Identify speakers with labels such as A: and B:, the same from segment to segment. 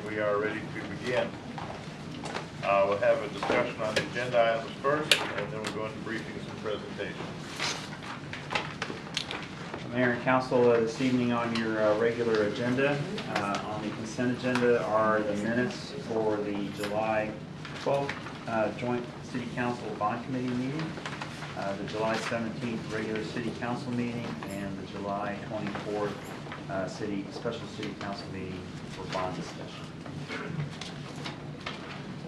A: we are ready to begin. We'll have a discussion on the agenda items first, and then we'll go into briefings and presentations.
B: Mayor and Council, this evening on your regular agenda, on the consent agenda are the minutes for the July 12th joint City Council Bond Committee meeting, the July 17th regular City Council meeting, and the July 24th special City Council meeting for bond discussion.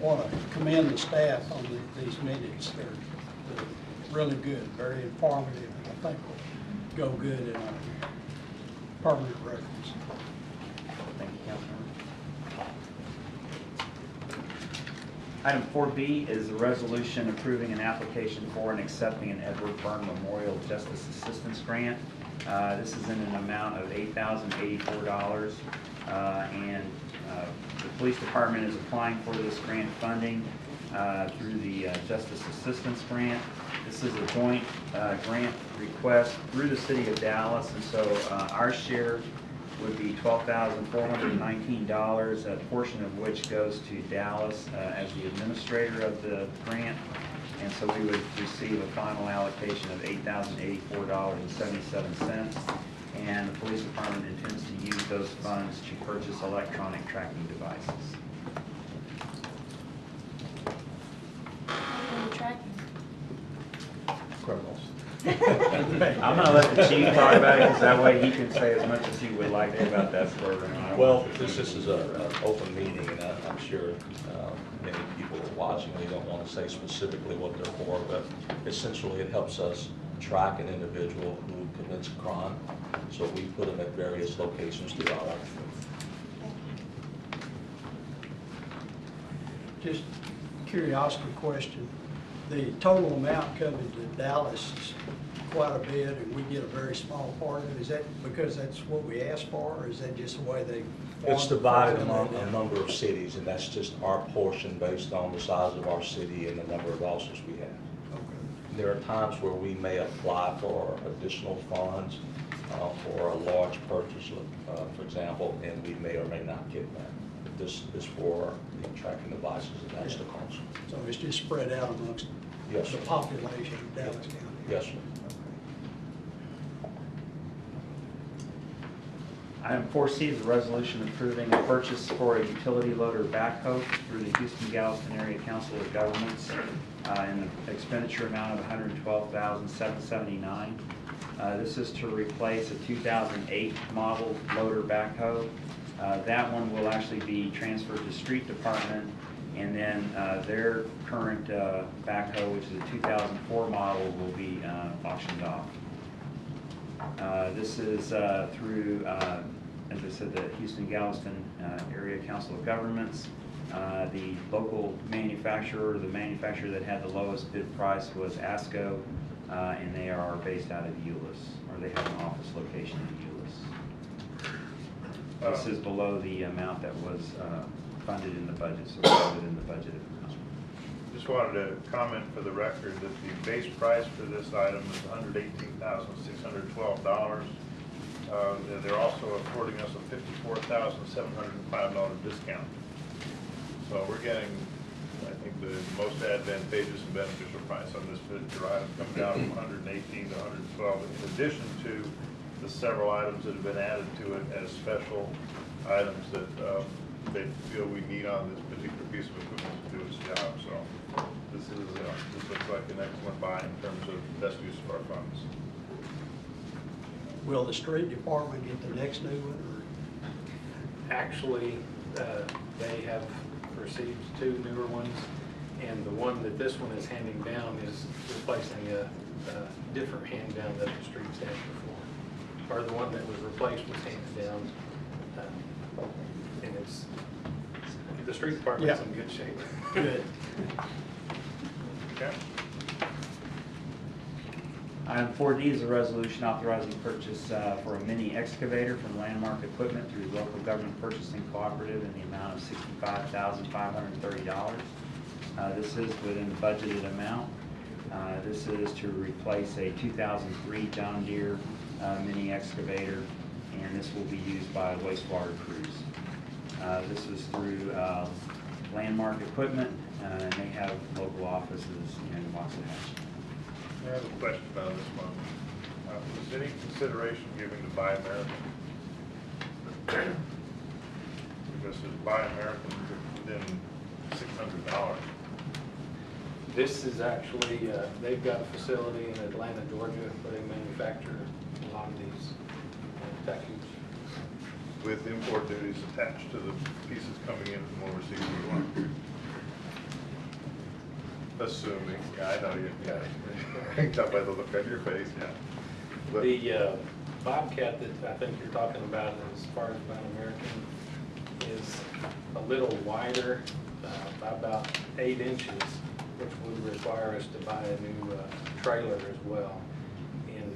C: I want to commend the staff on these minutes. They're really good, very informative, and I think will go good in our permanent records.
B: Thank you, Councilman. Item 4B is a resolution approving an application for and accepting an Edward Byrne Memorial Justice Assistance Grant. This is in an amount of $8,084, and the police department is applying for this grant funding through the Justice Assistance Grant. This is a joint grant request through the City of Dallas, and so our share would be $12,419, a portion of which goes to Dallas as the administrator of the grant, and so we would receive a final allocation of $8,084.77, and the police department intends to use those funds to purchase electronic tracking devices.
D: Tracking.
A: Criminals.
B: I'm going to let the chief talk about it, because that way he can say as much as he would like about that program.
E: Well, this is an open meeting, and I'm sure many people are watching. We don't want to say specifically what they're for, but essentially it helps us track an individual who commits a crime. So we put them at various locations throughout our community.
C: Just curiosity question. The total amount coming to Dallas is quite a bit, and we get a very small part of it. Is that because that's what we asked for, or is that just the way they?
E: It's divided among a number of cities, and that's just our portion based on the size of our city and the number of officers we have.
C: Okay.
E: There are times where we may apply for additional funds for a large purchase, for example, and we may or may not get that. This is for the tracking devices, and that's the cost.
C: So it's just spread out amongst
E: Yes,
C: the
E: sir.
C: population of Dallas County?
E: Yes, sir.
B: Item 4C is a resolution approving a purchase for a utility loader backhoe through the Houston-Galveston Area Council of Governments in the expenditure amount of $112,779. This is to replace a 2008 model loader backhoe. That one will actually be transferred to Street Department, and then their current backhoe, which is a 2004 model, will be auctioned off. This is through, as I said, the Houston-Galveston Area Council of Governments. The local manufacturer, the manufacturer that had the lowest bid price was ASCO, and they are based out of Euless, or they have an office location in Euless. This is below the amount that was funded in the budget, so we're within the budget amount.
A: Just wanted to comment for the record that the base price for this item is $118,612. They're also affording us a $54,705 discount. So we're getting, I think, the most advantageous and beneficial price on this particular item, coming down from 118 to 112, in addition to the several items that have been added to it as special items that they feel we need on this particular piece of equipment to do its job. So this looks like an excellent buy in terms of best use of our funds.
C: Will the street department get the next new one, or?
F: Actually, they have received 2 newer ones, and the one that this one is handing down is replacing a different hand down that the streets had before. Or the one that was replaced was handed down, and it's, the street department's in good shape.
C: Good.
A: Okay.
B: Item 4D is a resolution authorizing purchase for a mini excavator from Landmark Equipment through the Local Government Purchasing Cooperative in the amount of $65,530. This is within the budgeted amount. This is to replace a 2003 John Deere mini excavator, and this will be used by wastewater crews. This was through Landmark Equipment, and they have local offices in Waxahachie.
A: I have a question about this one. Was any consideration given to Buy American? Because there's Buy American within $600.
F: This is actually, they've got a facility in Atlanta, Georgia, where they manufacture a lot of these package.
A: With import duties attached to the pieces coming in from overseas as well. Assuming, yeah, I know you, yeah. I can tell by the look on your face, yeah. But
F: The Bobcat that I think you're talking about as far as Buy American is a little wider, by about 8 inches, which would require us to buy a new trailer as well. And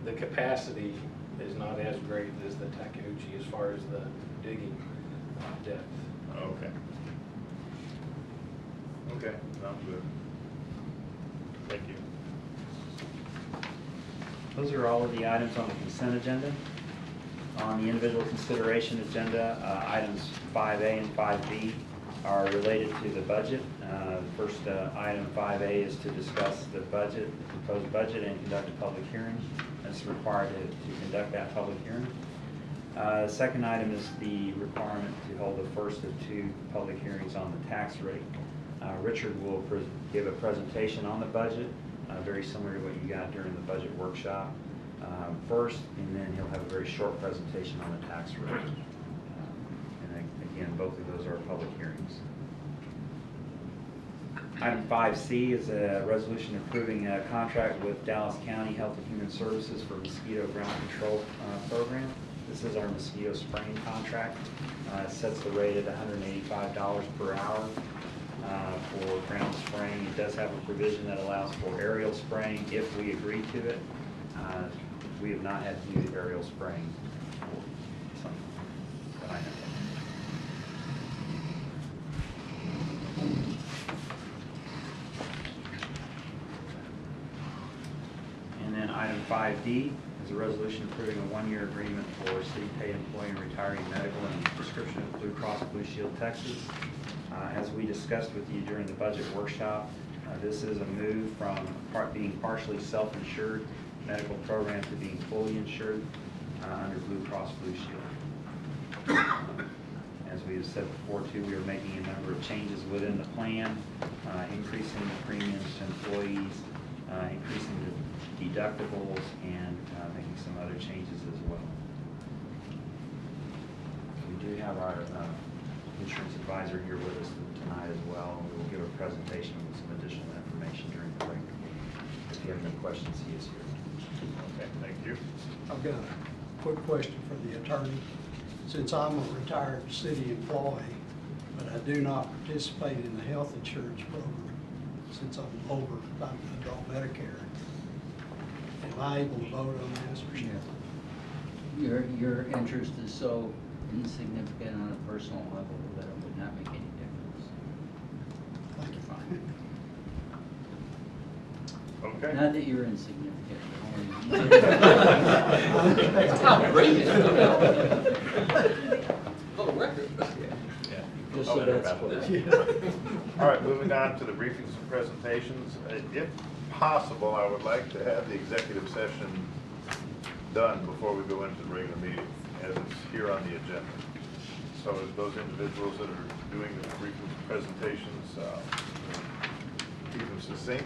F: the capacity is not as great as the Takeuchi as far as the digging depth.
A: okay. Okay, sounds good. Thank you.
B: Those are all of the items on the consent agenda. On the individual consideration agenda, items 5A and 5B are related to the budget. The first item, 5A, is to discuss the budget, the proposed budget, and conduct a public hearing. That's required to conduct that public hearing. The second item is the requirement to hold the first of 2 public hearings on the tax rate. Richard will give a presentation on the budget, very similar to what you got during the budget workshop first, and then he'll have a very short presentation on the tax rate. And again, both of those are public hearings. Item 5C is a resolution approving a contract with Dallas County Health and Human Services for mosquito ground control program. This is our mosquito spraying contract. It sets the rate at $185 per hour for ground spraying. It does have a provision that allows for aerial spraying if we agree to it. We have not had to do aerial spraying for some that I know. And then item 5D is a resolution approving a 1-year agreement for city paid employee and retiree medical and prescription of Blue Cross Blue Shield Texas. As we discussed with you during the budget workshop, this is a move from being partially self-insured medical program to being fully insured under Blue Cross Blue Shield. As we have said before too, we are making a number of changes within the plan, increasing the premiums to employees, increasing the deductibles, and making some other changes as well. We do have our insurance advisor here with us tonight as well. We will give a presentation with some additional information during the break. If you have any questions, he is here.
A: Okay, thank you.
C: I've got a quick question for the attorney. Since I'm a retired city employee, but I do not participate in the health insurance program, since I'm over adult Medicare, am I able to vote on this or something?
D: Your interest is so insignificant on a personal level that it would not make any difference.
C: Thank you.
A: Okay.
D: Not that you're insignificant.
G: It's not brilliant. Little record.
D: Just
A: I'll
D: so
A: let her
D: that's
A: wrap it
D: clear.
A: up. All right, moving on to the briefings and presentations. If possible, I would like to have the executive session done before we go into the regular meeting, as it's here on the agenda. So as those individuals that are doing the briefings and presentations, keep them succinct.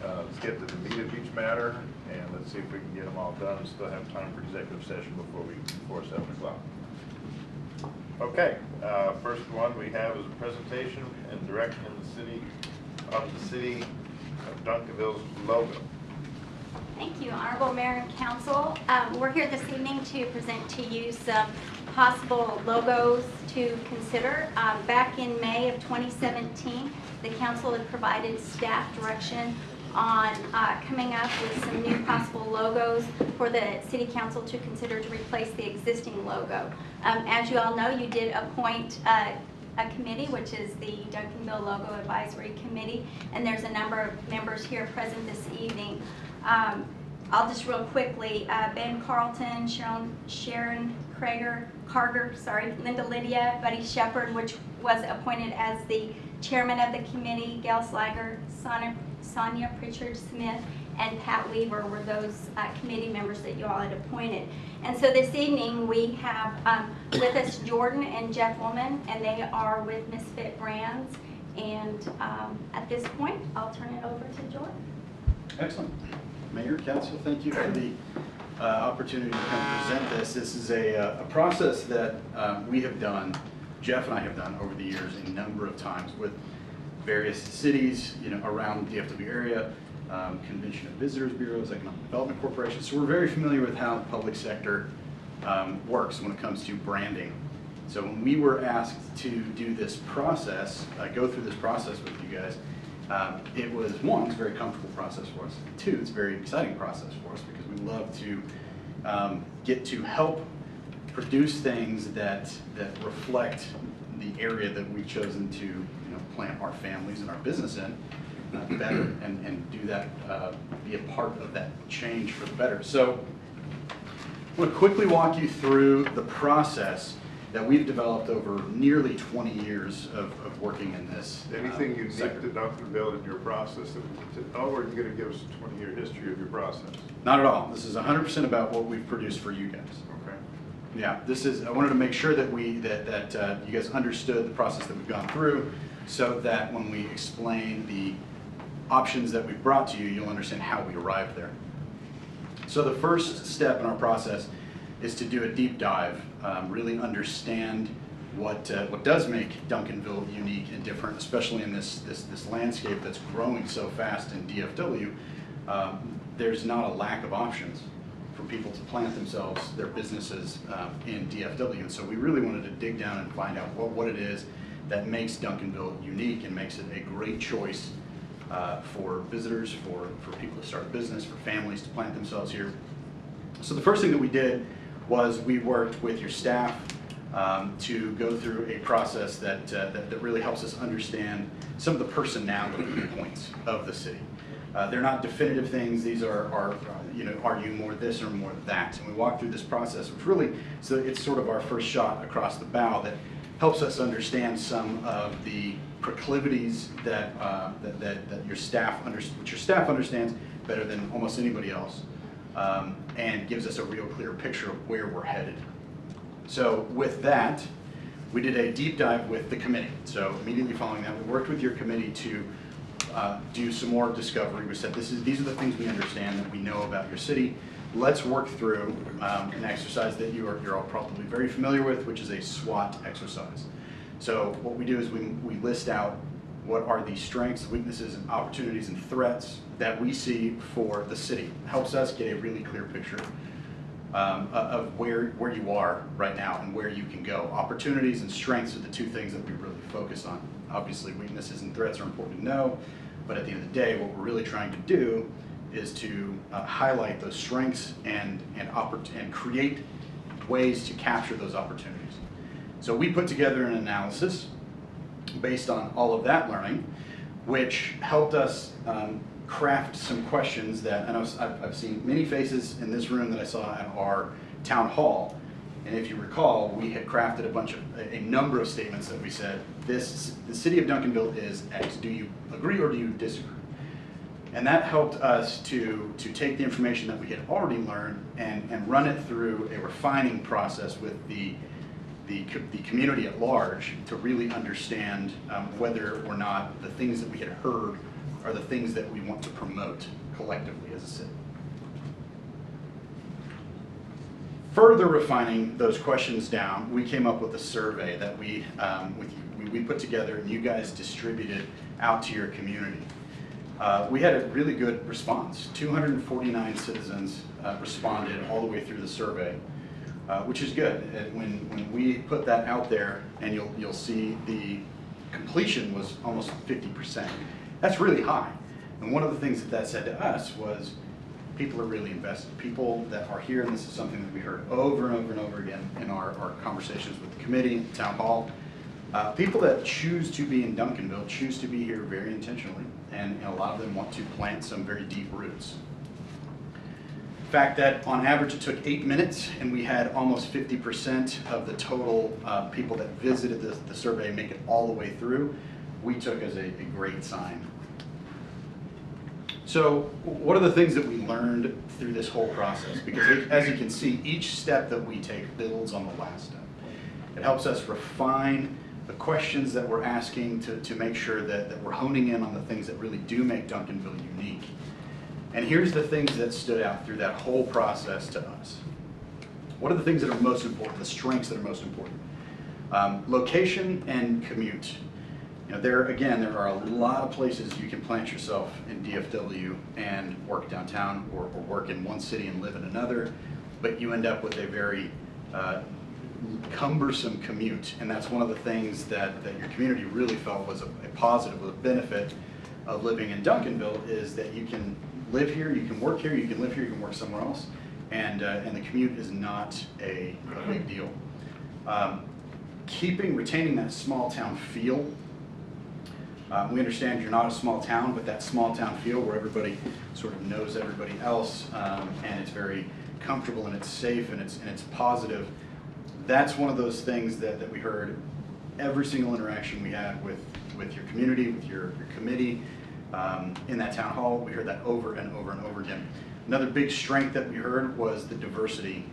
A: Let's get to the meat of each matter, and let's see if we can get them all done and still have time for executive session before 7 o'clock. Okay, first one we have is a presentation and direction of the city of Duncanville's logo.
H: Thank you, Honorable Mayor and Council. We're here this evening to present to you some possible logos to consider. Back in May of 2017, the council had provided staff direction on coming up with some new possible logos for the city council to consider to replace the existing logo. As you all know, you did appoint a committee, which is the Duncanville Logo Advisory Committee, and there's a number of members here present this evening. I'll just real quickly, Ben Carlton, Sharon Carter, Linda Lydia, Buddy Shepherd, which was appointed as the chairman of the committee, Gail Sliger, Sonia Pritchard Smith, and Pat Weaver were those committee members that you all had appointed. And so this evening we have with us Jordan and Jeff Woolman, and they are with Misfit Brands. And at this point, I'll turn it over to Jordan.
I: Excellent. Mayor, Council, thank you for the opportunity to come present this. This is a process that we have done, Jeff and I have done over the years a number of times with various cities, around the DFW area, Convention of Visitors Bureaus, Economic Development Corporations. So we're very familiar with how the public sector works when it comes to branding. So when we were asked to do this process, go through this process with you guys, it was, one, it's a very comfortable process for us. Two, it's a very exciting process for us because we love to get to help produce things that reflect the area that we've chosen to plant our families and our business in better and do that, be a part of that change for the better. So I want to quickly walk you through the process that we've developed over nearly 20 years of working in this.
A: Anything unique
I: sector.
A: to Duncanville in your process that we need to know, or are you going to give us a 20-year history of your process?
I: Not at all. This is 100% about what we've produced for you guys.
A: Okay.
I: Yeah, this is, I wanted to make sure that that you guys understood the process that we've gone through so that when we explain the options that we've brought to you, you'll understand how we arrived there. So the first step in our process is to do a deep dive, really understand what does make Duncanville unique and different, especially in this landscape that's growing so fast in DFW. There's not a lack of options for people to plant themselves, their businesses in DFW. And so we really wanted to dig down and find out what it is that makes Duncanville unique and makes it a great choice for visitors, for people to start a business, for families to plant themselves here. So the first thing that we did was we worked with your staff to go through a process that really helps us understand some of the personality points of the city. They're not definitive things. These are you more this or more that? And we walk through this process, which really, so it's sort of our first shot across the bow that helps us understand some of the proclivities that your staff understands better than almost anybody else, and gives us a real clear picture of where we're headed. So with that, we did a deep dive with the committee. So immediately following that, we worked with your committee to do some more discovery. We said these are the things we understand that we know about your city. Let's work through an exercise that you're all probably very familiar with, which is a SWAT exercise. So what we do is we list out what are the strengths, weaknesses, and opportunities and threats that we see for the city. It helps us get a really clear picture of where you are right now and where you can go. Opportunities and strengths are the two things that we really focus on. Obviously, weaknesses and threats are important to know, but at the end of the day, what we're really trying to do is to highlight those strengths and create ways to capture those opportunities. So we put together an analysis based on all of that learning, which helped us craft some questions that, and I've seen many faces in this room that I saw at our town hall, and if you recall, we had crafted a number of statements that we said, the city of Duncanville is X. Do you agree or do you disagree? And that helped us to take the information that we had already learned and run it through a refining process with the community at large to really understand whether or not the things that we had heard are the things that we want to promote collectively as a city. Further refining those questions down, we came up with a survey that we put together and you guys distributed out to your community. We had a really good response. 249 citizens responded all the way through the survey, which is good. When we put that out there, and you'll see the completion was almost 50%. That's really high. And one of the things that said to us was people are really invested. People that are here, and this is something that we heard over and over and over again in our conversations with the committee, town hall. People that choose to be in Duncanville choose to be here very intentionally, and a lot of them want to plant some very deep roots. fact that on average it took 8 minutes and we had almost 50% of the total people that visited the survey make it all the way through, we took as a great sign. So what are the things that we learned through this whole process? Because as you can see, each step that we take builds on the last step. It helps us refine the questions that we're asking to make sure that we're honing in on the things that really do make Duncanville unique. And here's the things that stood out through that whole process to us. What are the things that are most important, the strengths that are most important? Location and commute. You know, there are a lot of places you can plant yourself in DFW and work downtown, or work in one city and live in another, but you end up with a very cumbersome commute. And that's one of the things that your community really felt was a positive, a benefit of living in Duncanville, is that you can live here, you can work here, you can live here, you can work somewhere else, and the commute is not a big deal. Retaining that small town feel. We understand you're not a small town, but that small town feel where everybody sort of knows everybody else, and it's very comfortable and it's safe and it's positive. That's one of those things that we heard every single interaction we had with your community, with your committee, in that town hall. We heard that over and over and over again. Another big strength that we heard was the diversity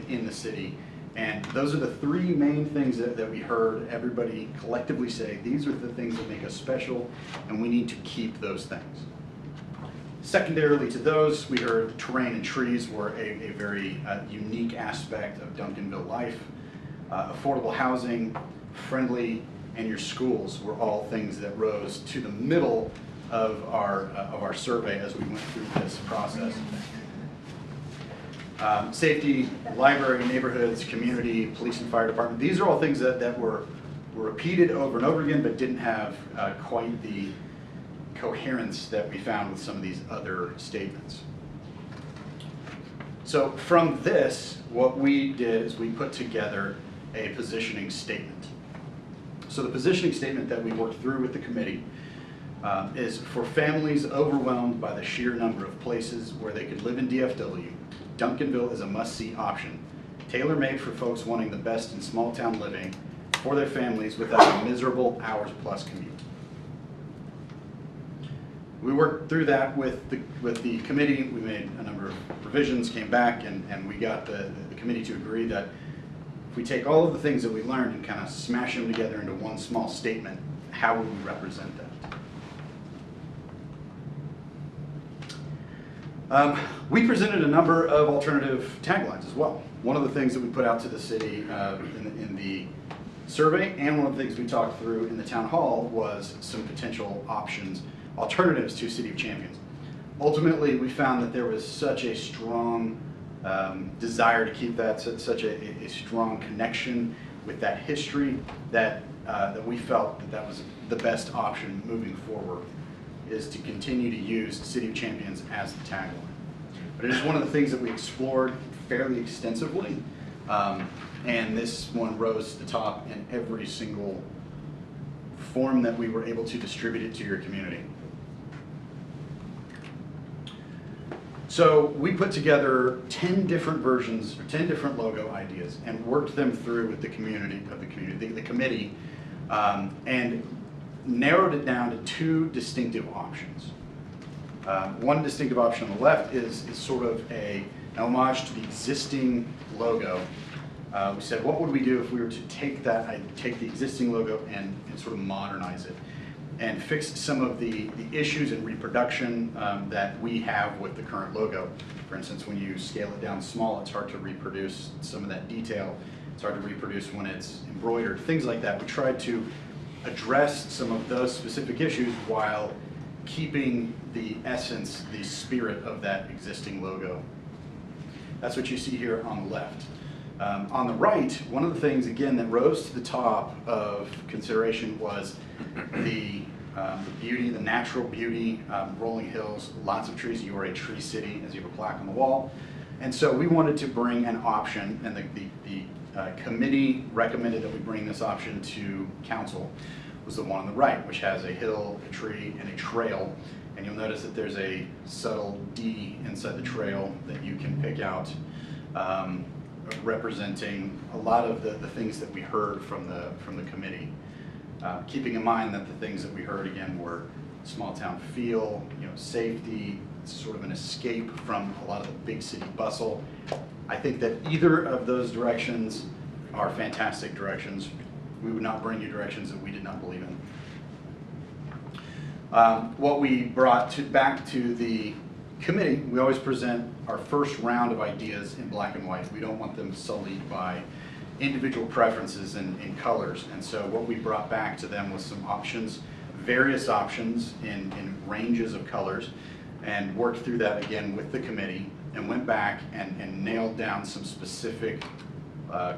I: in the city. And those are the three main things that we heard everybody collectively say. These are the things that make us special, and we need to keep those things. Secondarily to those, we heard terrain and trees were a very unique aspect of Duncanville life. Affordable housing, friendly, and your schools were all things that rose to the middle of our survey as we went through this process. Safety, library, neighborhoods, community, police and fire department. These are all things that were repeated over and over again, but didn't have quite the coherence that we found with some of these other statements. So from this, what we did is we put together a positioning statement. So the positioning statement that we worked through with the committee is for families overwhelmed by the sheer number of places where they could live in DFW, Duncanville is a must-see option, tailor-made for folks wanting the best in small-town living for their families without a miserable hours-plus commute. We worked through that with the committee. We made a number of revisions, came back, and we got the committee to agree that if we take all of the things that we learned and kind of smash them together into one small statement, how would we represent that? We presented a number of alternative taglines as well. One of the things that we put out to the city in the survey, and one of the things we talked through in the town hall, was some potential options, alternatives to City of Champions. Ultimately, we found that there was such a strong desire to keep that, such a strong connection with that history, that we felt that was the best option moving forward, is to continue to use City of Champions as the tagline. But it is one of the things that we explored fairly extensively, and this one rose to the top in every single form that we were able to distribute it to your community. So we put together 10 different versions, or 10 different logo ideas, and worked them through with the committee, and narrowed it down to two distinctive options. One distinctive option on the left is sort of an homage to the existing logo. We said, what would we do if we were to take the existing logo and sort of modernize it and fix some of the issues in reproduction that we have with the current logo. For instance, when you scale it down small, it's hard to reproduce some of that detail. It's hard to reproduce when it's embroidered, things like that. We tried to address some of those specific issues while keeping the essence, the spirit of that existing logo. That's what you see here on the left. On the right, one of the things, again, that rose to the top of consideration was the beauty, the natural beauty, rolling hills, lots of trees. You are a tree city, as you have a plaque on the wall. And so we wanted to bring an option, and the committee recommended that we bring this option to council, was the one on the right, which has a hill, a tree, and a trail. And you'll notice that there's a subtle D inside the trail that you can pick out, representing a lot of the things that we heard from the committee. Keeping in mind that the things that we heard again were small town feel, safety, sort of an escape from a lot of the big city bustle. I think that either of those directions are fantastic directions. We would not bring you directions that we did not believe in. What we brought back to the committee, we always present our first round of ideas in black and white. We don't want them sullied by individual preferences and colors. And so what we brought back to them was some options, various options in ranges of colors, and worked through that again with the committee and went back and nailed down some specific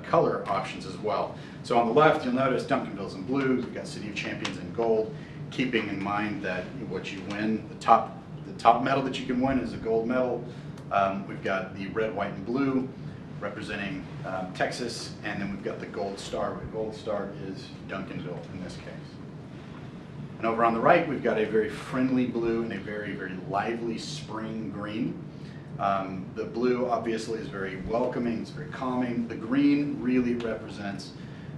I: color options as well. So on the left, you'll notice Duncanville's in blue, we've got City of Champions in gold, keeping in mind that what you win, the top medal that you can win is a gold medal. We've got the red, white, and blue representing Texas, and then we've got the gold star. The gold star is Duncanville in this case. And over on the right, we've got a very friendly blue and a very, very lively spring green. The blue obviously is very welcoming, it's very calming. The green really represents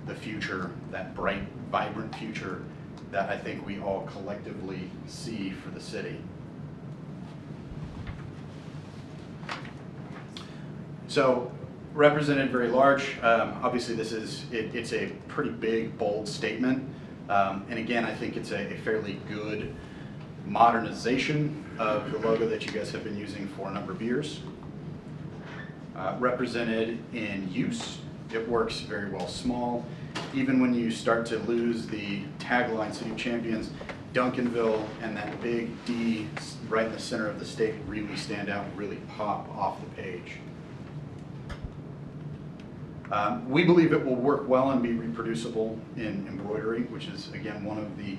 I: the future, that bright, vibrant future that I think we all collectively see for the city. So, represented very large, obviously it's a pretty big, bold statement. And again, I think it's a fairly good modernization of the logo that you guys have been using for a number of years. Represented in use, it works very well small. Even when you start to lose the tagline City of Champions, Duncanville and that big D right in the center of the state really stand out and really pop off the page. We believe it will work well and be reproducible in embroidery, which is, again, one of the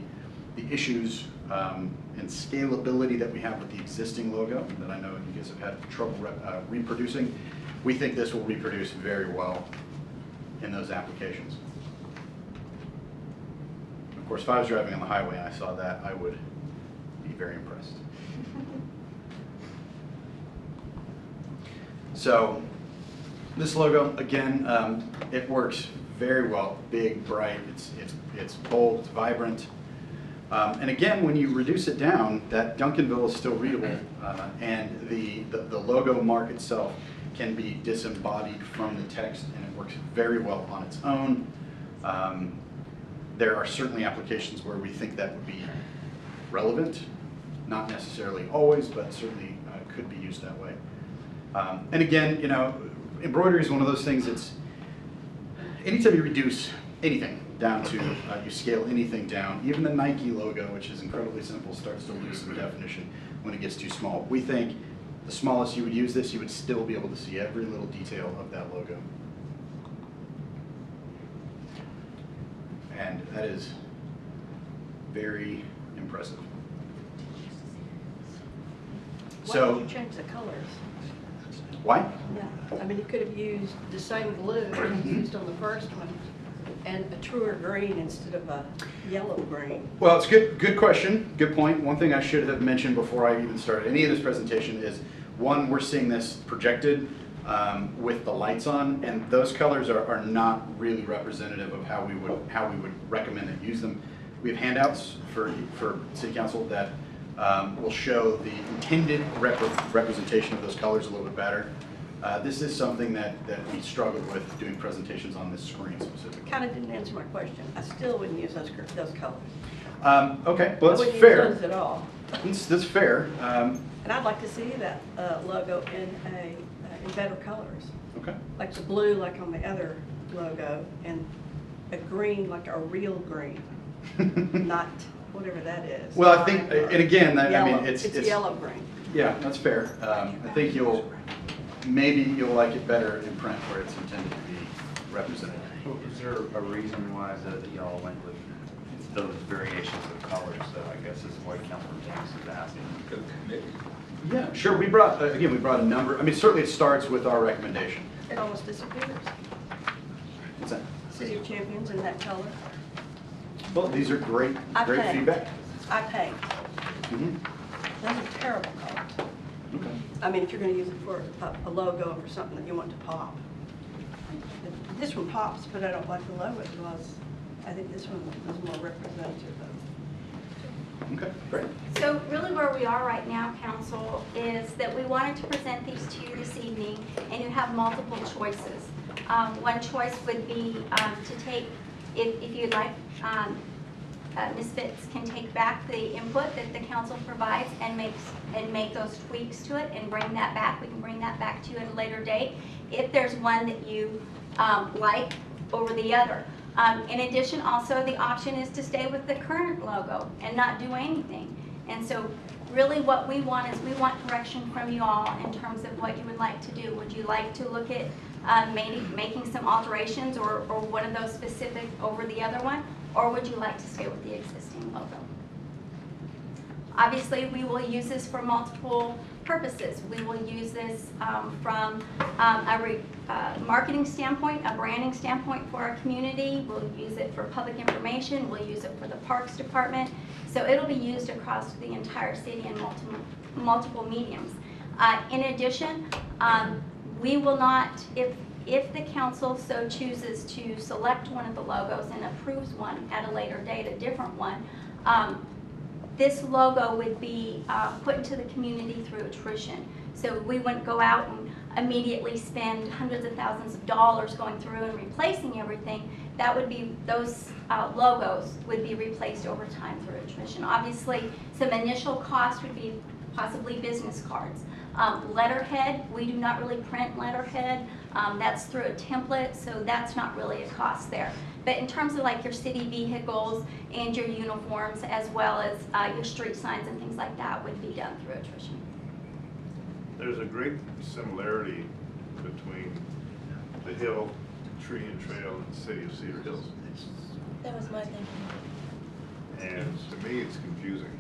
I: issues and scalability that we have with the existing logo that I know you guys have had trouble reproducing. We think this will reproduce very well in those applications. Of course, if I was driving on the highway and I saw that, I would be very impressed. So, this logo, again, it works very well. Big, bright, it's bold, it's vibrant. And again, when you reduce it down, that Duncanville is still readable, and the logo mark itself can be disembodied from the text, and it works very well on its own. There are certainly applications where we think that would be relevant, not necessarily always, but certainly could be used that way. And again, embroidery is one of those things that's, anytime you reduce anything down to, you scale anything down, even the Nike logo, which is incredibly simple, starts to lose some definition when it gets too small. We think the smallest you would use this, you would still be able to see every little detail of that logo. And that is very impressive.
J: Why
I: So,
J: did you change the colors?
I: why?
J: Yeah, I mean, you could have used the same blue you used on the first one and a truer green instead of a yellow green.
I: Well, it's good question, good point. One thing I should have mentioned before I even started any of this presentation is, one, we're seeing this projected with the lights on, and those colors are not really representative of how we would recommend that you use them. We have handouts for City Council that will show the intended representation of those colors a little bit better. This is something that we struggled with doing presentations on this screen specifically.
J: Kind of didn't answer my question. I still wouldn't use those colors.
I: Okay, well, that's
J: I wouldn't
I: fair.
J: use those at all.
I: That's fair.
J: And I'd like to see that logo in better colors.
I: Okay.
J: Like the blue, like on the other logo, and a green, like a real green, not whatever that is.
I: Well, I think,
J: Lime or
I: and again, I
J: yellow.
I: mean, it's
J: yellow green.
I: Yeah, that's fair. I think maybe you'll like it better in print where it's intended to be represented.
B: Is there a reason why that y'all went with those variations of colors? So I guess this is what Councilman James is asking.
G: Good committee.
I: Yeah, sure. We brought a number. I mean, certainly it starts with our recommendation.
J: It almost disappears.
I: What's that?
J: City of Champions in that color.
I: Well, these are great
J: I
I: feedback.
J: paint.
I: Mhm.
J: Those are terrible colors.
I: Okay.
J: I mean, if you're gonna use it for a logo or something that you want to pop. This one pops, but I don't like the logo it was. I think this one was more representative of.
I: Okay, great.
H: So really where we are right now, council, is that we wanted to present these to you this evening, and you have multiple choices. One choice would be to take, if you'd like, Ms. Fitz can take back the input that the council provides and make those tweaks to it and bring that back. We can bring that back to you at a later date if there's one that you like over the other. In addition, also, the option is to stay with the current logo and not do anything. And so really what we want is we want direction from you all in terms of what you would like to do. Would you like to look at maybe making some alterations or one of those specific over the other one? Or would you like to stay with the existing logo? Obviously, we will use this for multiple purposes. We will use this from a marketing standpoint, a branding standpoint for our community. We'll use it for public information. We'll use it for the Parks Department. So it'll be used across the entire city in multiple mediums. In addition, we will not, if the council so chooses to select one of the logos and approves one at a later date, a different one, this logo would be put into the community through attrition. So we wouldn't go out and immediately spend hundreds of thousands of dollars going through and replacing everything. That would be, those logos would be replaced over time through attrition. Obviously, some initial cost would be possibly business cards. Letterhead, we do not really print letterhead. That's through a template, so that's not really a cost there. But in terms of like your city vehicles and your uniforms, as well as your street signs and things like that, would be done through attrition.
A: There's a great similarity between the hill, tree and trail in the city of Cedar Hills.
K: That was my thinking.
A: And to me, it's confusing.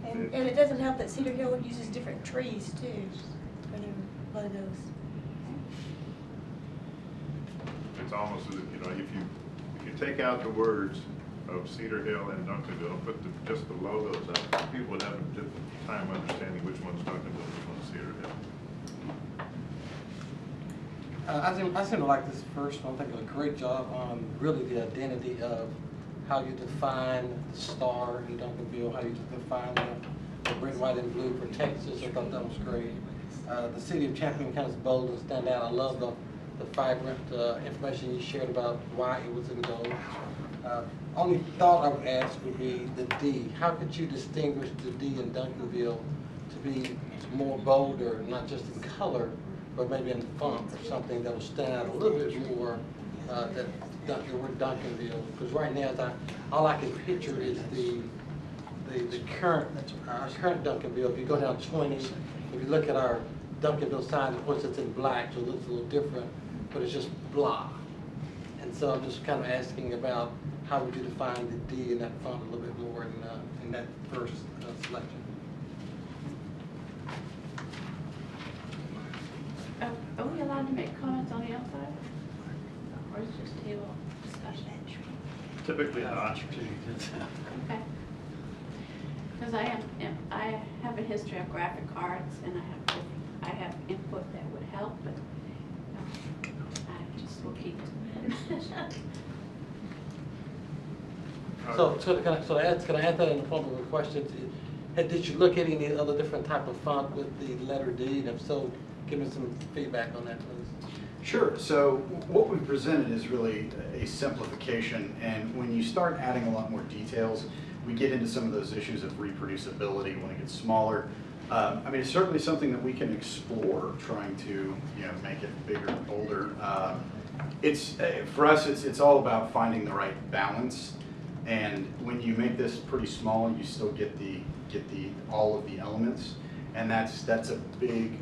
K: And it doesn't help that Cedar Hill uses different trees too for their logos.
A: It's almost as if, you know, if you take out the words of Cedar Hill and Duncanville and put just the logos up, people would have a difficult time understanding which one's Duncanville, which one's Cedar Hill.
G: I seem to like this first one. I think it did a great job on really the identity of how you define the star in Duncanville, how you define the red, white, and blue for Texas. I thought that was great. The city of Champion kind of bold and stand out. I love the vibrant information you shared about why it was in gold. Only thought I would ask would be the D. How could you distinguish the D in Duncanville to be more bolder, not just in color, but maybe in font or something that will stand out a little bit more that the word Duncanville? Because right now, all I can picture is the current Duncanville. If you go down 20, if you look at our Duncanville sign, of course it's in black, so it looks a little different, but it's just blah. And so I'm just kind of asking about how would you define the D in that font a little bit more in that first selection?
L: Are we allowed to make comments on the outside? Or is it just table discussion?
A: Typically not.
L: Okay. Because I have a history of graphic arts, and I have input that would help, but I just will keep it.
G: Can I add that in the form of a question? Did you look at any other different type of font with the letter D? And if so, give me some feedback on that, please.
I: Sure. So what we presented is really a simplification, and when you start adding a lot more details, we get into some of those issues of reproducibility when it gets smaller. I mean, it's certainly something that we can explore, trying to make it bigger and bolder. It's for us, it's all about finding the right balance. And when you make this pretty small, you still get all of the elements, and that's a big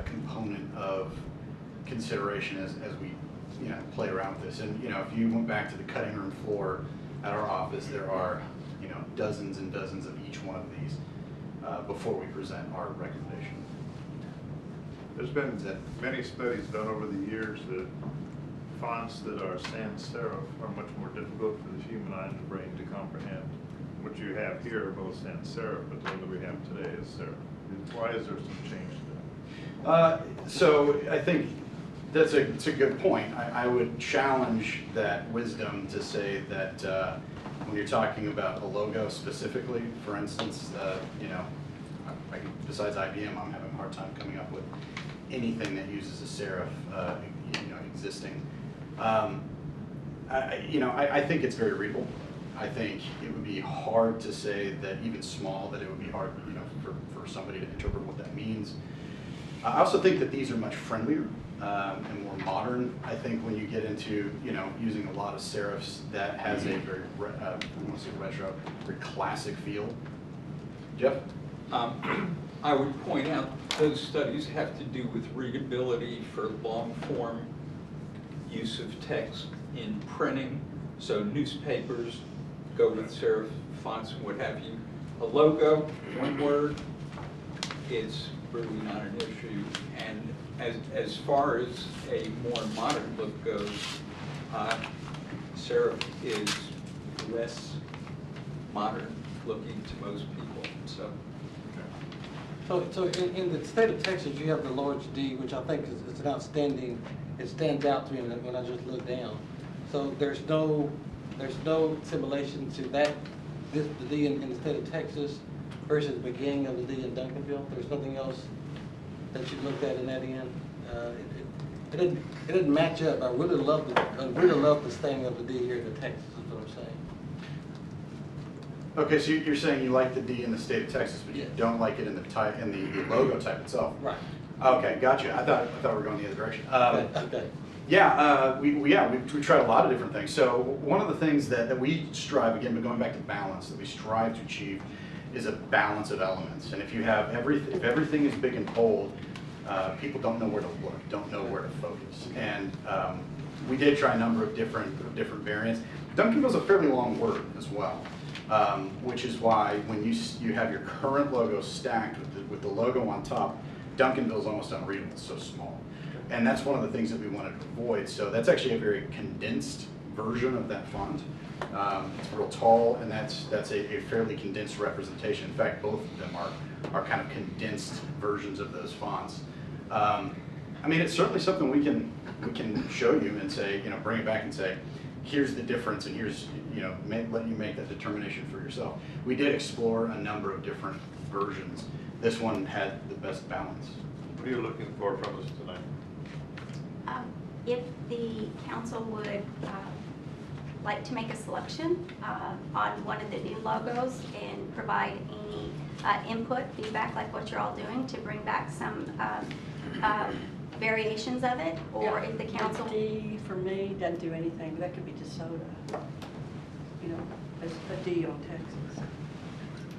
I: component of consideration as we play around with this. And if you went back to the cutting room floor at our office, there are dozens and dozens of each one of these before we present our recommendation.
A: There's been many studies done over the years that fonts that are sans serif are much more difficult for the human eye and the brain to comprehend what you have here are both sans serif, but the one that we have today is serif. Why is there some change to that?
I: So I think it's a good point. I would challenge that wisdom to say that when you're talking about a logo specifically, for instance, you know, besides IBM, I'm having a hard time coming up with anything that uses a serif, you know, existing. You know, I think it's very readable. I think it would be hard to say that even small, that it would be hard, you know, for somebody to interpret what that means. I also think that these are much friendlier and more modern. I think when you get into, you know, using a lot of serifs, that has a very, I want to say retro, very classic feel. Jeff?
M: I would point out those studies have to do with readability for long form use of text in printing. So newspapers go with serif fonts and what have you. A logo, one word, is really not an issue. And as far as a more modern look goes, serif is less modern looking to most people.
G: So in the state of Texas, you have the large D, which I think is an outstanding, it stands out to me when I just look down. So there's no simulation to that, the D in the state of Texas versus the beginning of the D in Duncanville. There's nothing else that you looked at in that end. It didn't match up. I really love the staying of the D here in Texas, is what I'm saying.
I: Okay, so you're saying you like the D in the state of Texas, but you don't like it in the type, in the logo type itself.
G: Right.
I: Okay, gotcha. I thought we were going the other direction.
G: Okay.
I: Yeah, we tried a lot of different things. So one of the things that we strive, again, but going back to balance, that we strive to achieve is a balance of elements. And if you have if everything is big and bold, people don't know where to look, don't know where to focus. And we did try a number of different variants. Duncanville's a fairly long word as well. Which is why when you have your current logo stacked with the logo on top, Duncanville is almost unreadable, it's so small. And that's one of the things that we wanted to avoid. So that's actually a very condensed version of that font. It's real tall, and that's a fairly condensed representation. In fact, both of them are kind of condensed versions of those fonts. I mean, it's certainly something we can show you and say, you know, bring it back and say, here's the difference, and here's, you know, let you make that determination for yourself. We did explore a number of different versions. This one had the best balance.
A: What are you looking for from us tonight?
H: If the council would like to make a selection on one of the new logos and provide any input, feedback, like what you're all doing, to bring back some variations of it, or if the council...
J: D for me doesn't do anything, but that could be DeSoto, you know, as a D on Texas.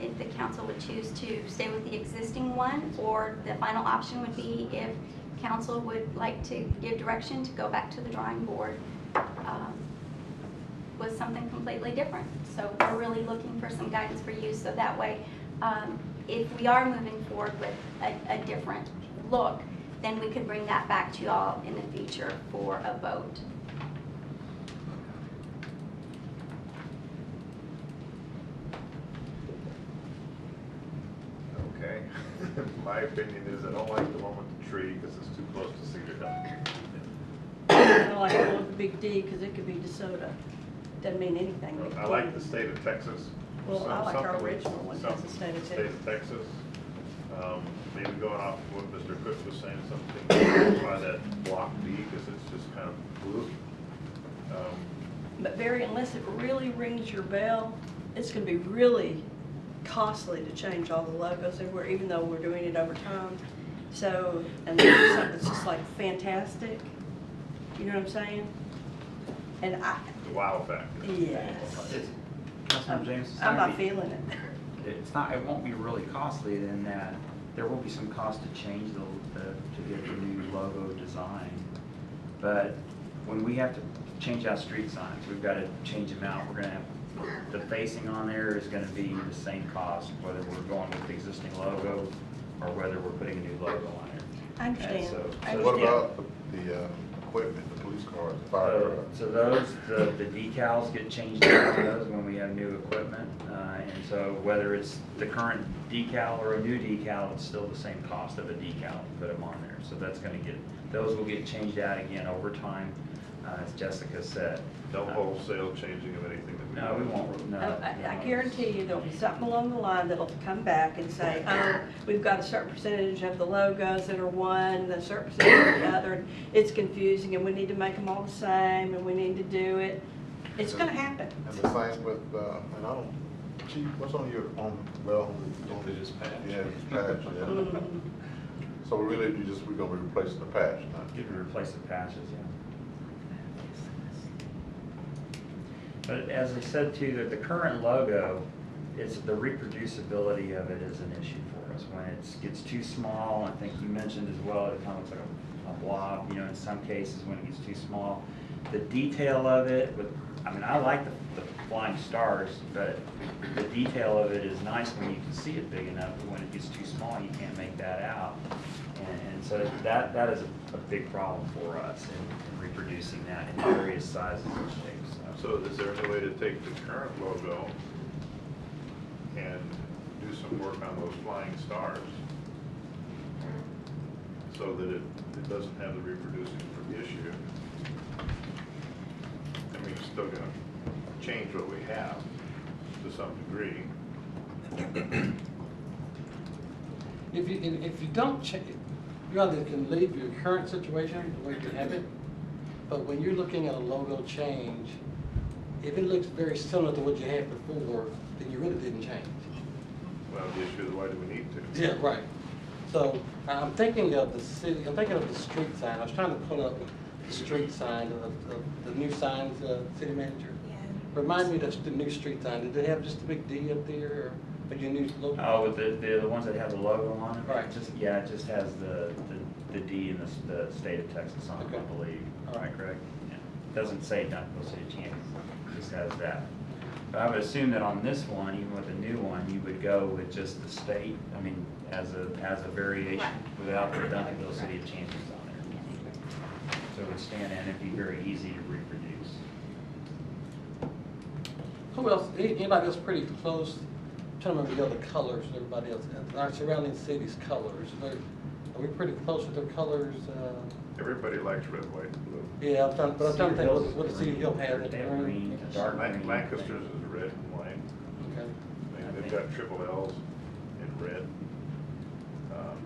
H: If the council would choose to stay with the existing one, or the final option would be if council would like to give direction to go back to the drawing board with something completely different. So we're really looking for some guidance for you, so that way if we are moving forward with a different look, then we could bring that back to you all in the future for a vote.
A: Okay. My opinion is I don't like the one with the tree because it's too close to Cedar Hill.
J: I don't like the one with the big D because it could be DeSoto. Doesn't mean anything.
A: I like the state of Texas.
J: Well, I like our
A: Something-
J: original one, that's the state of Texas.
A: Texas. Maybe going off what Mr. Cook was saying, something by that block B, because it's just kind of blue.
J: But Barry, unless it really rings your bell, it's going to be really costly to change all the logos everywhere, even though we're doing it over time. So, and there's something that's just like fantastic. You know what I'm saying? And
A: The wow factor.
J: yes.
B: Councilman James, it's
J: I'm
B: gonna
J: not
B: be-
J: feeling it.
B: It won't be really costly in that there will be some cost to change to get the new logo design. But when we have to change out street signs, we've got to change them out. We're gonna have, the facing on there is gonna be the same cost, whether we're going with the existing logo or whether we're putting a new logo on there.
J: I understand.
B: And so
J: I
N: What
J: understand.
N: about the equipment, the police cars, the fire trucks.
B: So those, the decals get changed out on those when we have new equipment. And so whether it's the current decal or a new decal, it's still the same cost of a decal to put them on there. So that's gonna get, those will get changed out again over time, as Jessica said.
A: No wholesale changing of anything that we.
B: No, we won't, no.
J: I guarantee you there'll be something along the line that'll come back and say, oh, we've got a certain percentage of the logos that are one, and a certain percentage of the other. And it's confusing, and we need to make them all the same, and we need to do it. It's gonna happen.
N: And the same with, and I don't, Chief, what's on your, well?
A: They just passed.
N: Yeah, it's patch, yeah.
J: Mhm.
N: So really, we're gonna be replacing the patch, not.
B: Get to replace the patches, yeah. But as I said too, that the current logo, it's the reproducibility of it is an issue for us. When it gets too small, I think you mentioned as well, it kind of looks like a blob, you know, in some cases when it gets too small. The detail of it, I mean, I like the flying stars, but the detail of it is nice when you can see it big enough, but when it gets too small, you can't make that out. And so that is a big problem for us in reproducing that in various sizes and shapes.
A: So is there any way to take the current logo and do some work on those flying stars so that it doesn't have the reproducing issue? I mean, it's still gonna change what we have to some degree.
G: If you don't check it, you either can leave your current situation the way you have it, but when you're looking at a logo change, if it looks very similar to what you had before, then you really didn't change.
A: Well, the issue is why do we need to?
G: Yeah, right. So I'm thinking of the city, I'm thinking of the street sign. I was trying to pull up the street sign of the new signs, city manager.
K: Yeah.
G: Remind me of the new street sign. Did they have just a big D up there, or your new logo?
B: Oh, with the ones that have the logo on it?
G: Right.
B: Just, yeah, it just has the D in the state of Texas on it,
G: Okay.
B: I believe.
G: All right.
B: Correct? Yeah. Doesn't say Duncanville City Champions, it just has that. But I would assume that on this one, even with the new one, you would go with just the state, I mean, as a variation
L: Right.
B: without the Duncanville City of Champions on there. So it would stand in, it'd be very easy to reproduce.
G: Who else, anybody else pretty close? I'm trying to remember the other colors of everybody else. Our surrounding cities' colors. Are we pretty close with their colors?
A: Everybody likes red, white, and blue.
G: Yeah, I'm trying to think
B: Hill's
G: what the City Hill has.
B: They have green, dark green.
A: Lancaster's is red and white.
G: Okay.
A: They've got triple L's in red.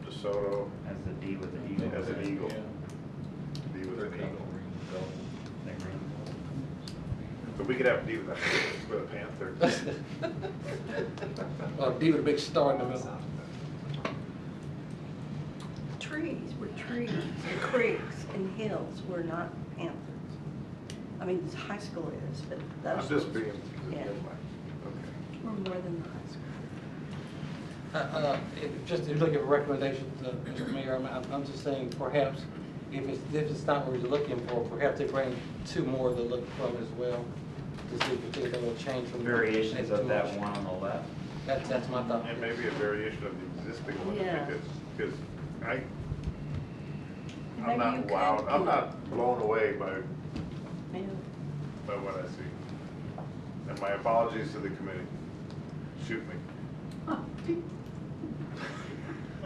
A: DeSoto
B: Has the D with the eagle.
A: has an eagle. D with
E: They're
A: an
E: kind of
A: eagle.
B: They're green.
A: But we could have D with a panther.
G: D with a big star in the middle.
J: Trees were trees, and creeks and hills were not panthers. I mean, this high school is, but
A: I'm
J: those.
A: just being.
J: Yeah.
A: Okay.
J: We're more than the high school.
G: Just if you look at recommendations, Mr. Mayor, I'm just saying perhaps if it's not what you're looking for, perhaps they bring two more to look from as well to see if there's a change from.
B: Variations of that one on the left.
G: That's my thought.
A: And maybe a variation of the existing one,
J: Yeah.
A: because I'm
J: Maybe you
A: not
J: could
A: wowed, I'm
J: do-
A: not blown away by
J: Yeah.
A: what I see. And my apologies to the committee. Shoot me.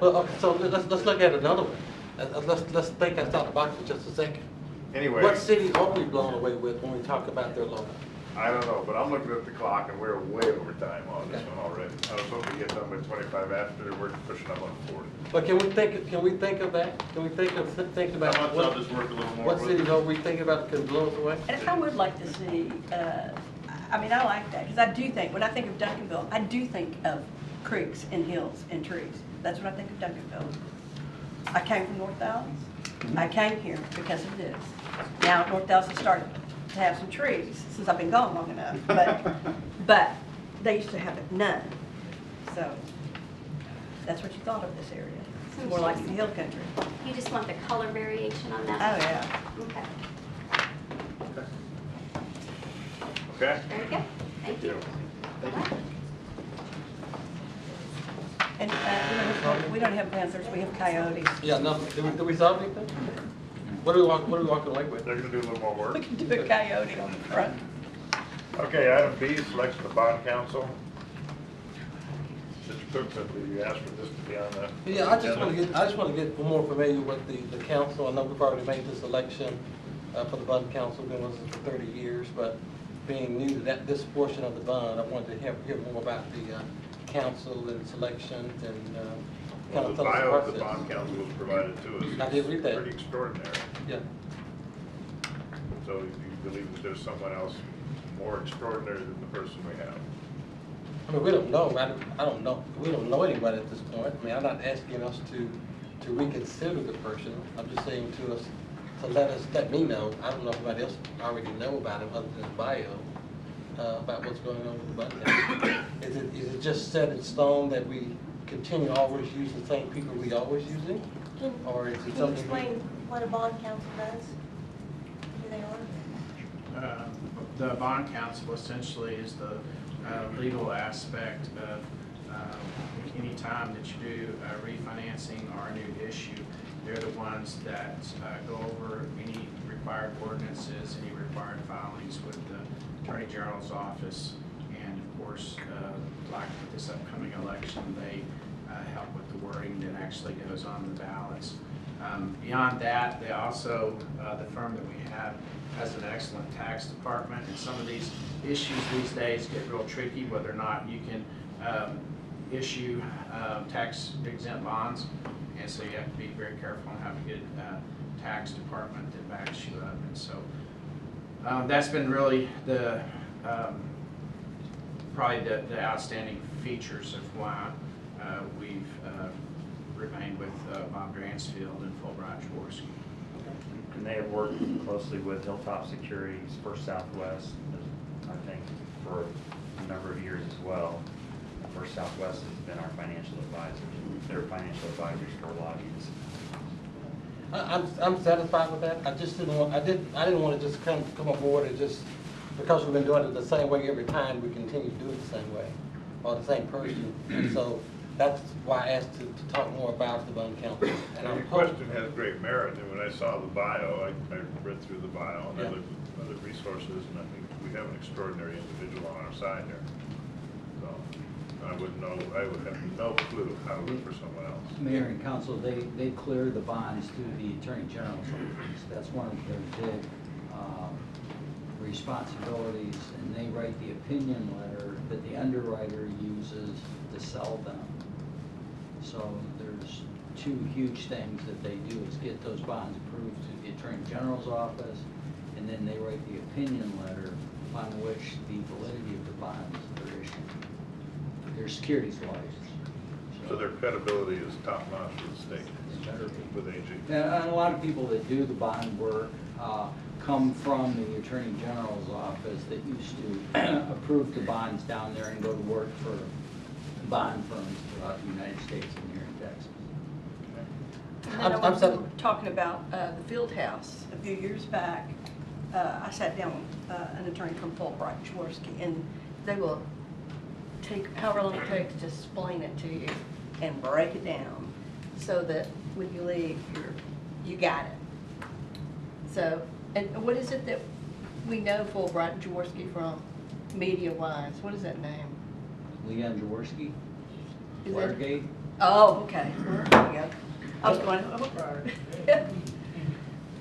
G: Well, okay, so let's look at another one. Let's think outside the box for just a second.
A: Anyway,
G: What cities are we blown away with when we talk about their logo?
A: I don't know, but I'm looking at the clock and we're way over time on this one already. I was hoping to get done by 25 after, we're pushing up on 40.
G: But can we think of that? Can we think about
A: How much I'll just work a little more
G: what
A: with
G: cities
A: it.
G: are we thinking about that can blow us away?
J: And I would like to see, I mean, I like that, because I do think, when I think of Duncanville, I do think of creeks and hills and trees. That's what I think of Duncanville. I came from North Dallas. I came here because of this. Now, North Dallas has started to have some trees since I've been gone long enough, but they used to have none. So that's what you thought of this area. It's more like the hill country.
H: You just want the color variation on
J: Oh,
H: that?
J: yeah.
H: Okay,
A: Okay?
H: very good. Thank you.
J: And we don't have panthers, we have coyotes.
G: Yeah, no, do we solve anything? What are we walking away with?
A: They're gonna do a little more work.
J: We can do a coyote on the front.
A: Okay, item B, selection of bond counsel. Mr. Cook, you asked for this to be on the.
G: Yeah, I just want to get more familiar with the council. I know we've already made this election for the bond council, been with us for 30 years, but being new to this portion of the bond, I wanted to hear more about the council and selections and kind
A: Well,
G: of
A: the
G: tell us
A: bio of the
G: process.
A: bond counsel was provided to us.
G: I did read that.
A: It's pretty extraordinary.
G: Yeah.
A: So you believe that there's someone else more extraordinary than the person we have?
G: I mean, we don't know. I don't know. We don't know anybody at this point. I mean, I'm not asking us to reconsider the person. I'm just saying to us to let me know. I don't know if anybody else already know about him other than his bio about what's going on with the bond council. Is it just set in stone that we continue to always use the same people we always using, or is it
K: Can you
G: something?
K: explain what a bond counsel does? Who they are?
O: The bond counsel essentially is the legal aspect of any time that you do refinancing or a new issue. They're the ones that go over any required ordinances, any required filings with the Attorney General's office, and of course, like with this upcoming election, they help with the wording that actually goes on the ballots. Beyond that, they also, the firm that we have has an excellent tax department, and some of these issues these days get real tricky, whether or not you can issue tax exempt bonds, and so you have to be very careful and have a good tax department that backs you up. And so that's been really the probably the outstanding features of why we've remained with Bob Dransfield and Fulbright Jaworski.
B: And they have worked closely with Hilltop Securities, First Southwest, I think, for a number of years as well. First Southwest has been our financial advisor. They're financial advisors for a lot of these.
G: I'm satisfied with that. I just didn't want, I didn't want to just come aboard and just, because we've been doing it the same way every time, we continue to do it the same way, or the same person. And so that's why I asked to talk more about the bond counsel. And
A: Your question has great merit, and when I saw the bio, I read through the bio, and I looked at other resources, and I think we have an extraordinary individual on our side here. So I would have no clue how to look for someone else.
D: Mayor and council, they clear the bonds to the Attorney General's office. That's one of their big responsibilities, and they write the opinion letter that the underwriter uses to sell them. So there's two huge things that they do is get those bonds approved to the Attorney General's office, and then they write the opinion letter upon which the validity of the bonds are issued. They're securities lawyers.
A: So their credibility is top-notch for the state with AG.
D: And a lot of people that do the bond work come from the Attorney General's office that used to approve the bonds down there and go to work for bond firms throughout the United States and here in Texas.
J: And then we were talking about the Fieldhouse a few years back. I sat down with an attorney from Fulbright Jaworski, and they will take however long it takes to explain it to you and break it down so that when you leave, you got it. So, and what is it that we know Fulbright Jaworski from media-wise? What is that name?
D: Leon Jaworski,
J: Is
D: Watergate.
J: Oh, okay. There we go. I was going,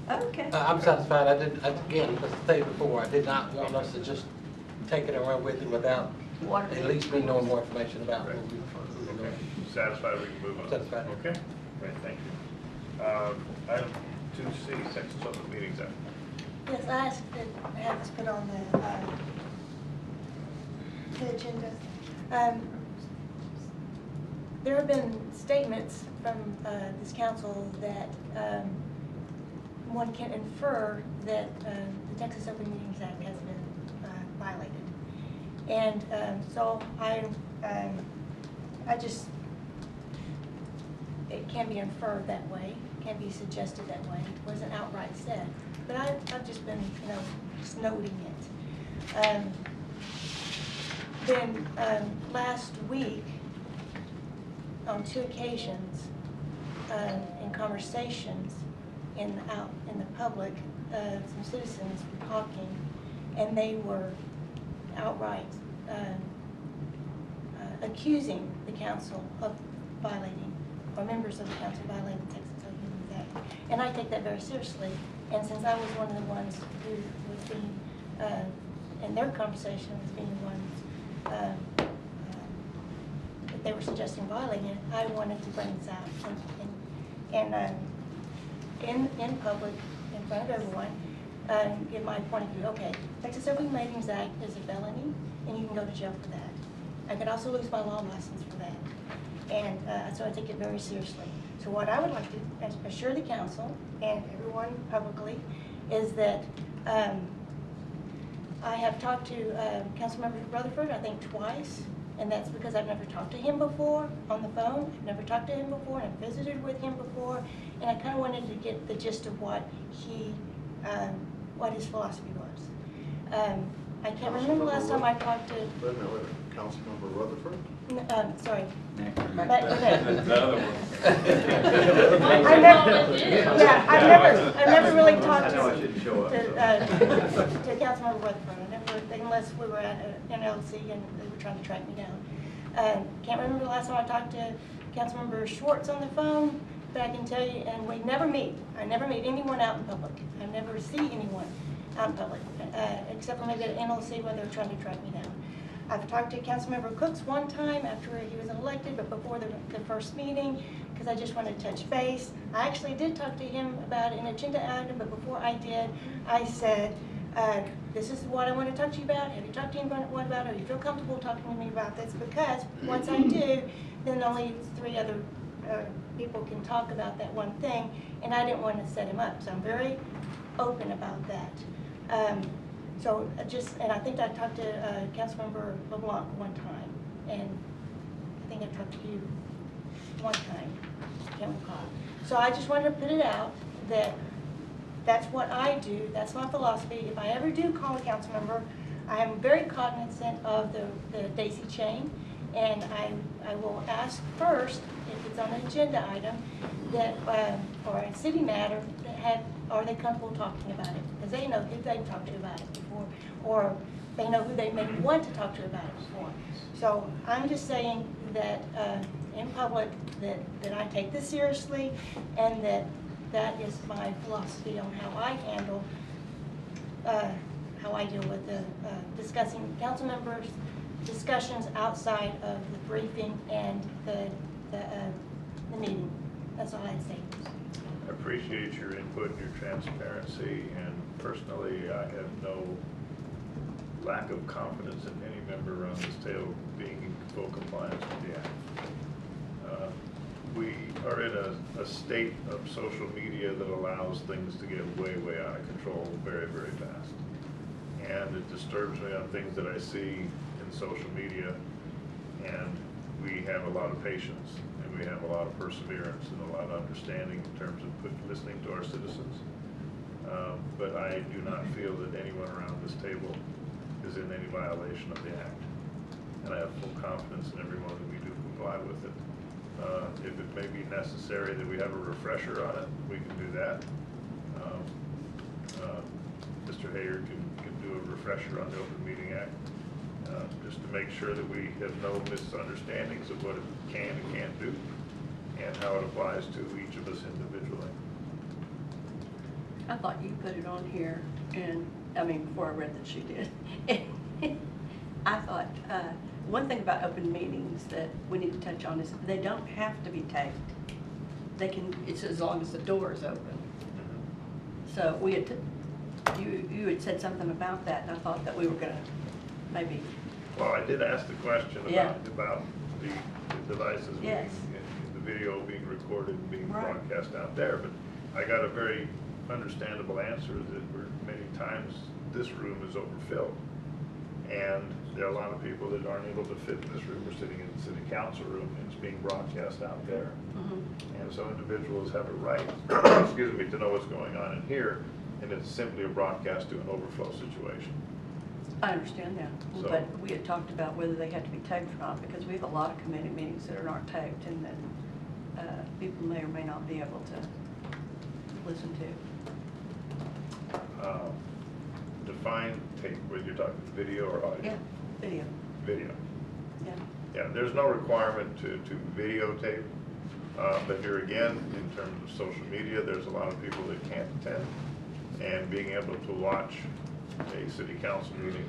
J: okay.
G: I'm satisfied. Again, as I stated before, I did not want us to just take it and run with it without at least me knowing more information about what we were doing.
A: Satisfied, we can move on.
G: Satisfied.
A: Okay, great, thank you. Item 2C, Texas Open Meetings Act.
K: Yes, I asked to have this put on the agenda. There have been statements from this council that one can infer that the Texas Open Meetings Act has been violated. And so I just, it can be inferred that way, can be suggested that way. It wasn't outright said, but I've just been, just noting it. Then last week, on 2 occasions, in conversations, out in the public, some citizens were talking, and they were outright accusing the council of violating, or members of the council violating the Texas Open Meetings Act. And I take that very seriously. And since I was one of the ones who was being, in their conversation, was being the ones that they were suggesting violating it, I wanted to bring this out and in public, in front of everyone, give my point of view. Okay, Texas Open Meetings Act is a felony, and you can go to jail for that. I could also lose my law license for that. And so I take it very seriously. So what I would like to assure the council and everyone publicly is that I have talked to Councilmember Rutherford, I think twice, and that's because I've never talked to him before on the phone. I've never talked to him before, and I've visited with him before, and I kind of wanted to get the gist of what he, what his philosophy was. I can't remember the last time I talked to.
N: Wait a minute. Councilmember Rutherford?
K: Sorry.
E: The other one.
K: I've never really talked
A: I know I shouldn't show up,
K: to Councilmember Rutherford. I never, unless we were at an LLC and they were trying to track me down. Can't remember the last time I talked to Councilmember Schwartz on the phone, but I can tell you, and we never meet. I never meet anyone out in public. I never see anyone out in public, except for maybe at NLC when they're trying to track me down. I've talked to Councilmember Cooks one time after he was elected, but before the first meeting, because I just wanted to touch base. I actually did talk to him about an agenda item, but before I did, I said, this is what I want to talk to you about. Have you talked to anyone about it? Do you feel comfortable talking to me about this? Because once I do, then only 3 other people can talk about that one thing, and I didn't want to set him up. So I'm very open about that. And I think I talked to Councilmember LeBlanc one time, and I think I talked to you one time, can't recall. So I just wanted to put it out that that's what I do, that's my philosophy. If I ever do call a council member, I am very cognizant of the daisy chain, and I will ask first, if it's on an agenda item, that, or a city matter, are they comfortable talking about it? Because they know who they've talked to about it before, or they know who they may want to talk to about it before. So I'm just saying that in public that I take this seriously, and that is my philosophy on how I handle, how I deal with the discussing council members' discussions outside of the briefing and the meeting. That's all I'd say.
A: I appreciate your input and your transparency, and personally, I have no lack of confidence in any member around this table being in full compliance with the act. We are in a state of social media that allows things to get way, way out of control very, very fast. And it disturbs me on things that I see in social media, and we have a lot of patience, and we have a lot of perseverance and a lot of understanding in terms of listening to our citizens. But I do not feel that anyone around this table is in any violation of the act. And I have full confidence in everyone that we do comply with it. If it may be necessary that we have a refresher on it, we can do that. Mr. Hayer can do a refresher on the Open Meeting Act, just to make sure that we have no misunderstandings of what it can and can't do, and how it applies to each of us individually.
J: I thought you put it on here, and, I mean, before I read that she did. I thought, one thing about open meetings that we need to touch on is they don't have to be taped. They can, it's as long as the door is open. So we had, you had said something about that, and I thought that we were gonna maybe.
A: Well, I did ask the question about the devices,
J: yes,
A: the video being recorded and being
J: right.
A: broadcast out there, but I got a very understandable answer that many times this room is overfilled. And there are a lot of people that aren't able to fit in this room. We're sitting in the city council room, and it's being broadcast out there. Mm-hmm. And so individuals have a right, excuse me, to know what's going on in here, and it's simply a broadcast to an overflow situation.
J: I understand that, so, but we had talked about whether they had to be taped or not, because we have a lot of committee meetings that are not taped, and then people may or may not be able to listen to.
A: Define tape, whether you're talking video or audio.
J: Yeah, video,
A: Video.
J: yeah.
A: Yeah, there's no requirement to videotape, but here again, in terms of social media, there's a lot of people that can't attend, and being able to watch a city council meeting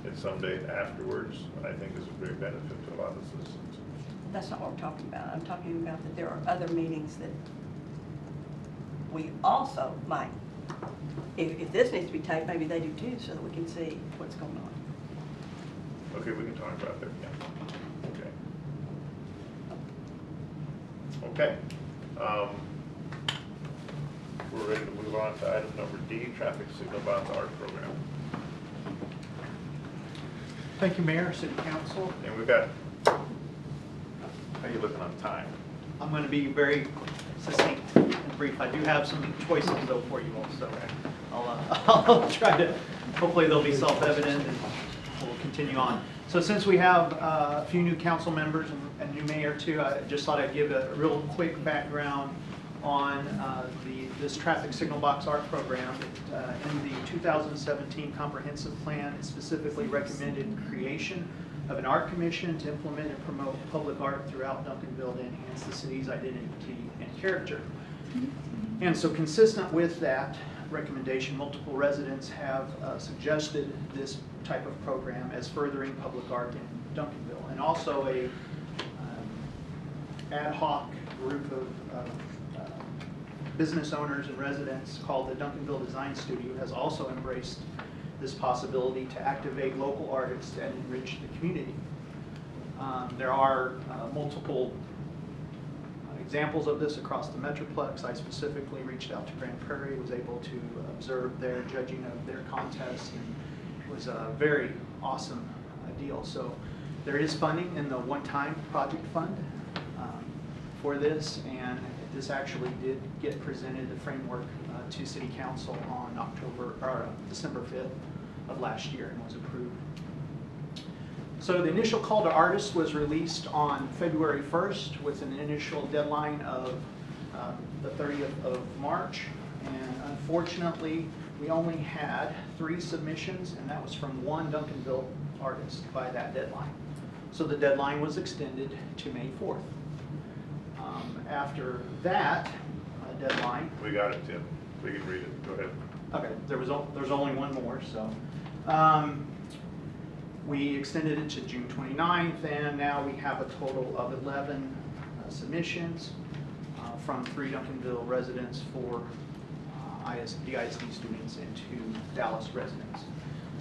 A: at some date afterwards, I think is a great benefit to a lot of the citizens.
J: That's not what we're talking about. I'm talking about that there are other meetings that we also might, if this needs to be taped, maybe they do too, so that we can see what's going on.
A: Okay, we can talk about that, yeah. Okay. We're ready to move on to item number D, traffic signal bonds art program.
P: Thank you, Mayor, City Council.
A: And we've got, how are you looking on time?
P: I'm going to be very succinct and brief. I do have some choices though for you all, so I'll try to, hopefully they'll be self-evident and we'll continue on. So since we have a few new council members and new mayor too, I just thought I'd give a real quick background on this traffic signal box art program. In the 2017 comprehensive plan, it specifically recommended creation of an art commission to implement and promote public art throughout Duncanville to enhance the city's identity and character. And so consistent with that recommendation, multiple residents have suggested this type of program as furthering public art in Duncanville. And also a ad hoc group of business owners and residents called the Duncanville Design Studio has also embraced this possibility to activate local artists and enrich the community. There are multiple examples of this across the Metroplex. I specifically reached out to Grand Prairie, was able to observe their judging of their contest, and it was a very awesome deal. So there is funding in the one-time project fund for this, and this actually did get presented, the framework, to City Council on December 5th of last year and was approved. So the initial call to artists was released on February 1st with an initial deadline of the 30th of March. And unfortunately, we only had 3 submissions, and that was from one Duncanville artist by that deadline. So the deadline was extended to May 4th. After that deadline...
A: We got it, Tim. We can read it. Go ahead.
P: Okay, there's only one more, so... we extended it to June 29th, and now we have a total of 11 submissions from 3 Duncanville residents, 4 DISD students, and 2 Dallas residents.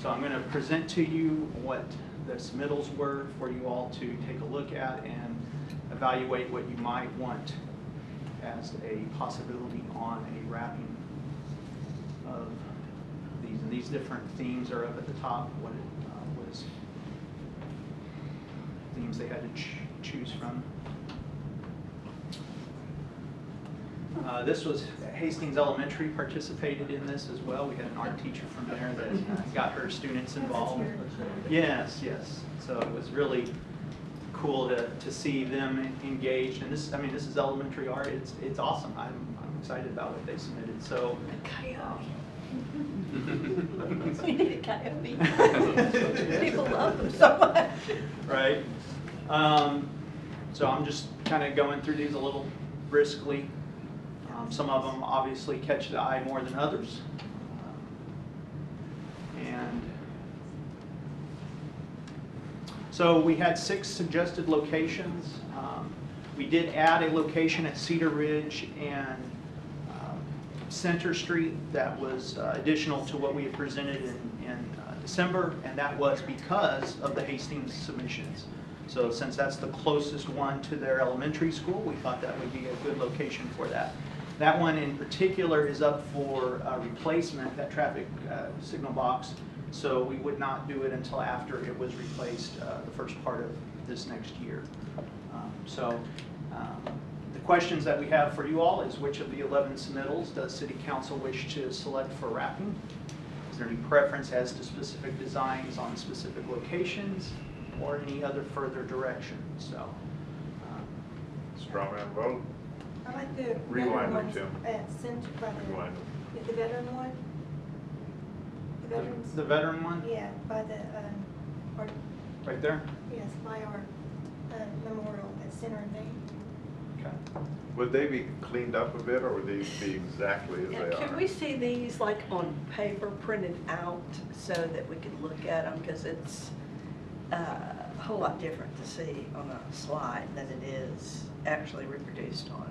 P: So I'm going to present to you what the submittals were for you all to take a look at and evaluate what you might want as a possibility on a wrapping of these. And these different themes are up at the top. What it was themes they had to choose from. This was Hastings Elementary participated in this as well. We had an art teacher from there that got her students involved. Yes, yes. So it was really cool to see them engaged. And this, I mean, this is elementary art. It's awesome. I'm excited about what they submitted. So.
J: We need a coyote. People love them so much.
P: Right. So I'm just kind of going through these a little briskly. Some of them obviously catch the eye more than others. And so we had 6 suggested locations. We did add a location at Cedar Ridge and Center Street that was additional to what we had presented in December, and that was because of the Hastings submissions. So since that's the closest one to their elementary school, we thought that would be a good location for that. That one in particular is up for replacement, that traffic signal box, so we would not do it until after it was replaced the first part of this next year. The questions that we have for you all is, which of the 11 submittals does City Council wish to select for wrapping? Is there any preference as to specific designs on specific locations or any other further direction? So,
A: straw man vote.
K: I like the
A: Rewind
K: veteran
A: it,
K: ones
A: Tim.
K: at center, by
A: Rewind
K: the veteran one. The veterans.
P: The veteran one,
K: Yeah, by the, our,
P: right there?
K: yes, by our memorial at Center and Main.
P: Okay.
A: Would they be cleaned up a bit, or would these be exactly as
J: Yeah,
A: they
J: can
A: are?
J: we see these like on paper printed out so that we can look at them? Because it's a whole lot different to see on a slide than it is actually reproduced on.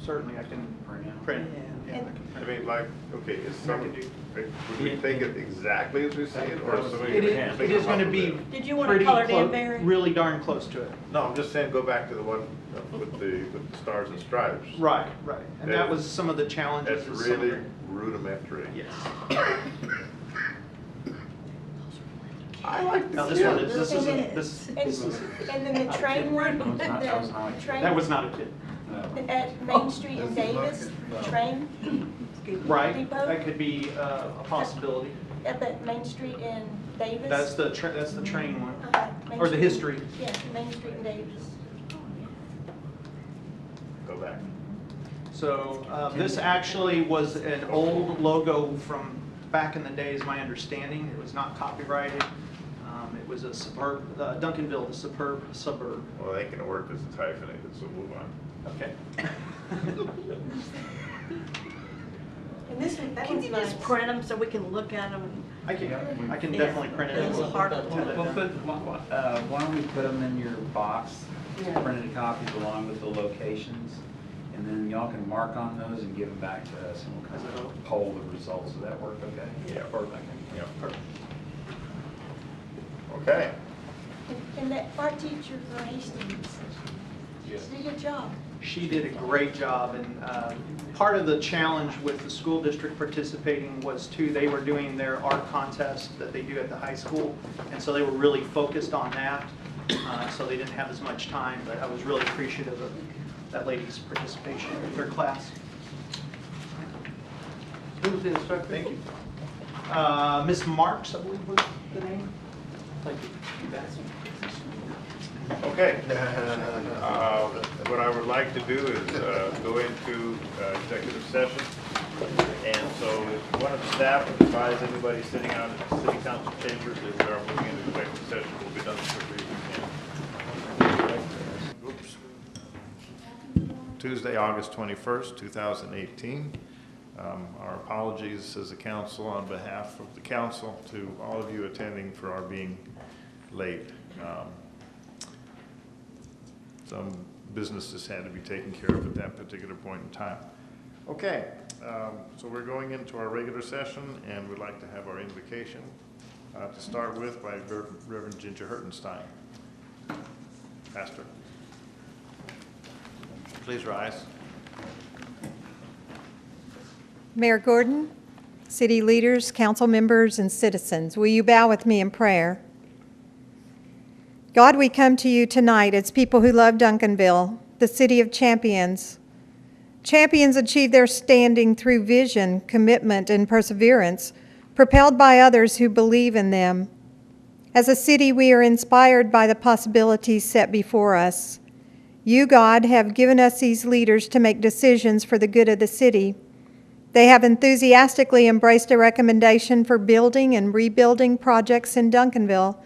P: Certainly, I can
B: Print out.
P: print.
J: Yeah.
P: Yeah, I can
A: I
P: print.
A: mean, like, okay, is
P: I
A: some,
P: can do-
A: would we take it exactly as we see it, or
B: That was
A: somebody
P: It
A: can
P: is,
A: make
P: it is
A: up
P: going to
A: a
P: be
A: bit?
J: Did you want it
P: pretty
J: colored in,
P: clo-
J: Barry?
P: really darn close to it.
A: No, I'm just saying, go back to the one with the stars and stripes.
P: Right, right. And that
A: That-
P: was some of the challenges.
A: That's
P: is some of
A: really
P: the-
A: rudimentary.
P: Yes.
A: I like
P: No,
A: this.
P: this one
A: Yeah.
P: is, this
K: And
P: isn't,
K: then-
P: this is,
K: And then the train one,
B: That was not- that was not a
K: the
B: kid.
K: train.
P: that was not a kid.
K: At Main Street in Davis, the train
P: Right,
K: depot.
P: that could be a possibility.
K: Up at Main Street in Davis.
P: That's the train one.
K: Main
P: Or the
K: Street-
P: history.
K: Yeah, Main Street in Davis.
A: Go back.
P: So this actually was an old logo from back in the day, is my understanding. It was not copyrighted. It was a Duncanville, the superb suburb.
A: Well, they can work as it's hyphenated, so move on.
P: Okay.
K: And this one, that
J: Can
K: one's
J: you
K: nice.
J: just print them so we can look at them?
P: I can
J: Yeah.
P: definitely print it.
J: It's hard to
B: Well, why don't we put them in your box,
J: Yeah.
B: printed copies along with the locations, and then y'all can mark on those and give them back to us, and we'll kind of poll the results. Does that work okay?
A: Yeah,
P: Perfect.
A: Yeah. Okay.
K: And that art teacher for Hastings, she did a good job.
P: She did a great job, and part of the challenge with the school district participating was too, they were doing their art contest that they do at the high school, and so they were really focused on that, so they didn't have as much time, but I was really appreciative of that lady's participation in her class.
G: Who was the instructor?
P: Thank you. Miss Marks, I believe was the name. Thank you.
A: Okay. What I would like to do is go into executive session. And so if one of the staff would advise anybody sitting out in the city council chambers that we are moving into executive session, we'll be done as quickly as we can. Oops. Tuesday, August 21st, 2018. Our apologies as a council on behalf of the council to all of you attending for our being late. Some businesses had to be taken care of at that particular point in time. Okay, so we're going into our regular session, and we'd like to have our invocation to start with by Reverend Ginger Hertenstein. Pastor. Please rise.
Q: Mayor Gordon, city leaders, council members, and citizens, will you bow with me in prayer? God, we come to you tonight as people who love Duncanville, the city of champions. Champions achieve their standing through vision, commitment, and perseverance, propelled by others who believe in them. As a city, we are inspired by the possibilities set before us. You, God, have given us these leaders to make decisions for the good of the city. They have enthusiastically embraced a recommendation for building and rebuilding projects in Duncanville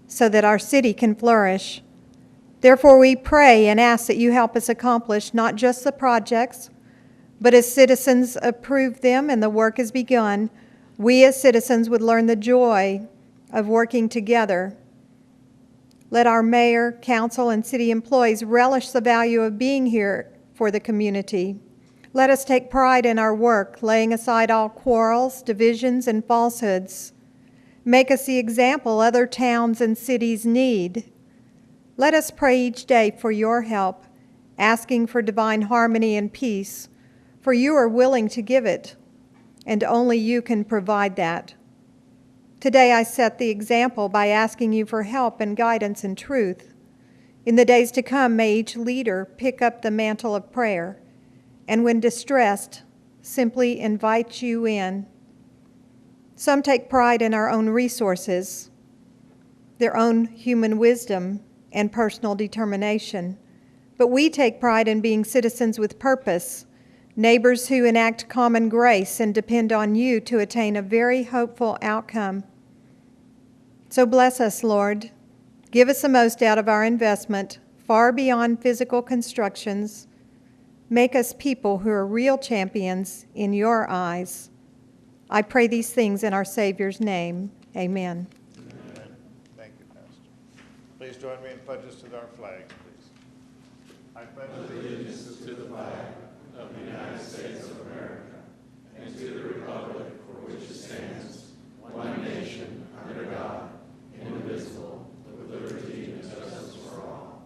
Q: so that our city can flourish. Therefore, we pray and ask that you help us accomplish not just the projects, but as citizens approve them and the work has begun, we as citizens would learn the joy of working together. Let our mayor, council, and city employees relish the value of being here for the community. Let us take pride in our work, laying aside all quarrels, divisions, and falsehoods. Make us the example other towns and cities need. Let us pray each day for your help, asking for divine harmony and peace, for you are willing to give it, and only you can provide that. Today I set the example by asking you for help and guidance and truth. In the days to come, may each leader pick up the mantle of prayer, and when distressed, simply invite you in. Some take pride in our own resources, their own human wisdom and personal determination. but we take pride in being citizens with purpose, neighbors who enact common grace and depend on you to attain a very hopeful outcome. So bless us, Lord. Give us the most out of our investment, far beyond physical constructions. Make us people who are real champions in your eyes. I pray these things in our Savior's name. Amen.
A: Amen. Thank you, Pastor. Please join me in pledges to our flag, please. I pledge allegiance to the flag of the United States of America and to the republic for which it stands, one nation, under God, indivisible, with liberty and justice for all.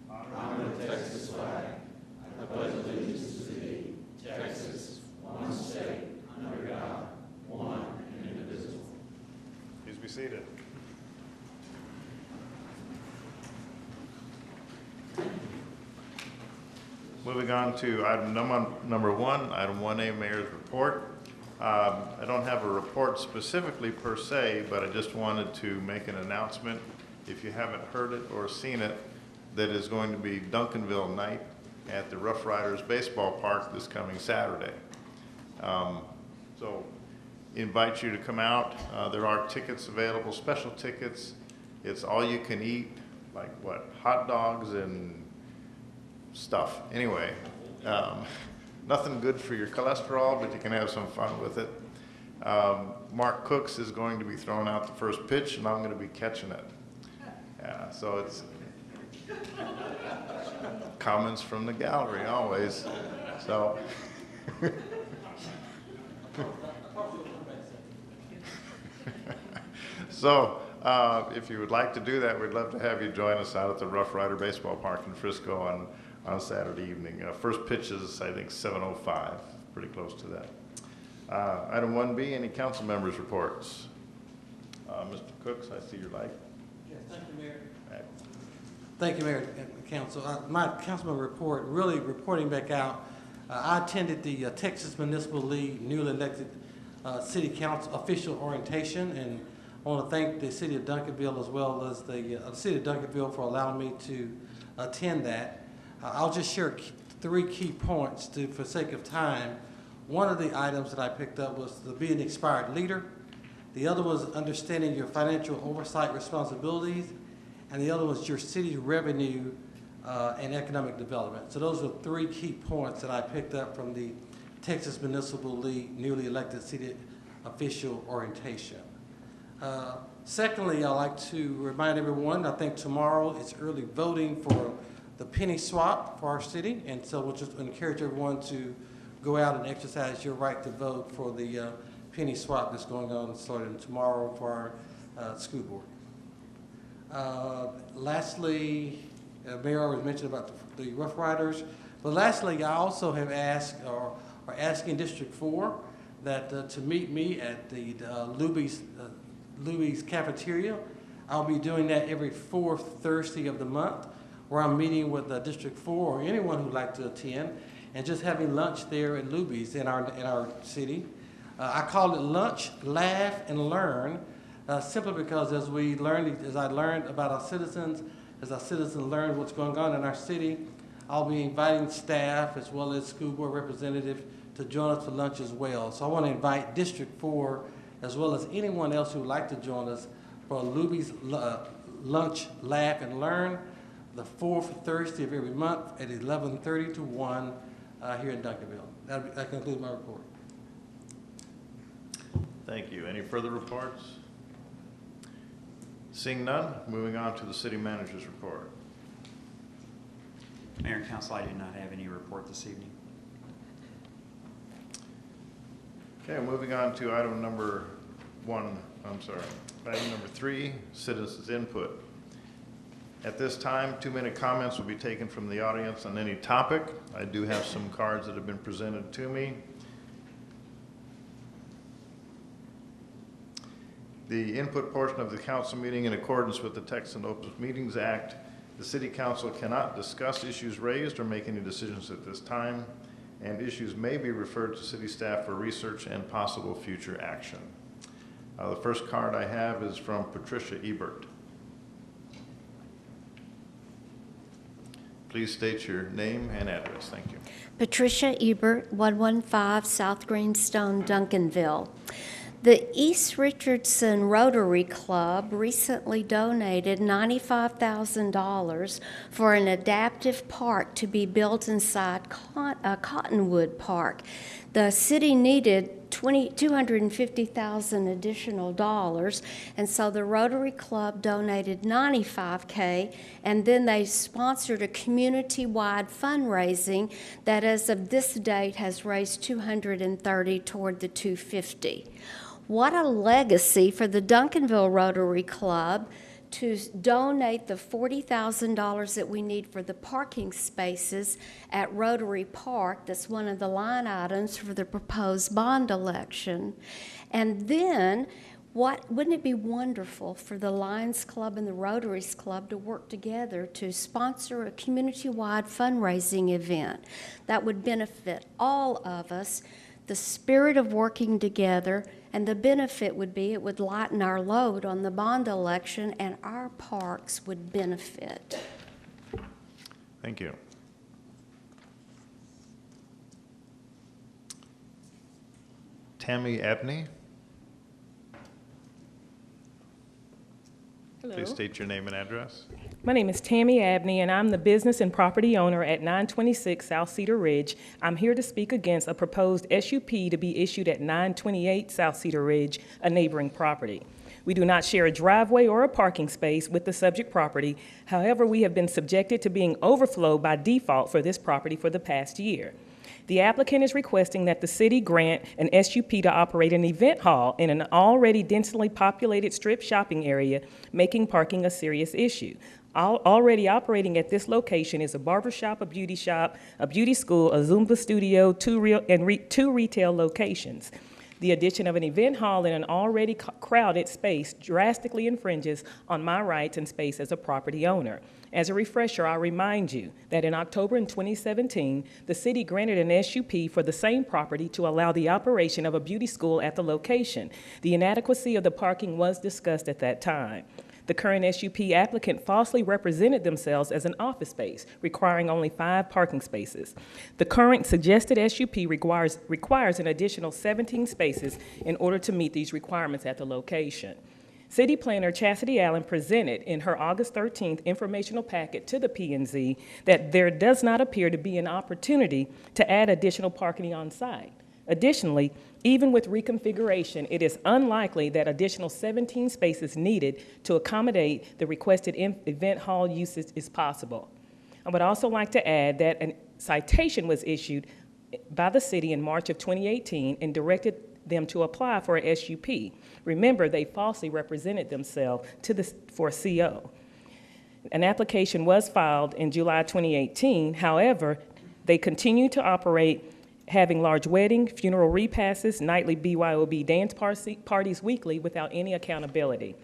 A: Honor the Texas flag. I pledge allegiance to thee, Texas, one state, under God, one and indivisible. Please be seated. Moving on to item number one, item 1A, Mayor's Report. I don't have a report specifically per se, but I just wanted to make an announcement. If you haven't heard it or seen it, that is going to be Duncanville night at the Rough Riders Baseball Park this coming Saturday. So invite you to come out. There are tickets available, special tickets. It's all you can eat, like what, hot dogs and stuff. Anyway, nothing good for your cholesterol, but you can have some fun with it. Mark Cooks is going to be throwing out the first pitch, and I'm going to be catching it. Yeah, so it's comments from the gallery always. So. So, if you would like to do that, we'd love to have you join us out at the Rough Rider Baseball Park in Frisco on Saturday evening. First pitch is, I think, 7:05, pretty close to that. Item 1B, any council members' reports? Mr. Cooks, I see your light.
G: Yes, thank you, Mayor. Right. Thank you, Mayor and Council. My councilman report, really reporting back out. I attended the Texas Municipal League newly elected City Council official orientation, and I want to thank the City of Duncanville as well as the City of Duncanville for allowing me to attend that. I'll just share 3 key points for sake of time. One of the items that I picked up was to be an inspired leader. The other was understanding your financial oversight responsibilities. And the other was your city's revenue and economic development. So those are 3 key points that I picked up from the Texas Municipal League newly elected city official orientation. Secondly, I'd like to remind everyone, I think tomorrow is early voting for the penny swap for our city, and so we'll just encourage everyone to go out and exercise your right to vote for the penny swap that's going on starting tomorrow for our school board. Lastly, Mayor already mentioned about the Rough Riders, but lastly, I also have asked, or asking District 4 that to meet me at the Louie's Cafeteria. I'll be doing that every 4th Thursday of the month, where I'm meeting with District 4 or anyone who'd like to attend, and just having lunch there at Louie's in our city. I call it Lunch, Laugh, and Learn, simply because as I learned about our citizens, as our citizens learn what's going on in our city, I'll be inviting staff as well as school board representatives to join us for lunch as well. So I want to invite District 4 as well as anyone else who would like to join us for Louie's Lunch, Laugh, and Learn, the 4th Thursday of every month at 11:30 to 1 here in Duncanville. That concludes my report.
A: Thank you. Any further reports? Seeing none, moving on to the city manager's report.
B: Mayor and Council, I do not have any report this evening.
A: Okay, moving on to item number 3, citizens' input. At this time, 2-minute comments will be taken from the audience on any topic. I do have some cards that have been presented to me. The input portion of the council meeting, in accordance with the Texas Open Meetings Act, the city council cannot discuss issues raised or make any decisions at this time, and issues may be referred to city staff for research and possible future action. The first card I have is from Patricia Ebert. please state your name and address. Thank you.
R: Patricia Ebert, 115 South Greenstone, Duncanville. The East Richardson Rotary Club recently donated $95,000 for an adaptive park to be built inside Cottonwood Park. The city needed $250,000 additional dollars, and so the Rotary Club donated $95K, and then they sponsored a community-wide fundraising that as of this date has raised $230 toward the $250. What a legacy for the Duncanville Rotary Club to donate the $40,000 that we need for the parking spaces at Rotary Park. That's one of the line items for the proposed bond election. And then, wouldn't it be wonderful for the Lions Club and the Rotaries Club to work together to sponsor a community-wide fundraising event that would benefit all of us, the spirit of working together, and the benefit would be it would lighten our load on the bond election and our parks would benefit.
A: Thank you. Tammy Abney.
S: Hello.
A: Please state your name and address.
S: My name is Tammy Abney, and I'm the business and property owner at 926 South Cedar Ridge. I'm here to speak against a proposed SUP to be issued at 928 South Cedar Ridge, a neighboring property. We do not share a driveway or a parking space with the subject property. However, we have been subjected to being overflowed by default for this property for the past year. The applicant is requesting that the city grant an SUP to operate an event hall in an already densely populated strip shopping area, making parking a serious issue. Already operating at this location is a barber shop, a beauty school, a Zumba studio, two retail locations. The addition of an event hall in an already crowded space drastically infringes on my rights and space as a property owner. As a refresher, I'll remind you that in October in 2017, the city granted an SUP for the same property to allow the operation of a beauty school at the location. The inadequacy of the parking was discussed at that time. The current SUP applicant falsely represented themselves as an office space, requiring only 5 parking spaces. The current suggested SUP requires an additional 17 spaces in order to meet these requirements at the location. City Planner Chastity Allen presented in her August 13th informational packet to the P&Z that there does not appear to be an opportunity to add additional parking on site. Additionally, even with reconfiguration, it is unlikely that additional 17 spaces needed to accommodate the requested event hall usage is possible. I would also like to add that a citation was issued by the city in March of 2018 and directed them to apply for a SUP. Remember, they falsely represented themselves for CO. An application was filed in July 2018. However, they continue to operate having large wedding, funeral repasses, nightly BYOB dance parties weekly without any accountability.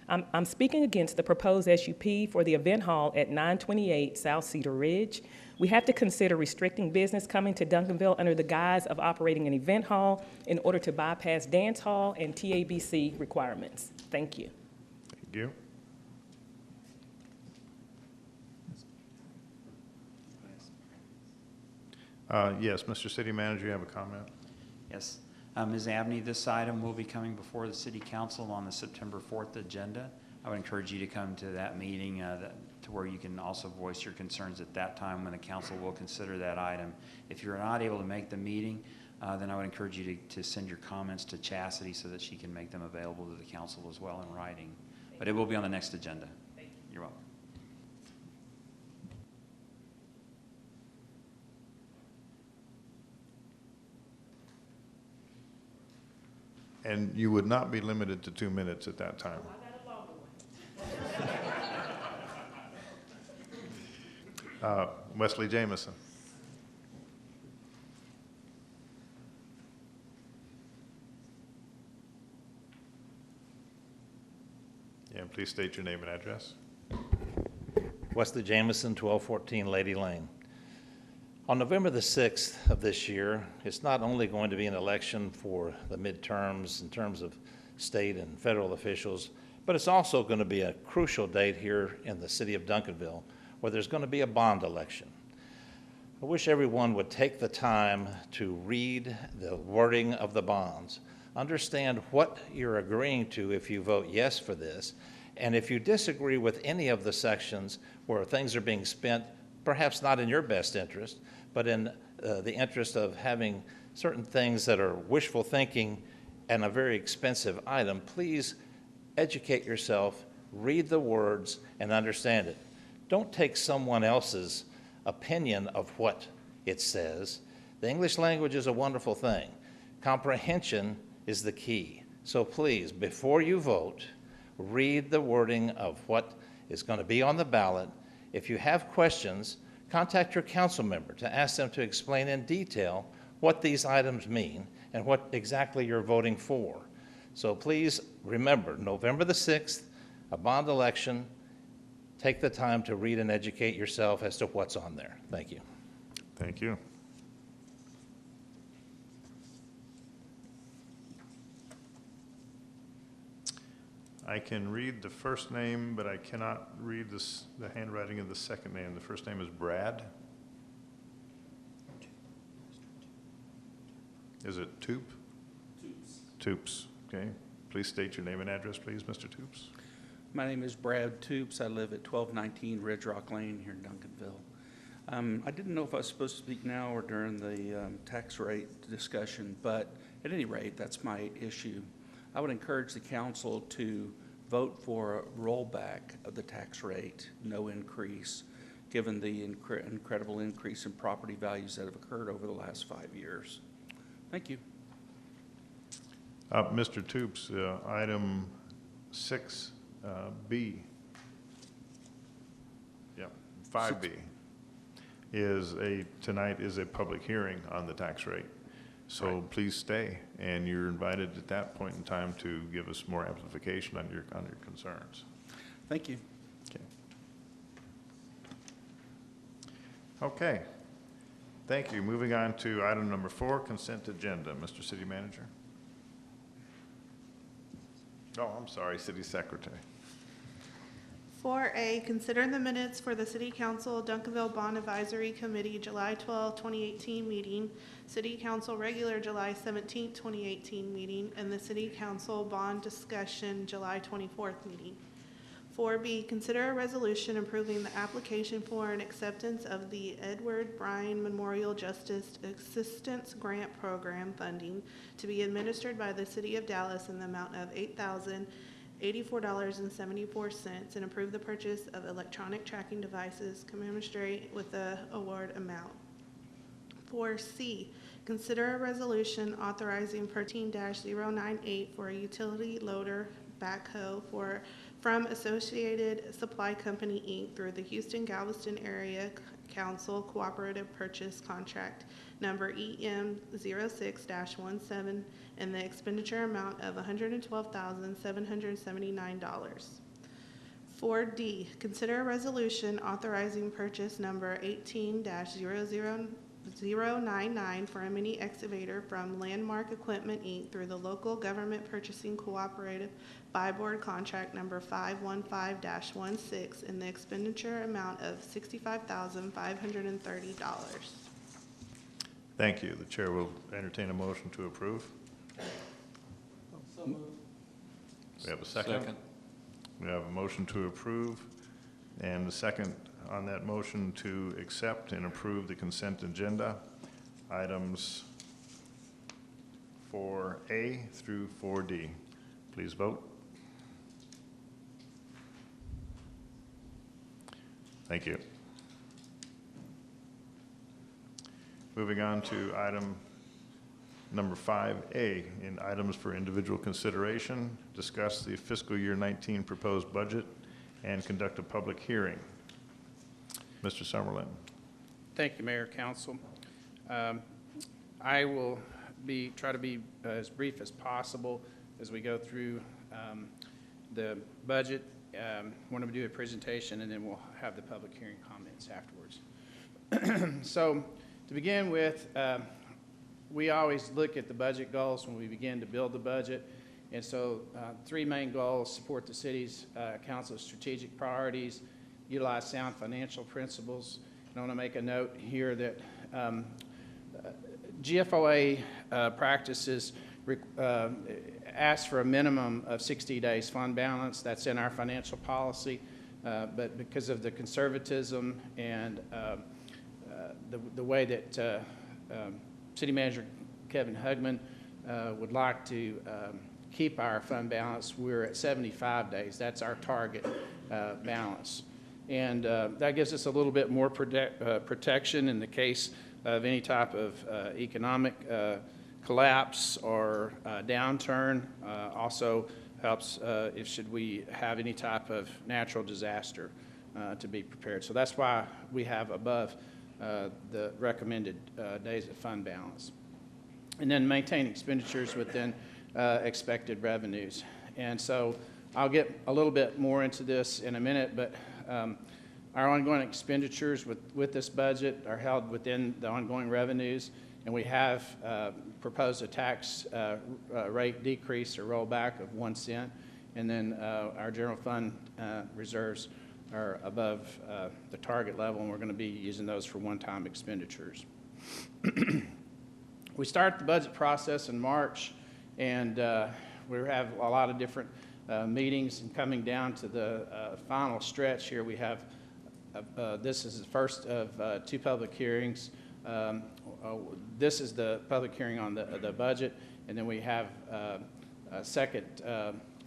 S: I'm speaking against the proposed SUP for the event hall at 928 South Cedar Ridge. We have to consider restricting business coming to Duncanville under the guise of operating an event hall in order to bypass dance hall and TABC requirements. Thank you.
A: Thank you. Yes, Mr. City Manager, you have a comment?
B: Yes. Ms. Abney, this item will be coming before the City Council on the September 4th agenda. I would encourage you to come to that meeting to where you can also voice your concerns at that time when the council will consider that item. If you're not able to make the meeting, then I would encourage you to send your comments to Chastity so that she can make them available to the council as well in writing. But it will be on the next agenda. You're welcome.
A: And you would not be limited to 2 minutes at that time. Wesley Jameson. Yeah, please state your name and address.
T: Wesley Jameson, 1214 Lady Lane. On November the 6th of this year, it's not only going to be an election for the midterms in terms of state and federal officials, but it's also going to be a crucial date here in the city of Duncanville, or there's going to be a bond election. I wish everyone would take the time to read the wording of the bonds, understand what you're agreeing to if you vote yes for this, and if you disagree with any of the sections where things are being spent, perhaps not in your best interest, but in the interest of having certain things that are wishful thinking and a very expensive item, please educate yourself, read the words, and understand it. Don't take someone else's opinion of what it says. The English language is a wonderful thing. Comprehension is the key. So please, before you vote, read the wording of what is going to be on the ballot. If you have questions, contact your council member to ask them to explain in detail what these items mean and what exactly you're voting for. So please remember, November the 6th, a bond election. Take the time to read and educate yourself as to what's on there. Thank you.
A: Thank you. I can read the first name, but I cannot read the handwriting of the second name. The first name is Brad. Is it Toop?
U: Toops.
A: Toops, okay. Please state your name and address, please, Mr. Toops.
U: My name is Brad Toops. I live at 1219 Ridge Rock Lane here in Duncanville. I didn't know if I was supposed to speak now or during the tax rate discussion, but at any rate, that's my issue. I would encourage the council to vote for a rollback of the tax rate, no increase, given the incredible increase in property values that have occurred over the last 5 years. Thank you.
A: Mr. Toops, item 6B, yeah, 5B tonight is a public hearing on the tax rate. So right. Please stay, and you're invited at that point in time to give us more amplification on your concerns.
U: Thank you.
A: Okay. Thank you. Moving on to item number 4, consent agenda. Mr. City Manager. Oh, I'm sorry, City Secretary.
V: 4A, consider the minutes for the City Council Duncanville Bond Advisory Committee July 12, 2018 meeting, City Council regular July 17, 2018 meeting, and the City Council Bond Discussion July 24th meeting. 4B, consider a resolution approving the application for an acceptance of the Edward Bryan Memorial Justice Assistance Grant Program funding to be administered by the City of Dallas in the amount of $8,084.74 and approve the purchase of electronic tracking devices commensurate with the award amount. 4C, consider a resolution authorizing 13-098 for a utility loader backhoe from Associated Supply Company, Inc. through the Houston-Galveston Area Council Cooperative Purchase Contract number EM06-17 and the expenditure amount of $112,779. 4D, consider a resolution authorizing purchase number 18-00099 for a mini excavator from Landmark Equipment, Inc. through the Local Government Purchasing Cooperative by board contract number 515-16 in the expenditure amount of $65,530.
A: Thank you. The chair will entertain a motion to approve.
U: So moved.
A: We have a second. We have a motion to approve and a second on that motion to accept and approve the consent agenda items 4A through 4D. Please vote. Thank you. Moving on to item number 5A, in items for individual consideration, discuss the fiscal year 19 proposed budget and conduct a public hearing. Mr. Summerlin.
W: Thank you, Mayor, Council. I will try to be as brief as possible as we go through the budget. We're going to do a presentation, and then we'll have the public hearing comments afterwards. So to begin with, we always look at the budget goals when we begin to build the budget. And so 3 main goals: support the city's council's strategic priorities, utilize sound financial principles. And I want to make a note here that GFOA practices ask for a minimum of 60 days fund balance. That's in our financial policy, but because of the conservatism and the way that City Manager Kevin Hugman would like to keep our fund balance, we're at 75 days. That's our target balance. And that gives us a little bit more protection in the case of any type of economic collapse or downturn. Also helps if should we have any type of natural disaster to be prepared. So that's why we have above the recommended days of fund balance. And then maintain expenditures within expected revenues. And so I'll get a little bit more into this in a minute, but our ongoing expenditures with this budget are held within the ongoing revenues, and we have proposed a tax rate decrease or rollback of 1 cent, and then our general fund reserves are above the target level, and we're going to be using those for one-time expenditures. We start the budget process in March, and we have a lot of different meetings, and coming down to the final stretch here, we have this is the first of 2 public hearings. This is the public hearing on the budget, and then we have a second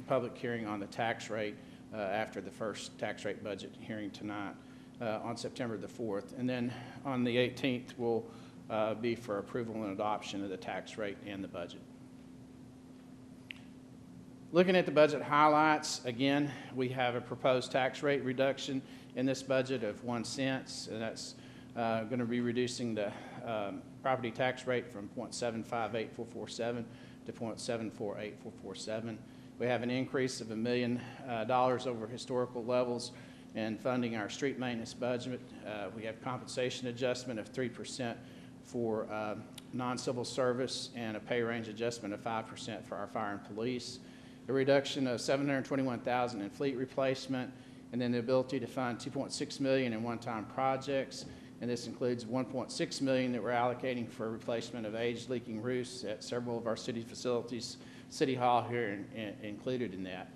W: public hearing on the tax rate after the first tax rate budget hearing tonight on September the 4th. And then on the 18th will be for approval and adoption of the tax rate and the budget. Looking at the budget highlights, again, we have a proposed tax rate reduction in this budget of 1 cent, and that's going to be reducing the property tax rate from 0.758447 to 0.748447. We have an increase of $1 million over historical levels in funding our street maintenance budget. We have compensation adjustment of 3% for non-civil service and a pay range adjustment of 5% for our fire and police. A reduction of $721,000 in fleet replacement, and then the ability to fund $2.6 million in one-time projects. And this includes $1.6 million that we're allocating for replacement of aged leaking roofs at several of our city facilities, City Hall here included in that.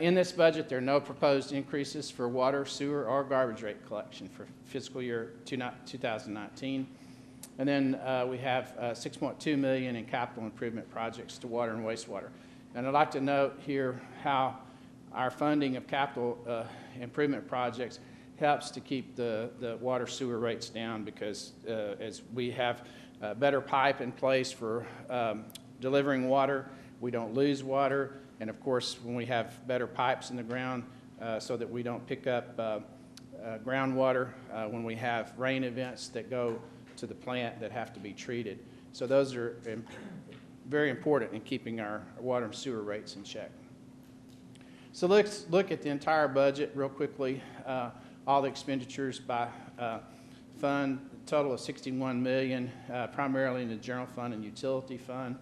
W: In this budget, there are no proposed increases for water, sewer, or garbage rate collection for fiscal year 2019. And then we have $6.2 million in capital improvement projects to water and wastewater. And I'd like to note here how our funding of capital improvement projects helps to keep the water sewer rates down, because as we have better pipe in place for delivering water, we don't lose water. And of course, when we have better pipes in the ground so that we don't pick up groundwater when we have rain events that go to the plant that have to be treated. So those are very important in keeping our water and sewer rates in check. So let's look at the entire budget real quickly. All the expenditures by fund, total of $61 million, primarily in the general fund and utility fund.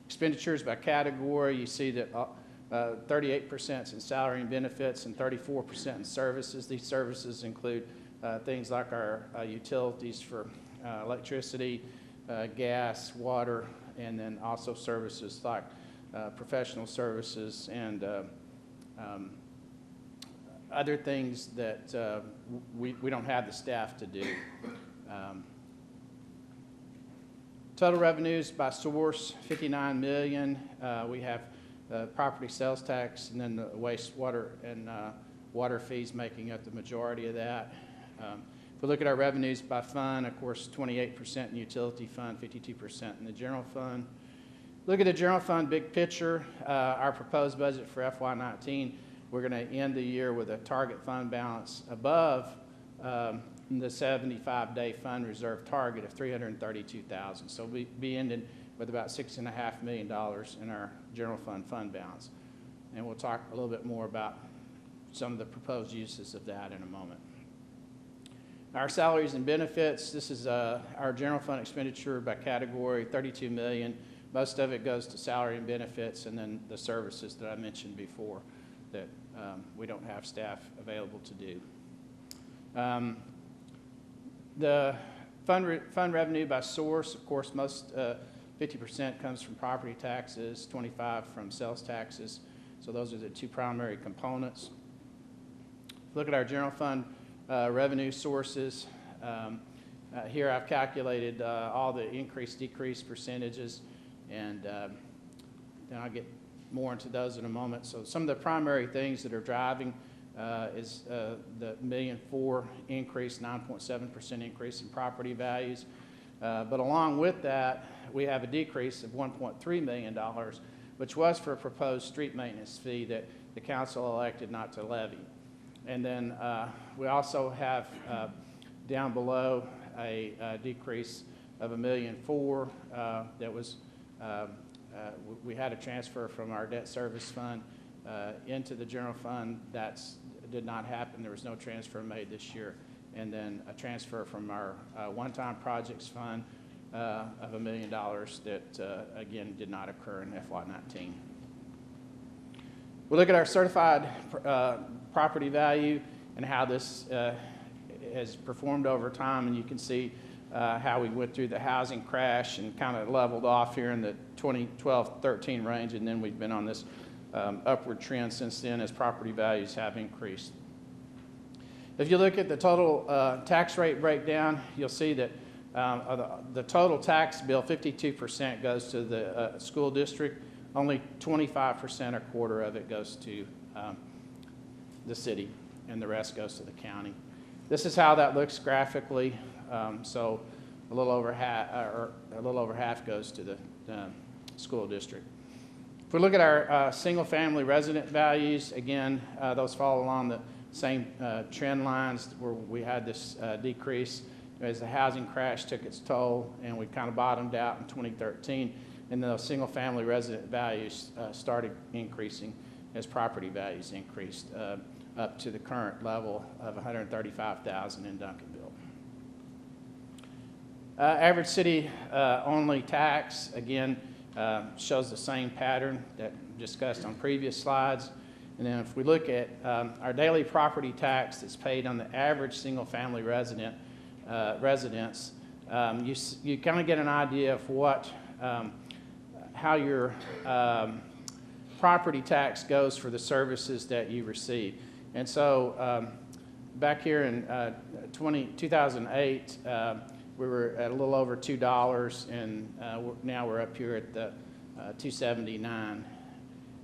W: Expenditures by category, you see that 38% is in salary and benefits and 34% in services. These services include things like our utilities for electricity, gas, water, and then also services like professional services and other things that we don't have the staff to do. Total revenues by source, $59 million. We have property sales tax and then the wastewater and water fees making up the majority of that. If we look at our revenues by fund, of course, 28% in utility fund, 52% in the general fund. Look at the general fund big picture. Our proposed budget for FY19, we're going to end the year with a target fund balance above the 75-day fund reserve target of $332,000. So we'll be ending with about $6.5 million in our general fund balance. And we'll talk a little bit more about some of the proposed uses of that in a moment. Our salaries and benefits, this is our general fund expenditure by category, $32 million. Most of it goes to salary and benefits, and then the services that I mentioned before that we don't have staff available to do. The fund revenue by source, of course, most 50% comes from property taxes, 25 from sales taxes. So those are the two primary components. Look at our general fund revenue sources. Here I've calculated all the increase, decrease percentages, and then I'll get more into those in a moment. So some of the primary things that are driving is the $1.4 million increase, 9.7% increase in property values. But along with that, we have a decrease of $1.3 million, which was for a proposed street maintenance fee that the council elected not to levy. And then we also have down below a decrease of $1.4 million that was, we had a transfer from our debt service fund into the general fund. That did not happen. There was no transfer made this year. And then a transfer from our one-time projects fund of $1 million that, again, did not occur in FY19. We look at our certified property value and how this has performed over time, and you can see how we went through the housing crash and kind of leveled off here in the 2012-13 range, and then we've been on this upward trend since then as property values have increased. If you look at the total tax rate breakdown, you'll see that the total tax bill, 52% goes to the school district, only 25%, a quarter of it goes to the city, and the rest goes to the county. This is how that looks graphically. So a little over half goes to the school district. If we look at our single-family resident values, again, those follow along the same trend lines where we had this decrease as the housing crash took its toll, and we kind of bottomed out in 2013, and those single-family resident values started increasing as property values increased up to the current level of $135,000 in Duncanville. Average city only tax, again, shows the same pattern that discussed on previous slides. And then if we look at our daily property tax that's paid on the average single-family residence, you kind of get an idea of what, how your property tax goes for the services that you receive. And so back here in 2008, we were at a little over $2, and now we're up here at the $2.79.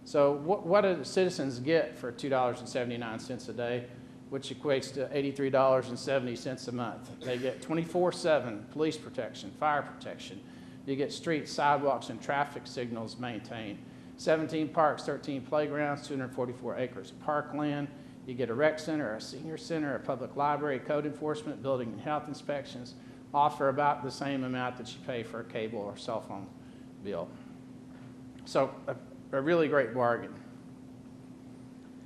W: So what do the citizens get for $2.79 a day, which equates to $83.70 a month? They get 24/7 police protection, fire protection. You get streets, sidewalks, and traffic signals maintained. 17 parks, 13 playgrounds, 244 acres of parkland. You get a rec center, a senior center, a public library, code enforcement, building and health inspections, all for about the same amount that you pay for a cable or cell phone bill. So a really great bargain.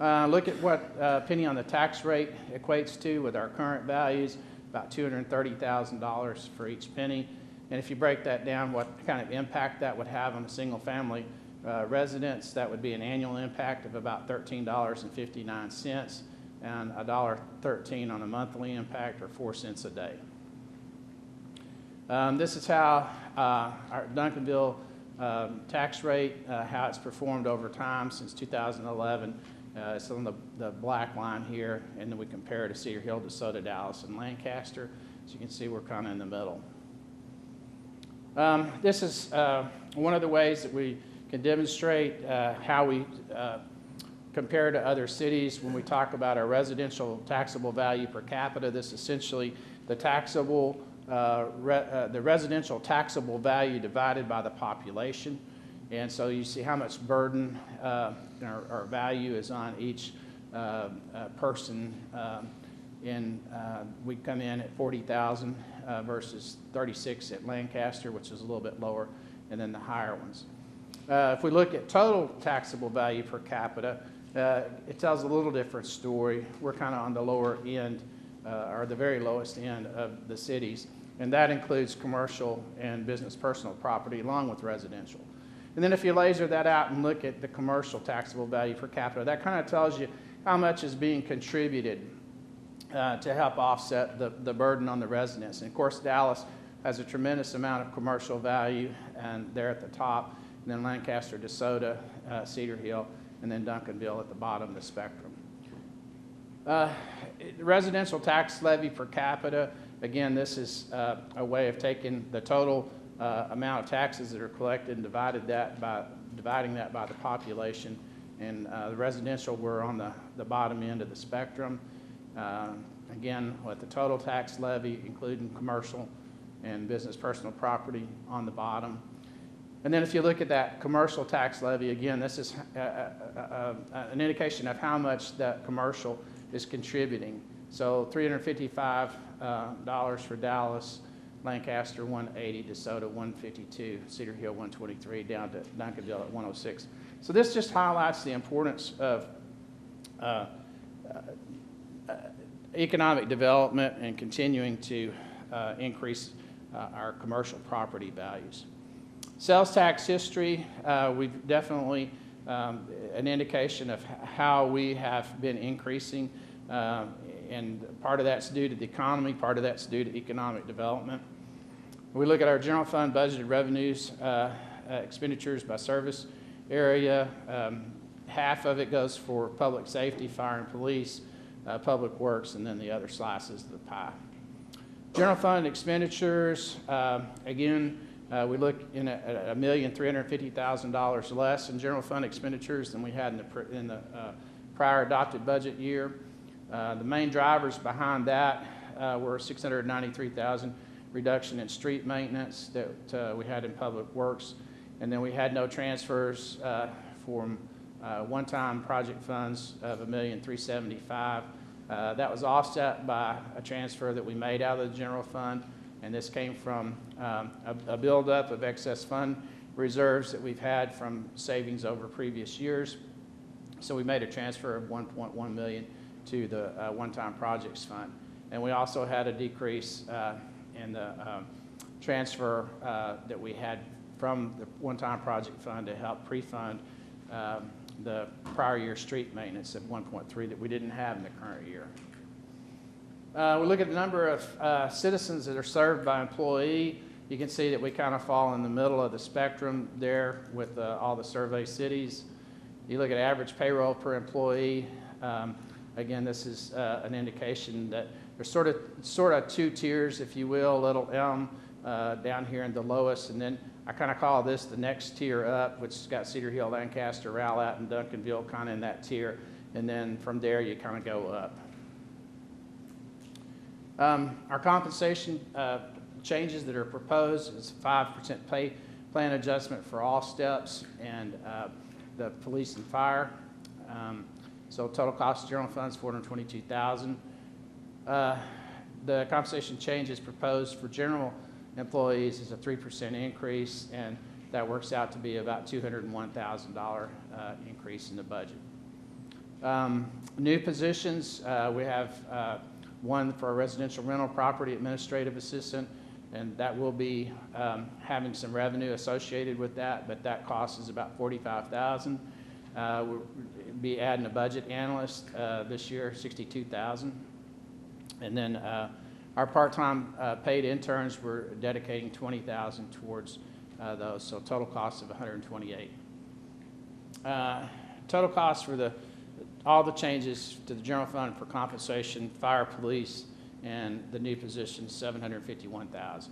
W: Look at what penny on the tax rate equates to with our current values, about $230,000 for each penny. And if you break that down, what kind of impact that would have on a single family residence, that would be an annual impact of about $13.59 and $1.13 on a monthly impact, or 4 cents a day. This is how our Duncanville tax rate, how it's performed over time since 2011. It's on the black line here, and then we compare it to Cedar Hill, DeSoto, Dallas, and Lancaster. As you can see, we're kind of in the middle. This is one of the ways that we can demonstrate how we compare to other cities when we talk about our residential taxable value per capita. This is essentially the taxable, the residential taxable value divided by the population. And so you see how much burden or value is on each person. We come in at 40,000 versus 36 at Lancaster, which is a little bit lower, and then the higher ones. If we look at total taxable value per capita, it tells a little different story. We're kind of on the lower end, or the very lowest end of the cities, and that includes commercial and business personal property along with residential. And then if you laser that out and look at the commercial taxable value per capita, that kind of tells you how much is being contributed to help offset the burden on the residents. And of course, Dallas has a tremendous amount of commercial value, and they're at the top, and then Lancaster, DeSoto, Cedar Hill, and then Duncanville at the bottom of the spectrum. Residential tax levy per capita, again, this is a way of taking the total amount of taxes that are collected and dividing that by the population. And the residential, we're on the bottom end of the spectrum. Again, with the total tax levy, including commercial and business personal property on the bottom. And then if you look at that commercial tax levy, again, this is an indication of how much that commercial is contributing. So $355 for Dallas, Lancaster $180, DeSoto $152, Cedar Hill $123, down to Duncanville at $106. So this just highlights the importance of economic development and continuing to increase our commercial property values. Sales tax history, we've definitely an indication of how we have been increasing, and part of that's due to the economy, part of that's due to economic development. We look at our general fund budgeted revenues, expenditures by service area. Half of it goes for public safety, fire and police, public works, and then the other slices of the pie. General fund expenditures, again, we look in at $1,350,000 less in general fund expenditures than we had in the prior adopted budget year. The main drivers behind that were $693,000 reduction in street maintenance that we had in public works, and then we had no transfers from one-time project funds of $1,375,000. That was offset by a transfer that we made out of the general fund, and this came from a buildup of excess fund reserves that we've had from savings over previous years. So we made a transfer of $1.1 million to the one-time projects fund. And we also had a decrease in the transfer that we had from the one-time project fund to help pre-fund the prior year street maintenance of 1.3 that we didn't have in the current year. We look at the number of citizens that are served by employee. You can see that we kind of fall in the middle of the spectrum there with all the survey cities. You look at average payroll per employee. Again, this is an indication that there's sort of two tiers, if you will, little M down here in the lowest, and then I kind of call this the next tier up, which has got Cedar Hill, Lancaster, Rowlett, and Duncanville kind of in that tier, and then from there you kind of go up. Our compensation changes that are proposed is 5% pay plan adjustment for all steps and the police and fire. So total cost of general funds $422,000. The compensation changes proposed for general employees is a 3% increase, and that works out to be about $201,000 increase in the budget. New positions, we have one for a residential rental property administrative assistant, and that will be having some revenue associated with that, but that cost is about $45,000. We'll be adding a budget analyst this year, $62,000. And then our part-time paid interns, we're dedicating $20,000 towards those, so total cost of $128,000. Total cost for all the changes to the general fund for compensation, fire, police, and the new positions, $751,000.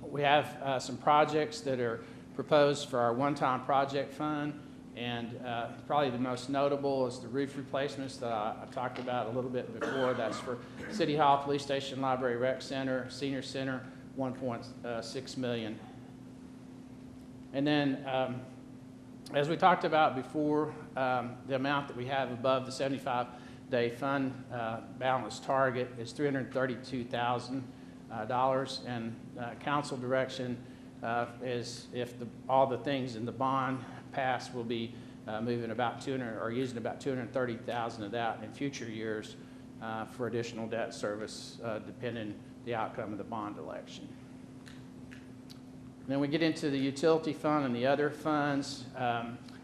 W: We have some projects that are proposed for our one-time project fund, and probably the most notable is the roof replacements that I talked about a little bit before. That's for City Hall, Police Station, Library, Rec Center, Senior Center, $1.6 million. And then, as we talked about before, the amount that we have above the 75-day fund balance target is $332,000, and council direction is if all the things in the bond pass, will be moving about using about $230,000 of that in future years for additional debt service, depending the outcome of the bond election. Then we get into the utility fund and the other funds.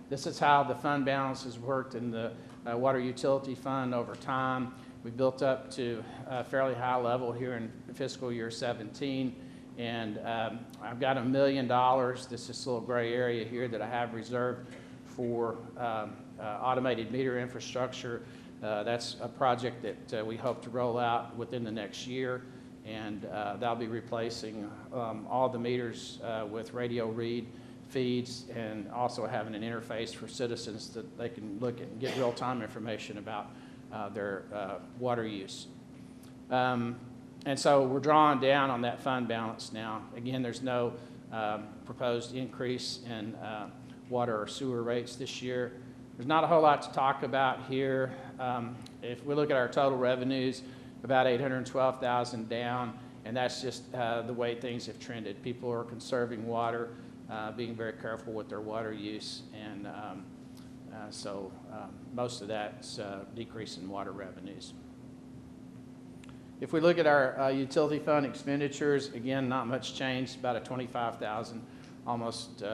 W: This is how the fund balance has worked in the water utility fund over time. We built up to a fairly high level here in fiscal year 17, and I've got $1 million. This is a little gray area here that I have reserved for automated meter infrastructure. That's a project that we hope to roll out within the next year, and that'll be replacing all the meters with radio read feeds, and also having an interface for citizens that they can look at and get real-time information about their water use. And so we're drawing down on that fund balance now. Again, there's no proposed increase in water or sewer rates this year. There's not a whole lot to talk about here. If we look at our total revenues, about $812,000 down, and that's just the way things have trended. People are conserving water, being very careful with their water use, and so most of that's decrease in water revenues. If we look at our utility fund expenditures, again, not much change, about a $25,000, almost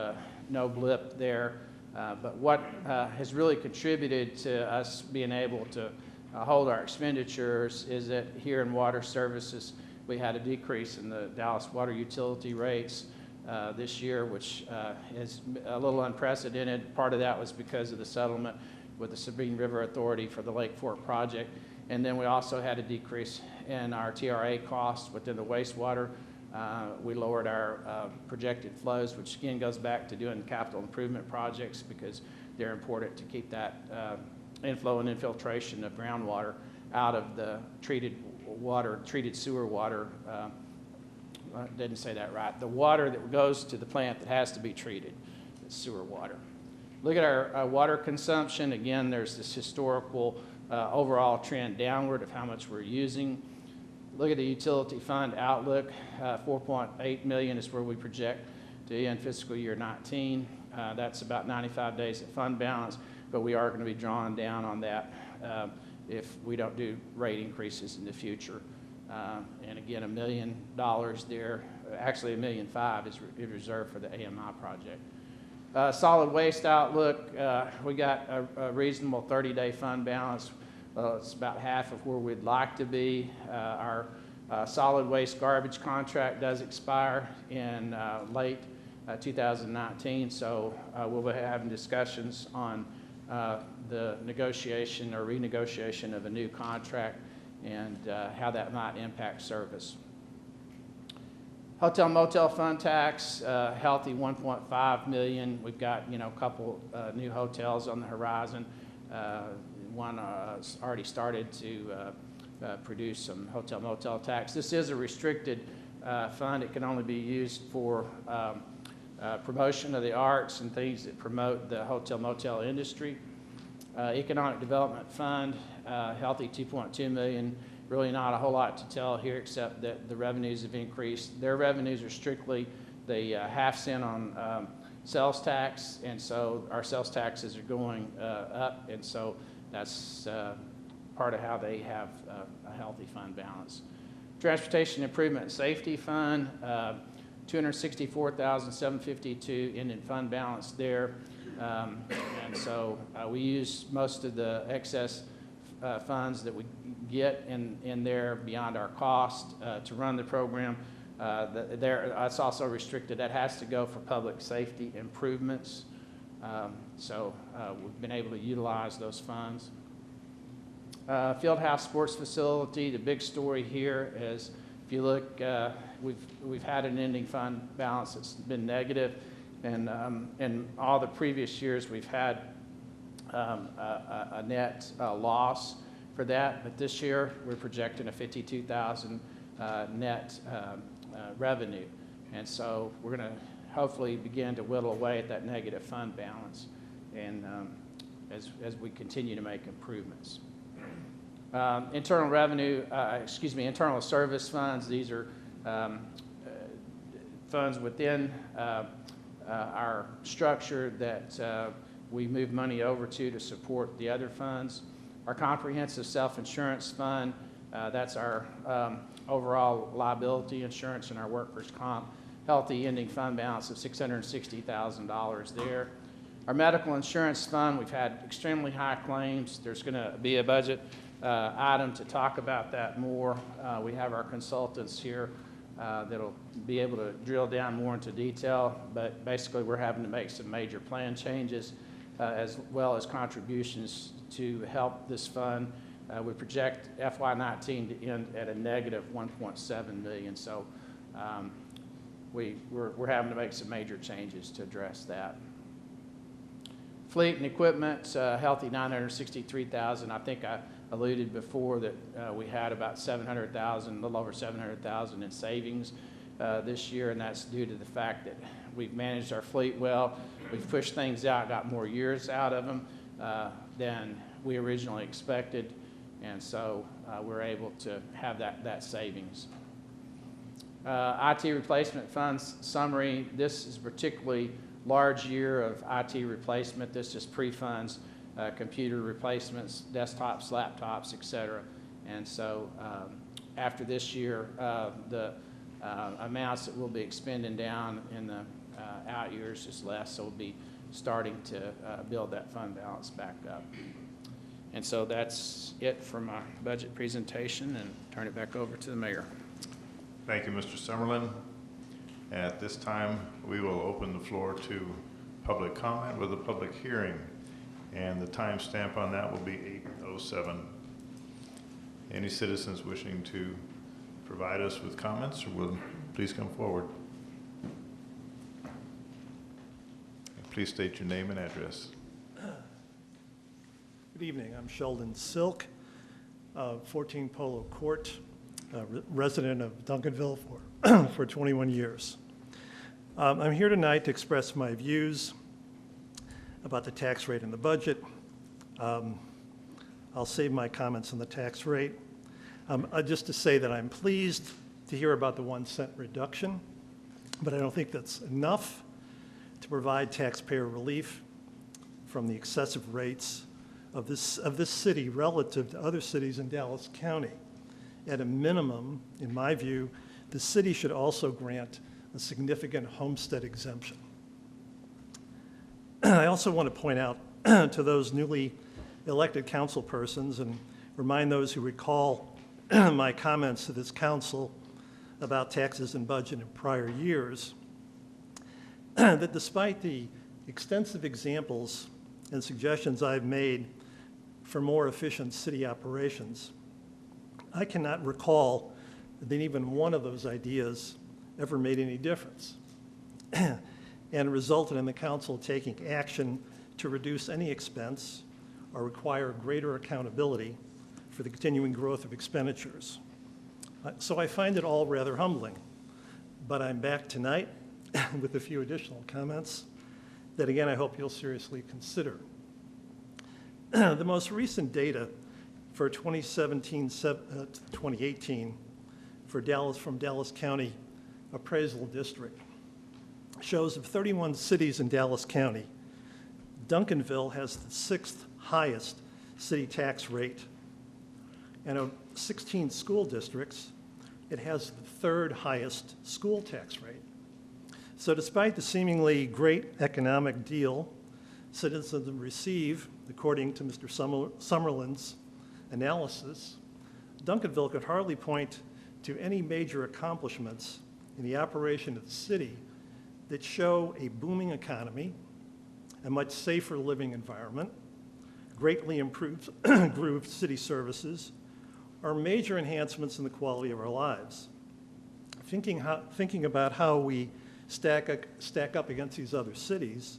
W: no blip there. But what has really contributed to us being able to hold our expenditures is that here in water services, we had a decrease in the Dallas water utility rates this year, which is a little unprecedented. Part of that was because of the settlement with the Sabine River Authority for the Lake Fork project. And then we also had a decrease in our TRA costs within the wastewater. We lowered our projected flows, which again goes back to doing capital improvement projects because they're important to keep that inflow and infiltration of groundwater out of the treated water, treated sewer water. I didn't say that right. The water that goes to the plant that has to be treated, it's sewer water. Look at our water consumption. Again, there's this historical overall trend downward of how much we're using. Look at the utility fund outlook. 4.8 million is where we project to end fiscal year 19. That's about 95 days of fund balance, but we are going to be drawing down on that if we don't do rate increases in the future. And again, $1 million there, actually $1.5 million is reserved for the AMI project. Solid waste outlook, we got a reasonable 30-day fund balance. It's about half of where we'd like to be. Our solid waste garbage contract does expire in late 2019, so we'll be having discussions on the negotiation or renegotiation of a new contract and how that might impact service. Hotel motel fund tax, healthy 1.5 million. We've got a couple new hotels on the horizon. One already started to produce some hotel motel tax. This is a restricted fund. It can only be used for promotion of the arts and things that promote the hotel motel industry. Economic Development Fund, healthy 2.2 million. Really not a whole lot to tell here except that the revenues have increased. Their revenues are strictly the half cent on sales tax, and so our sales taxes are going up, and so that's part of how they have a healthy fund balance. Transportation Improvement and Safety Fund, $264,752 ending fund balance there. And so we use most of the excess funds that we get in there beyond our cost to run the program. That's also restricted. That has to go for public safety improvements. So we've been able to utilize those funds. Fieldhouse Sports Facility, the big story here is if you look, we've had an ending fund balance that's been negative, and in all the previous years we've had a net loss for that, but this year we're projecting a $52,000 net revenue, and so we're going to hopefully begin to whittle away at that negative fund balance, and as we continue to make improvements. Internal revenue, internal service funds. These are funds within our structure that we move money over to support the other funds. Our comprehensive self-insurance fund, that's our overall liability insurance and our workers' comp. Healthy ending fund balance of $660,000 there. Our medical insurance fund, we've had extremely high claims. There's going to be a budget item to talk about that more. We have our consultants here that'll be able to drill down more into detail, but basically we're having to make some major plan changes as well as contributions to help this fund. We project FY19 to end at a negative $1.7 million, so we're having to make some major changes to address that. Fleet and equipment, healthy $963,000. I think I alluded before that we had about $700,000, a little over $700,000 in savings this year, and that's due to the fact that we've managed our fleet well. We've pushed things out, got more years out of them than we originally expected, and so we're able to have that savings. IT replacement funds summary. This is a particularly large year of IT replacement. This just pre-funds computer replacements, desktops, laptops, etc. And so after this year, the amounts that we'll be expending down in the out years is less, so we'll be starting to build that fund balance back up. And so that's it for my budget presentation, and turn it back over to the mayor.
A: Thank you, Mr. Summerlin. At this time, we will open the floor to public comment with a public hearing, and the time stamp on that will be 8:07. Any citizens wishing to provide us with comments will please come forward. Please state your name and address.
C: Good evening. I'm Sheldon Silk, 14 Polo Court, resident of Duncanville for 21 years. I'm here tonight to express my views about the tax rate and the budget. I'll save my comments on the tax rate. Just to say that I'm pleased to hear about the 1 cent reduction, but I don't think that's enough to provide taxpayer relief from the excessive rates of this city relative to other cities in Dallas County. At a minimum, in my view, the city should also grant a significant homestead exemption. I also want to point out to those newly elected council persons and remind those who recall my comments to this council about taxes and budget in prior years that despite the extensive examples and suggestions I've made for more efficient city operations, I cannot recall that even one of those ideas ever made any difference and resulted in the council taking action to reduce any expense or require greater accountability for the continuing growth of expenditures. So I find it all rather humbling, but I'm back tonight with a few additional comments that, again, I hope you'll seriously consider. The most recent data for 2017-2018 from Dallas County Appraisal District shows of 31 cities in Dallas County, Duncanville has the 6th highest city tax rate, and of 16 school districts, it has the 3rd highest school tax rate. So despite the seemingly great economic deal citizens receive, according to Mr. Summerlin's analysis, Duncanville could hardly point to any major accomplishments in the operation of the city that show a booming economy, a much safer living environment, greatly improved city services, or major enhancements in the quality of our lives. Thinking about how we stack up against these other cities,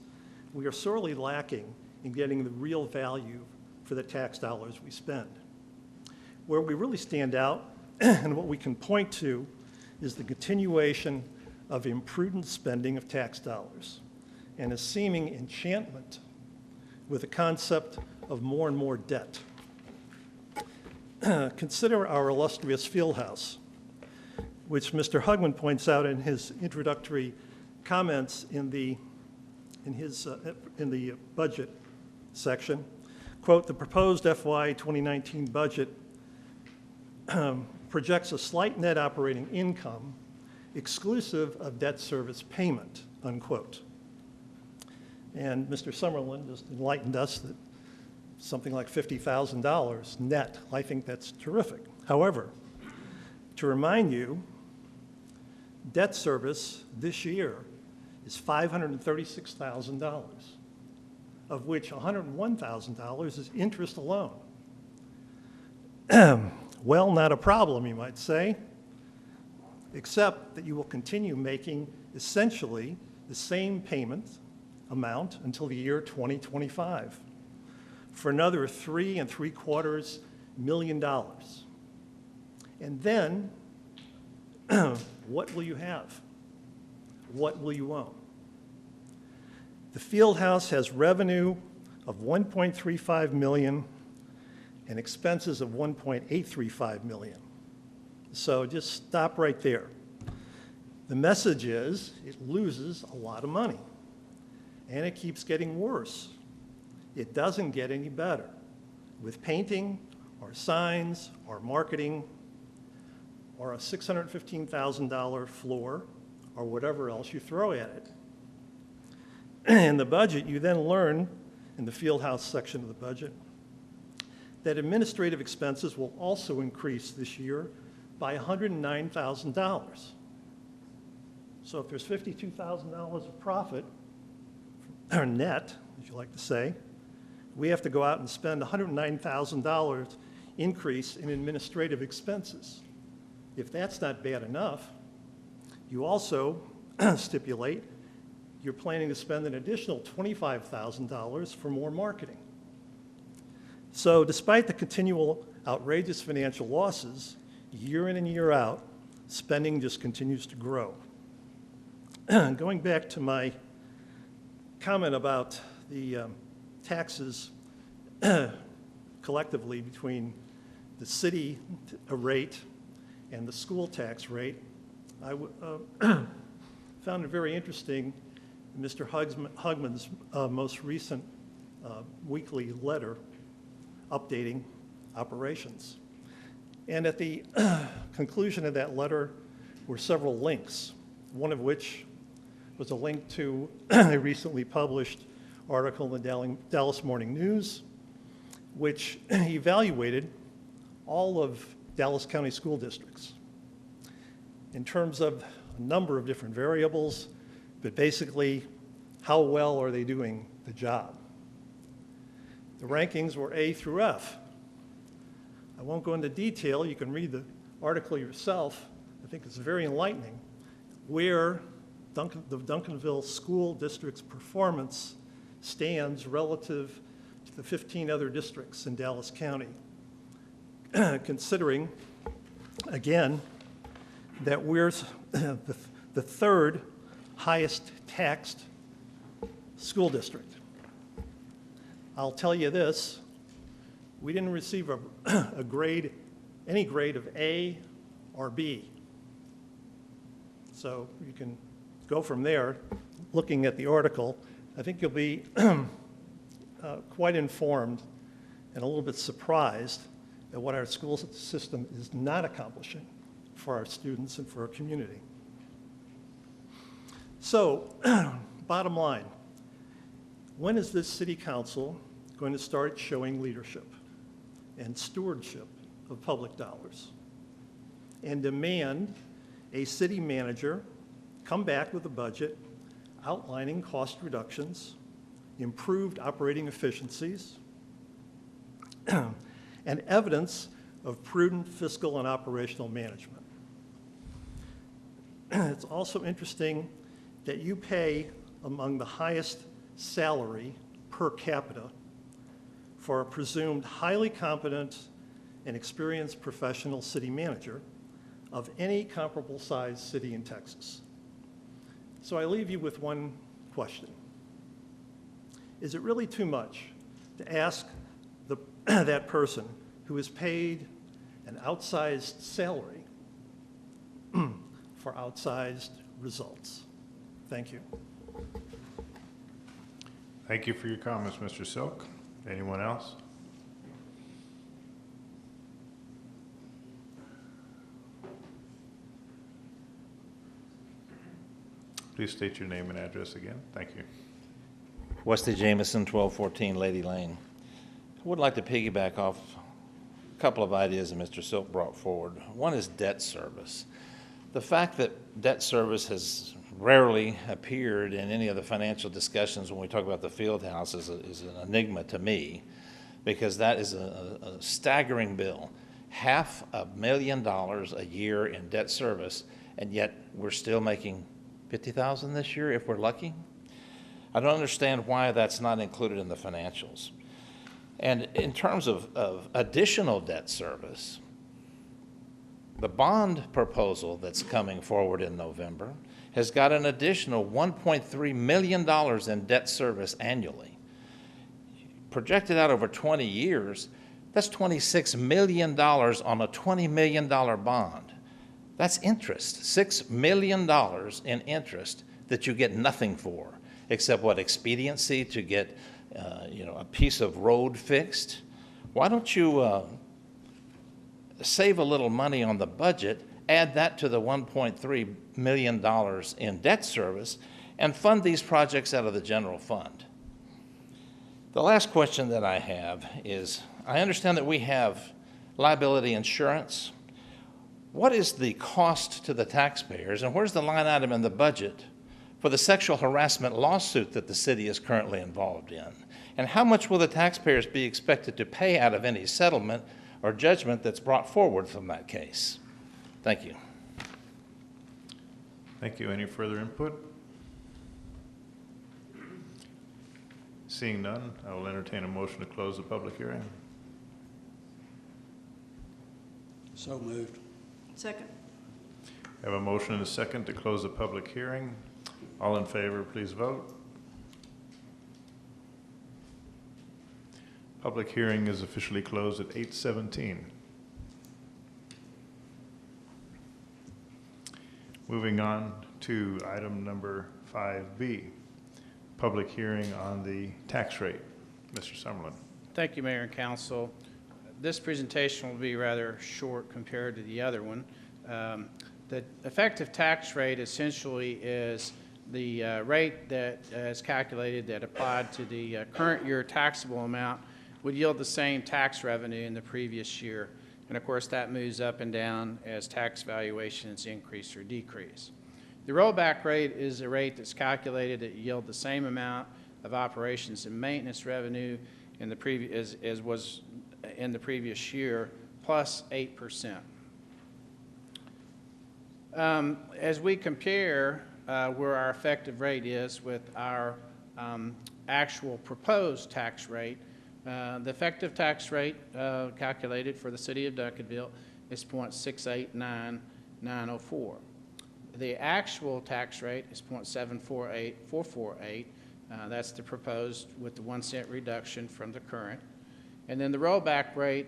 C: we are sorely lacking in getting the real value for the tax dollars we spend. Where we really stand out and what we can point to is the continuation of imprudent spending of tax dollars and a seeming enchantment with the concept of more and more debt. Consider our illustrious Fieldhouse, which Mr. Hugman points out in his introductory comments in the budget section. Quote, the proposed FY 2019 budget projects a slight net operating income exclusive of debt service payment, unquote. And Mr. Summerlin just enlightened us that something like $50,000 net. I think that's terrific. However, to remind you, debt service this year is $536,000, of which $101,000 is interest alone. Well, not a problem, you might say, except that you will continue making essentially the same payment amount until the year 2025 for another $3.75 million. And then, what will you have? What will you own? The Fieldhouse has revenue of $1.35 million and expenses of $1.835 million. So just stop right there. The message is it loses a lot of money, and it keeps getting worse. It doesn't get any better with painting or signs or marketing or a $615,000 floor or whatever else you throw at it. In the budget, you then learn, in the Fieldhouse section of the budget, that administrative expenses will also increase this year by $109,000. So if there's $52,000 of profit, or net, as you like to say, we have to go out and spend $109,000 increase in administrative expenses. If that's not bad enough, you also stipulate you're planning to spend an additional $25,000 for more marketing. So despite the continual outrageous financial losses, year in and year out, spending just continues to grow. Going back to my comment about the taxes collectively between the city rate and the school tax rate, I found it very interesting Mr. Hugman's most recent weekly letter updating operations. And at the conclusion of that letter were several links, one of which was a link to a recently published article in the Dallas Morning News, which evaluated all of Dallas County school districts in terms of a number of different variables, but basically, how well are they doing the job? The rankings were A through F. I won't go into detail. You can read the article yourself. I think it's very enlightening where the Duncanville School District's performance stands relative to the 15 other districts in Dallas County, considering, again, that we're the third highest taxed school district. I'll tell you this, we didn't receive a grade, any grade of A or B. So you can go from there, looking at the article. I think you'll be quite informed and a little bit surprised at what our school system is not accomplishing for our students and for our community. So, bottom line, when is this city council going to start showing leadership and stewardship of public dollars and demand a city manager come back with a budget outlining cost reductions, improved operating efficiencies, and evidence of prudent fiscal and operational management? It's also interesting that you pay among the highest salary per capita for a presumed highly competent and experienced professional city manager of any comparable sized city in Texas. So I leave you with one question. Is it really too much to ask that person who is paid an outsized salary for outsized results? Thank you.
A: Thank you for your comments, Mr. Silk. Anyone else? Please state your name and address again. Thank you.
T: Wesley Jameson, 1214 Lady Lane. would like to piggyback off a couple of ideas that Mr. Silk brought forward. One is debt service. The fact that debt service has rarely appeared in any of the financial discussions when we talk about the Fieldhouse is an enigma to me, because that is a staggering bill. $500,000 a year in debt service, and yet we're still making $50,000 this year if we're lucky. I don't understand why that's not included in the financials. And in terms of additional debt service, the bond proposal that's coming forward in November has got an additional $1.3 million in debt service annually. Projected out over 20 years, that's $26 million on a $20 million bond. That's interest, $6 million in interest that you get nothing for, except what, expediency to get a piece of road fixed. Why don't you save a little money on the budget, add that to the $1.3 million in debt service, and fund these projects out of the general fund? The last question that I have is, I understand that we have liability insurance. What is the cost to the taxpayers, and where's the line item in the budget for the sexual harassment lawsuit that the city is currently involved in? And how much will the taxpayers be expected to pay out of any settlement or judgment that's brought forward from that case? Thank you.
A: Thank you. Any further input? Seeing none, I will entertain a motion to close the public hearing.
D: So moved.
J: Second.
A: I have a motion and a second to close the public hearing. All in favor, please vote. Public hearing is officially closed at 8:17. Moving on to item number 5B, public hearing on the tax rate. Mr. Summerlin.
W: Thank you, Mayor and Council. This presentation will be rather short compared to the other one. The effective tax rate essentially is the rate that is calculated that applied to the current year taxable amount would yield the same tax revenue in the previous year. And of course, that moves up and down as tax valuations increase or decrease. The rollback rate is a rate that's calculated to yield the same amount of operations and maintenance revenue in the previous, as was in the previous year, plus 8%. As we compare where our effective rate is with our actual proposed tax rate, the effective tax rate calculated for the city of Duncanville is 0.689904. The actual tax rate is 0.748448. That's the proposed with the 1 cent reduction from the current. And then the rollback rate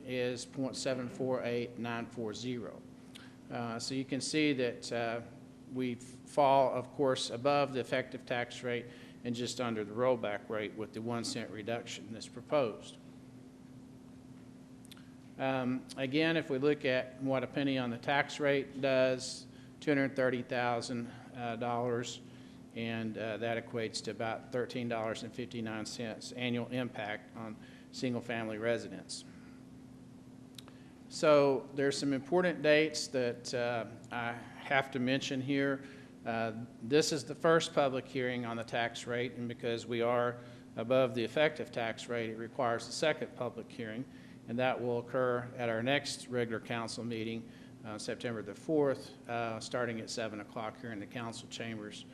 W: is 0.748940. So you can see that we fall, of course, above the effective tax rate and just under the rollback rate with the 1 cent reduction that's proposed. Again, if we look at what a penny on the tax rate does, $230,000, and that equates to about $13.59 annual impact on single-family residents. So there's some important dates that I have to mention here. This is the first public hearing on the tax rate, and because we are above the effective tax rate, it requires a second public hearing, and that will occur at our next regular council meeting, September the 4th, starting at 7 o'clock here in the council chambers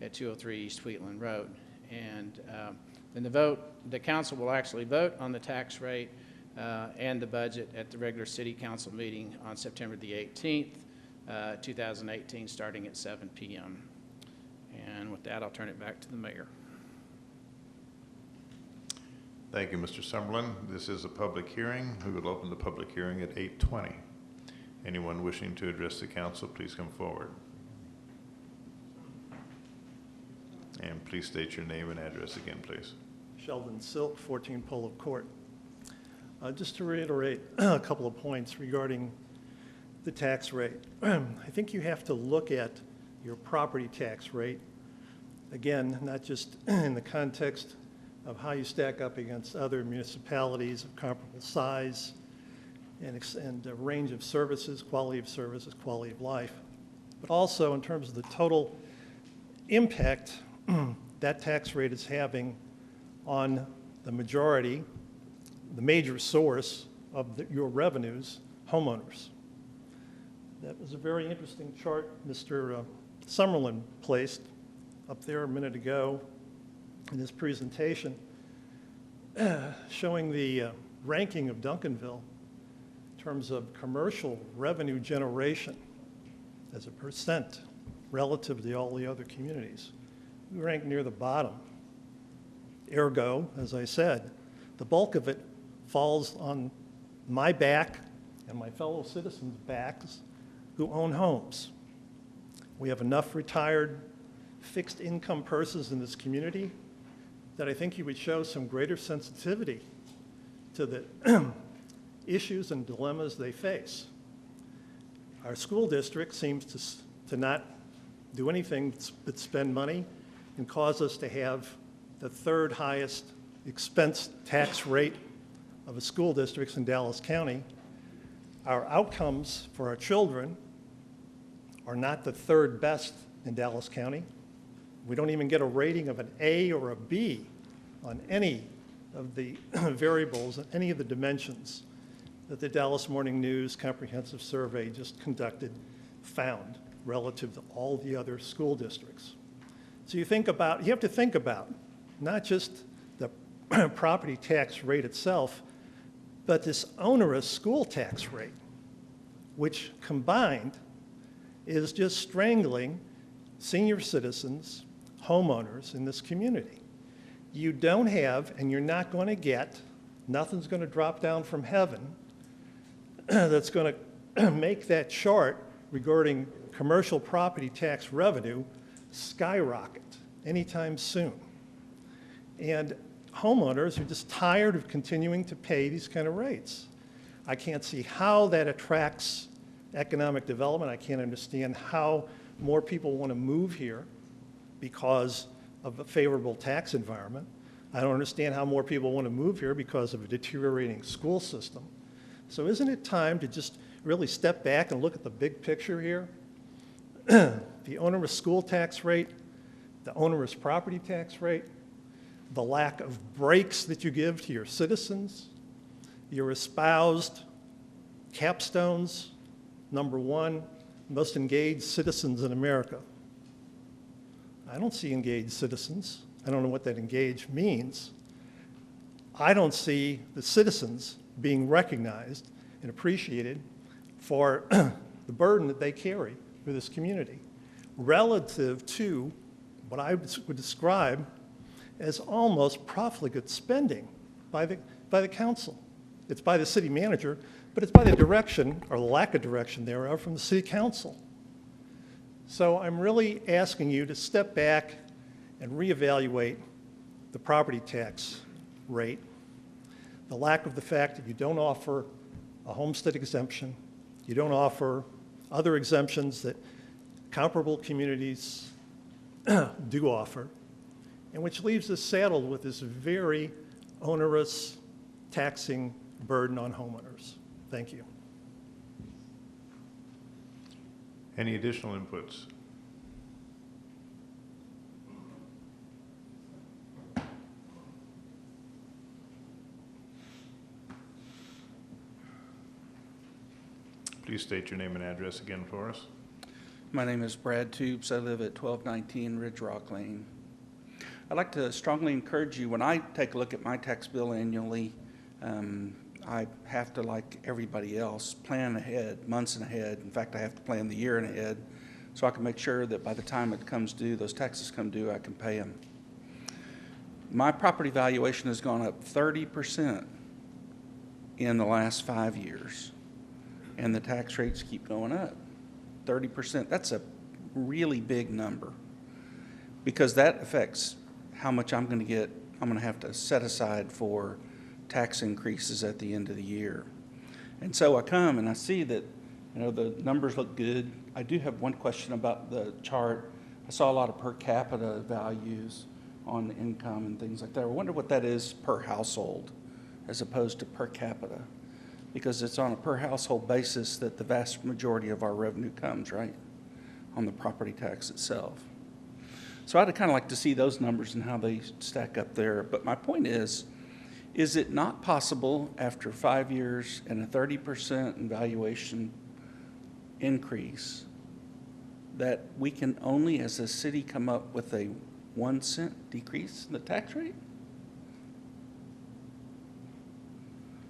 W: at 203 East Wheatland Road. And then the council will actually vote on the tax rate and the budget at the regular city council meeting on September the 18th, 2018, starting at 7 p.m. And with that, I'll turn it back to the mayor.
A: Thank you, Mr. Summerlin. This is a public hearing. We will open the public hearing at 8:20. Anyone wishing to address the council, please come forward. And please state your name and address again, please.
C: Sheldon Silk, 14 Polo Court. Just to reiterate a couple of points regarding the tax rate. I think you have to look at your property tax rate, again, not just in the context of how you stack up against other municipalities of comparable size and a range of services, quality of life, but also in terms of the total impact that tax rate is having on the majority, the major source of your revenues, homeowners. That was a very interesting chart Mr. Summerlin placed up there a minute ago in his presentation, showing the ranking of Duncanville in terms of commercial revenue generation as a percent relative to all the other communities. We rank near the bottom. Ergo, as I said, the bulk of it falls on my back and my fellow citizens' backs who own homes. We have enough retired fixed income persons in this community that I think you would show some greater sensitivity to the issues and dilemmas they face. Our school district seems to not do anything but spend money and cause us to have the third highest expense tax rate of the school districts in Dallas County. Our outcomes for our children are not the third best in Dallas County. We don't even get a rating of an A or a B on any of the variables, any of the dimensions that the Dallas Morning News Comprehensive Survey just conducted found relative to all the other school districts. So you have to think about not just the property tax rate itself, but this onerous school tax rate, which combined is just strangling senior citizens, homeowners in this community. You don't have, and you're not going to get, nothing's going to drop down from heaven that's going to make that chart regarding commercial property tax revenue skyrocket anytime soon. And homeowners are just tired of continuing to pay these kind of rates. I can't see how that attracts economic development. I can't understand how more people want to move here because of a favorable tax environment. I don't understand how more people want to move here because of a deteriorating school system. So isn't it time to just really step back and look at the big picture here? The onerous school tax rate, the onerous property tax rate, the lack of breaks that you give to your citizens, your espoused capstones, number one, most engaged citizens in America. I don't see engaged citizens. I don't know what that engaged means. I don't see the citizens being recognized and appreciated for the burden that they carry for this community relative to what I would describe as almost profligate spending by the council. It's by the city manager, but it's by the direction, or the lack of direction thereof, from the city council. So I'm really asking you to step back and reevaluate the property tax rate, the lack of the fact that you don't offer a homestead exemption, you don't offer other exemptions that comparable communities do offer, and which leaves us saddled with this very onerous taxing burden on homeowners. Thank you.
A: Any additional inputs? Please state your name and address again for us.
U: My name is Brad Tubes. I live at 1219 Ridge Rock Lane. I'd like to strongly encourage you, when I take a look at my tax bill annually, I have to, like everybody else, plan ahead, months and ahead. In fact, I have to plan the year and ahead so I can make sure that by the time it comes due, those taxes come due, I can pay them. My property valuation has gone up 30% in the last 5 years, and the tax rates keep going up. 30%, that's a really big number because that affects how much I'm going to have to set aside for tax increases at the end of the year. And so I come and I see that, the numbers look good. I do have one question about the chart. I saw a lot of per capita values on income and things like that. I wonder what that is per household as opposed to per capita, because it's on a per household basis that the vast majority of our revenue comes, right, on the property tax itself. So I'd kind of like to see those numbers and how they stack up there. But my point is it not possible after 5 years and a 30% in valuation increase that we can only as a city come up with a 1 cent decrease in the tax rate?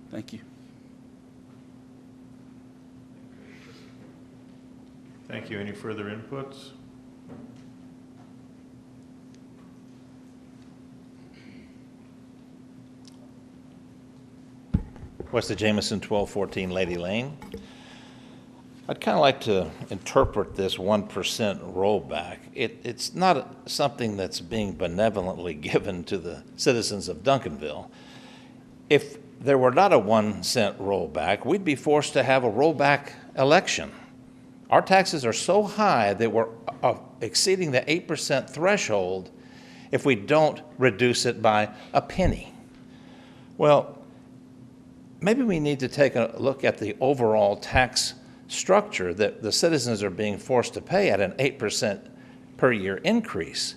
U: Thank you.
A: Thank you. Any further inputs?
T: West of Jameson, 1214 Lady Lane. I'd kind of like to interpret this 1% rollback. It's not something that's being benevolently given to the citizens of Duncanville. If there were not a 1 cent rollback, we'd be forced to have a rollback election. Our taxes are so high that we're exceeding the 8% threshold if we don't reduce it by a penny. Well, maybe we need to take a look at the overall tax structure that the citizens are being forced to pay at an 8% per year increase.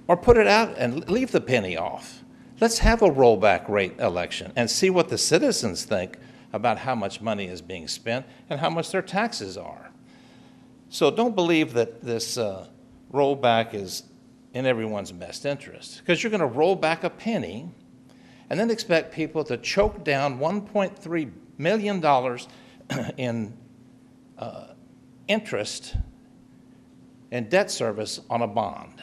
T: Or put it out and leave the penny off. Let's have a rollback rate election and see what the citizens think about how much money is being spent and how much their taxes are. So don't believe that this rollback is in everyone's best interest, because you're going to roll back a penny and then expect people to choke down $1.3 million in interest and debt service on a bond.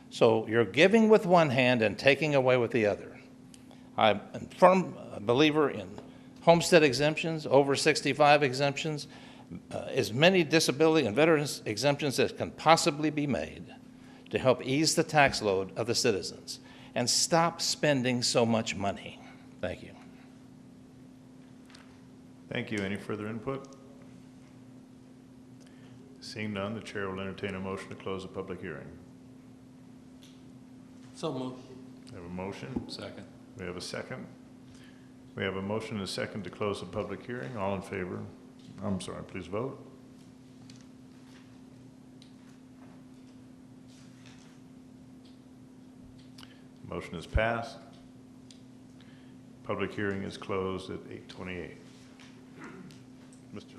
T: So you're giving with one hand and taking away with the other. I'm a firm believer in homestead exemptions, over 65 exemptions, as many disability and veterans exemptions as can possibly be made to help ease the tax load of the citizens and stop spending so much money. Thank you.
A: Thank you. Any further input? Seeing none, the chair will entertain a motion to close the public hearing.
G: So moved.
A: We have a motion.
F: Second.
A: We have a second. We have a motion and a second to close the public hearing. All in favor? I'm sorry, please vote. Motion is passed. Public hearing is closed at 8:28. Mr.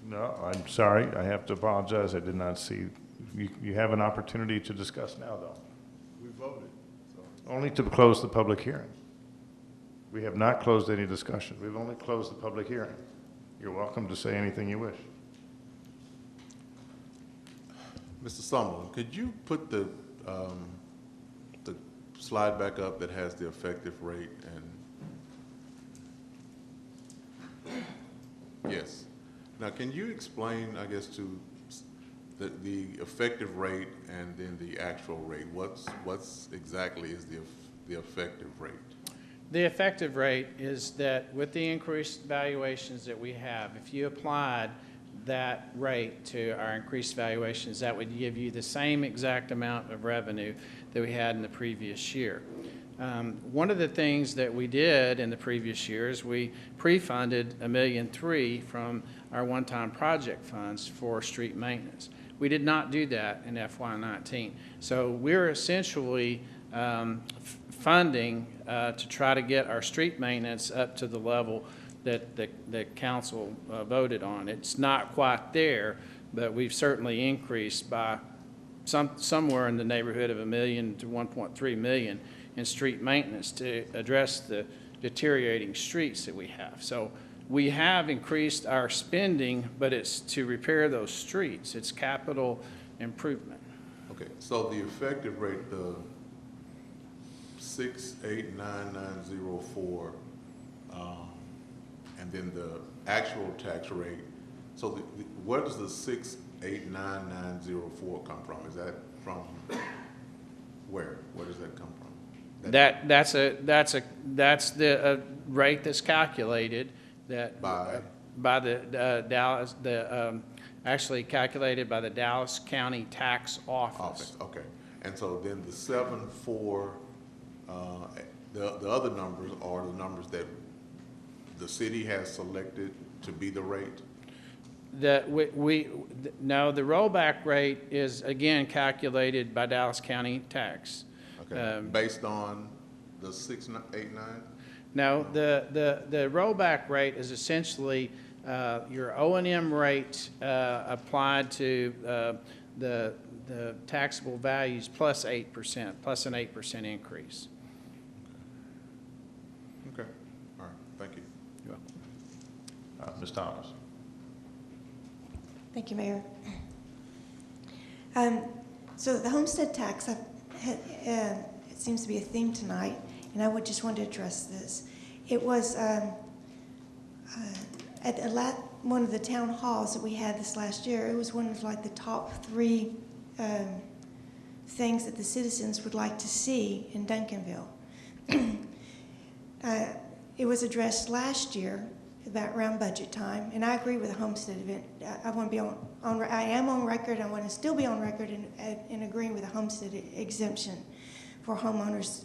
A: No, I'm sorry. I have to apologize. I did not see. You have an opportunity to discuss now, though.
N: We voted. So.
A: Only to close the public hearing. We have not closed any discussion. We've only closed the public hearing. You're welcome to say anything you wish.
N: Mr. Summerlin, could you put the slide back up that has the effective rate and yes. Now, can you explain, I guess, to the effective rate and then the actual rate? What's exactly is the effective rate?
W: The effective rate is that with the increased valuations that we have, if you applied that rate to our increased valuations, that would give you the same exact amount of revenue that we had in the previous year. One of the things that we did in the previous years, we pre-funded $1.3 million from our one-time project funds for street maintenance. We did not do that in FY19. So we're essentially funding to try to get our street maintenance up to the level that the council voted on. It's not quite there, but we've certainly increased by somewhere in the neighborhood of $1 million to $1.3 million in street maintenance to address the deteriorating streets that we have. So we have increased our spending, but it's to repair those streets. It's capital improvement.
N: Okay, so the effective rate, the 689,904, and then the actual tax rate. So where does the 689,904 come from? Is that from where? Where does that come from?
W: That's the rate that's calculated that by the Dallas actually calculated by the Dallas County Tax Office.
N: Okay, And so then the 7.4, the other numbers are the numbers that the city has selected to be the rate?
W: No, the rollback rate is again calculated by Dallas County Tax.
N: Okay, based on the 689?
W: No, the rollback rate is essentially your O&M rate applied to the taxable values plus 8%, plus an 8% increase.
N: Okay, all right, thank you.
W: You're welcome.
A: Ms. Thomas.
K: Thank you, Mayor. So the homestead tax, it seems to be a theme tonight, and I would just want to address this. It was at one of the town halls that we had this last year. It was one of like the top 3 things that the citizens would like to see in Duncanville. It was addressed last year about around budget time, and I agree with the homestead event. I want to be I am on record. I want to still be on record in agreeing with the homestead exemption for homeowners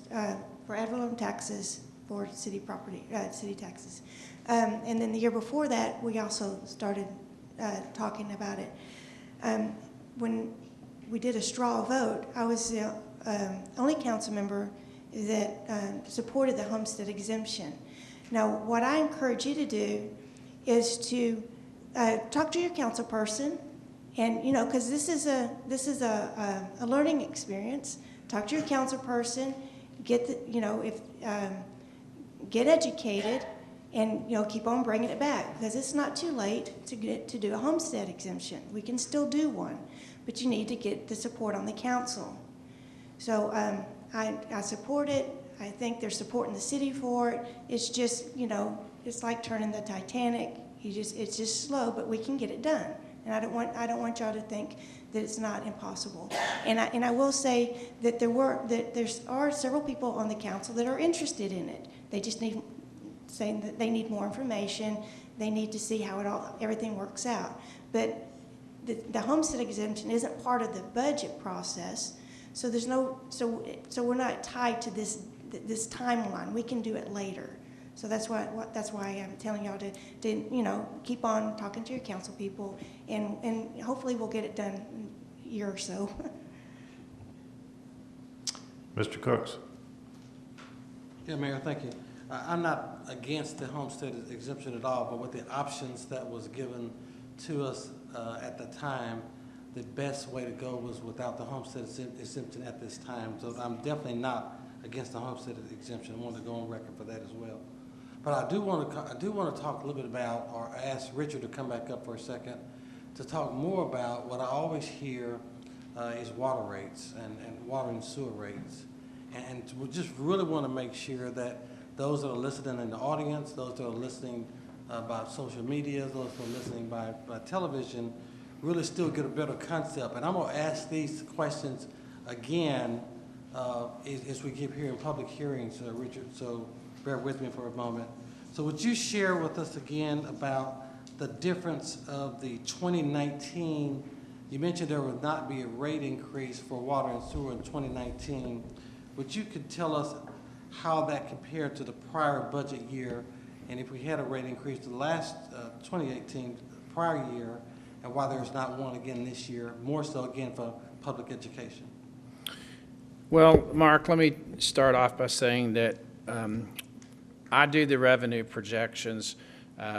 K: for ad valorem taxes for city property, city taxes. And then the year before that, we also started talking about it. When we did a straw vote, I was the only council member that supported the homestead exemption. Now, what I encourage you to do is to talk to your council person, and because this is a learning experience. Talk to your council person, get educated, and keep on bringing it back, because it's not too late to do a homestead exemption. We can still do one, but you need to get the support on the council. So I support it. I think they're supporting the city for it. It's just, it's like turning the Titanic. It's just slow, but we can get it done. And I don't want y'all to think that it's not impossible. And I will say that there are several people on the council that are interested in it. They just need saying that they need more information. They need to see how everything works out. But the homestead exemption isn't part of the budget process. So there's so we're not tied to this timeline. We can do it later. So that's why I'm telling y'all to keep on talking to your council people, and hopefully we'll get it done in a year or so.
A: Mr. Cooks.
G: Yeah, Mayor, thank you. I'm not against the homestead exemption at all, but with the options that was given to us at the time, the best way to go was without the homestead exemption at this time. So I'm definitely not against the homestead exemption. I want to go on record for that as well. But I do want to talk a little bit about, or ask Richard to come back up for a second, to talk more about what I always hear is water rates and water and sewer rates. And we just really want to make sure that those that are listening in the audience, those that are listening by social media, those that are listening by television, really still get a better concept. And I'm going to ask these questions again as we get here in public hearings, Richard, so bear with me for a moment. So would you share with us again about the difference of the 2019, you mentioned there would not be a rate increase for water and sewer in 2019. Would you could tell us how that compared to the prior budget year, and if we had a rate increase to the last 2018 prior year, and why there's not one again this year, more so again for public education?
W: Well, Mark, let me start off by saying that I do the revenue projections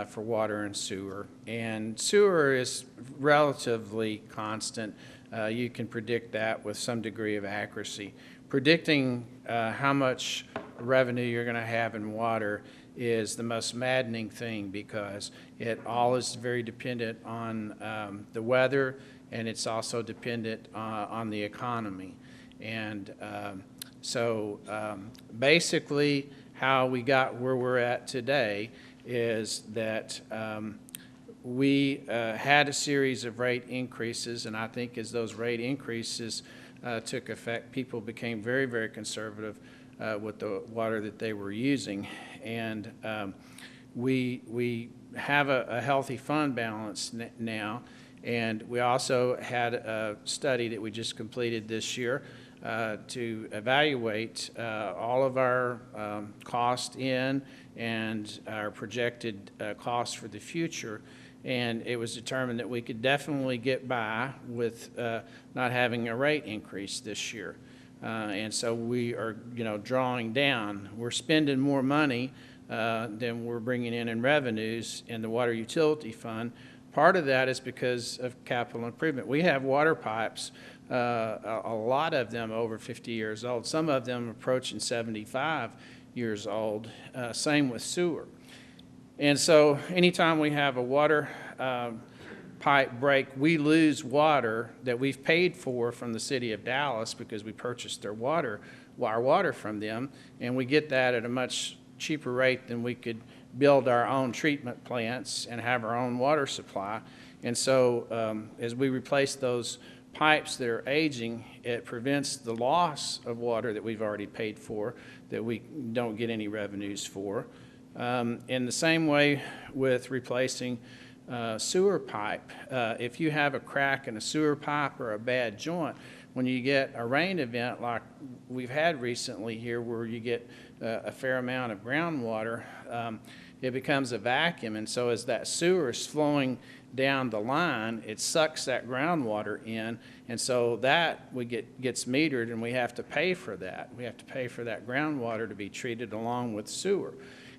W: for water and sewer is relatively constant. You can predict that with some degree of accuracy. Predicting how much revenue you're going to have in water is the most maddening thing, because it all is very dependent on the weather, and it's also dependent on the economy. And so basically how we got where we're at today is that we had a series of rate increases, and I think as those rate increases took effect, people became very, very conservative with the water that they were using. And we have a healthy fund balance now, and we also had a study that we just completed this year to evaluate all of our cost in and our projected costs for the future. And it was determined that we could definitely get by with not having a rate increase this year. And so we are, drawing down. We're spending more money than we're bringing in revenues in the water utility fund. Part of that is because of capital improvement. We have water pipes, a lot of them over 50 years old, some of them approaching 75 years old, same with sewer. And so anytime we have a water pipe break, we lose water that we've paid for from the city of Dallas because we purchased our water from them, and we get that at a much cheaper rate than we could build our own treatment plants and have our own water supply. And so as we replace those pipes that are aging, it prevents the loss of water that we've already paid for, that we don't get any revenues for. In the same way with replacing sewer pipe, if you have a crack in a sewer pipe or a bad joint, when you get a rain event like we've had recently here where you get a fair amount of groundwater, it becomes a vacuum, and so as that sewer is flowing down the line, it sucks that groundwater in, and so that gets metered, and we have to pay for that. We have to pay for that groundwater to be treated along with sewer.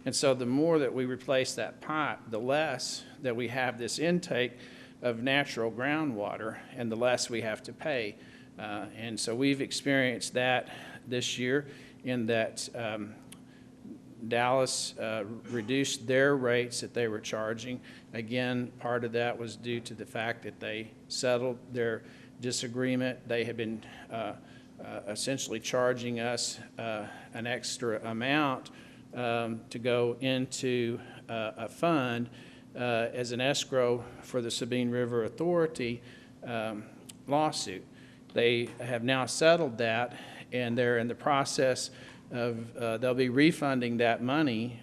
W: And so the more that we replace that pipe, the less that we have this intake of natural groundwater, and the less we have to pay. And so we've experienced that this year in that Dallas reduced their rates that they were charging. Again, part of that was due to the fact that they settled their disagreement. They had been essentially charging us an extra amount to go into a fund as an escrow for the Sabine River Authority lawsuit. They have now settled that, and they're in the process of, they'll be refunding that money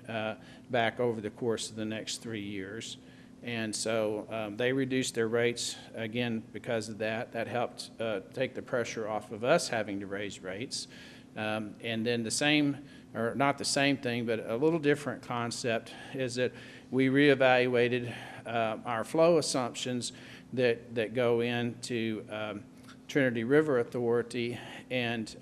W: back over the course of the next 3 years. And so they reduced their rates, again, because of that. That helped take the pressure off of us having to raise rates. And then the same, or not the same thing, but a little different concept is that we reevaluated our flow assumptions that go into Trinity River Authority. And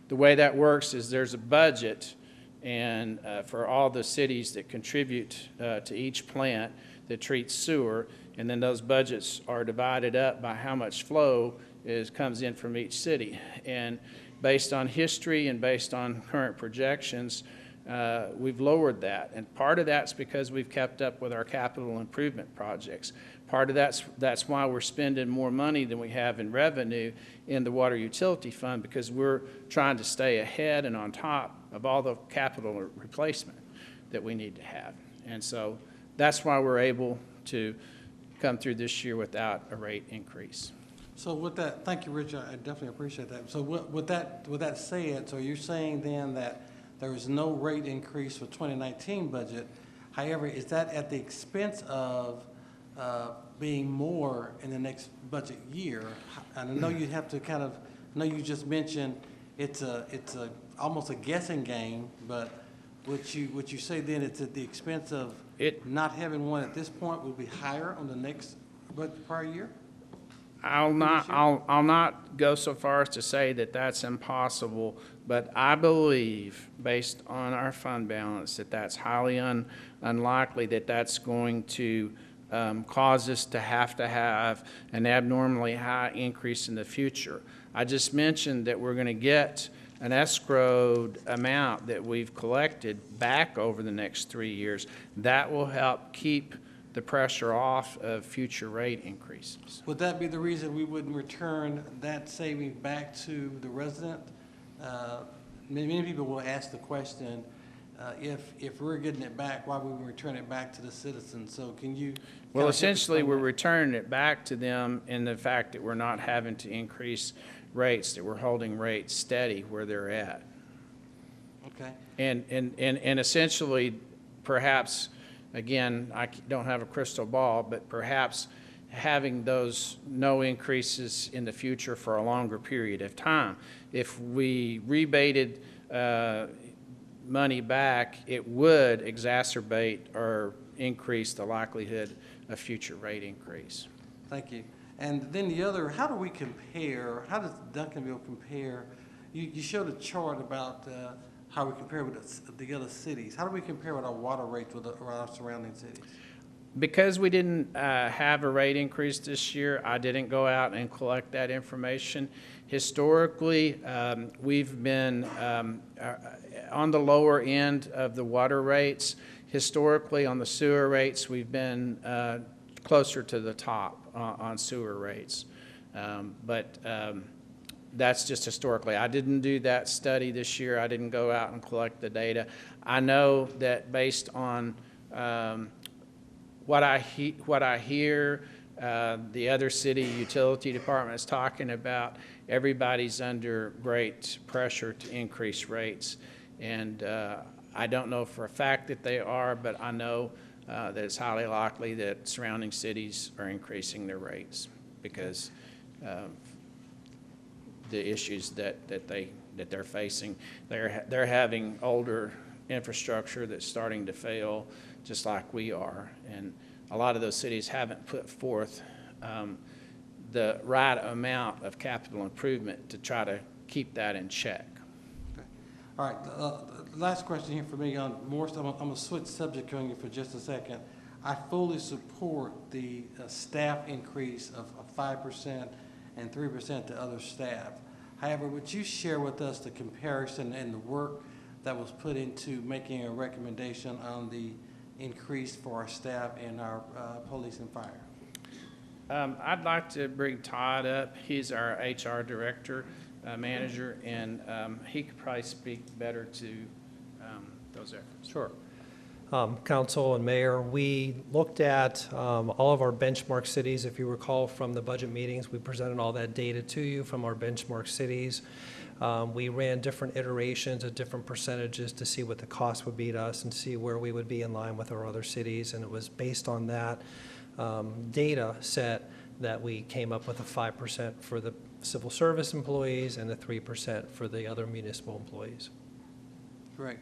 W: the way that works is there's a budget and for all the cities that contribute to each plant that treats sewer, and then those budgets are divided up by how much flow comes in from each city. And based on history and based on current projections, we've lowered that. And part of that's because we've kept up with our capital improvement projects. Part of that's why we're spending more money than we have in revenue in the water utility fund, because we're trying to stay ahead and on top of all the capital replacement that we need to have. And so that's why we're able to come through this year without a rate increase.
G: So with that, thank you, Rich. I definitely appreciate that. So with that said, so you're saying then that there is no rate increase for 2019 budget. However, is that at the expense of being more in the next budget year? And I know you have to kind of, I know you just mentioned it's almost a guessing game, but would you say then it's at the expense of not having one at this point will be higher on the next prior year?
W: I'll not go so far as to say that that's impossible, but I believe, based on our fund balance, that that's highly unlikely that that's going to cause us to have an abnormally high increase in the future. I just mentioned that we're going to get an escrowed amount that we've collected back over the next 3 years. That will help keep the pressure off of future rate increases.
G: Would that be the reason we wouldn't return that saving back to the resident? Many people will ask the question, if we're getting it back, why would we return it back to the citizens? So can you?
W: Well, essentially, we're returning it back to them in the fact that we're not having to increase rates, that we're holding rates steady where they're at.
G: Okay.
W: And essentially, perhaps, again, I don't have a crystal ball, but perhaps having those no increases in the future for a longer period of time. If we rebated money back, it would exacerbate or increase the likelihood of future rate increase.
G: Thank you. And then the other, how do we compare, how does Duncanville compare? You showed a chart about how we compare with the other cities. How do we compare with our water rates with our surrounding cities?
W: Because we didn't have a rate increase this year, I didn't go out and collect that information. Historically, we've been on the lower end of the water rates. Historically, on the sewer rates, we've been closer to the top on sewer rates. But that's just historically. I didn't do that study this year. I didn't go out and collect the data. I know that based on what I hear the other city utility departments talking about, everybody's under great pressure to increase rates. And I don't know for a fact that they are, but I know that it's highly likely that surrounding cities are increasing their rates because the issues that they're facing. They're having older infrastructure that's starting to fail, just like we are, and a lot of those cities haven't put forth the right amount of capital improvement to try to keep that in check.
G: Okay. All right, last question here for me on more. I'm going to switch subject on you for just a second. I fully support the staff increase of 5% and 3% to other staff. However, would you share with us the comparison and the work that was put into making a recommendation on the increase for our staff and our police and fire?
W: I'd like to bring Todd up. He's our HR director, manager, and he could probably speak better to those efforts.
F: Sure. Council and Mayor, we looked at all of our benchmark cities. If you recall from the budget meetings, we presented all that data to you from our benchmark cities. We ran different iterations at different percentages to see what the cost would be to us and see where we would be in line with our other cities. And it was based on that data set that we came up with a 5% for the civil service employees and a 3% for the other municipal employees.
G: Great.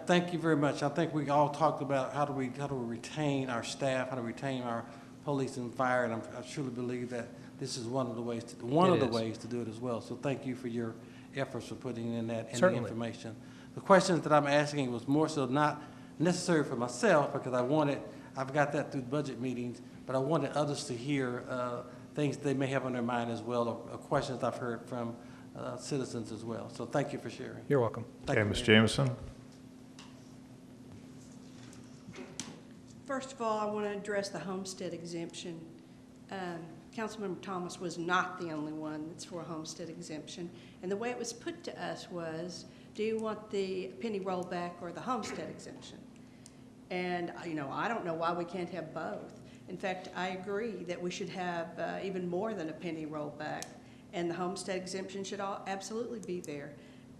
G: Thank you very much. I think we all talked about how do we retain our staff, how to retain our police and fire, and I truly believe that this is one of the ways to do it as well. So thank you for your efforts for putting in that the information. The questions that I'm asking was more so not necessary for myself because I've got that through budget meetings, but I wanted others to hear things they may have on their mind as well, or questions I've heard from citizens as well. So thank you for sharing.
F: You're welcome.
A: Okay, Ms. Jamison.
J: First of all, I want to address the homestead exemption. Councilmember Thomas was not the only one that's for a homestead exemption. And the way it was put to us was, do you want the penny rollback or the homestead exemption? And, I don't know why we can't have both. In fact, I agree that we should have even more than a penny rollback, and the homestead exemption should absolutely be there.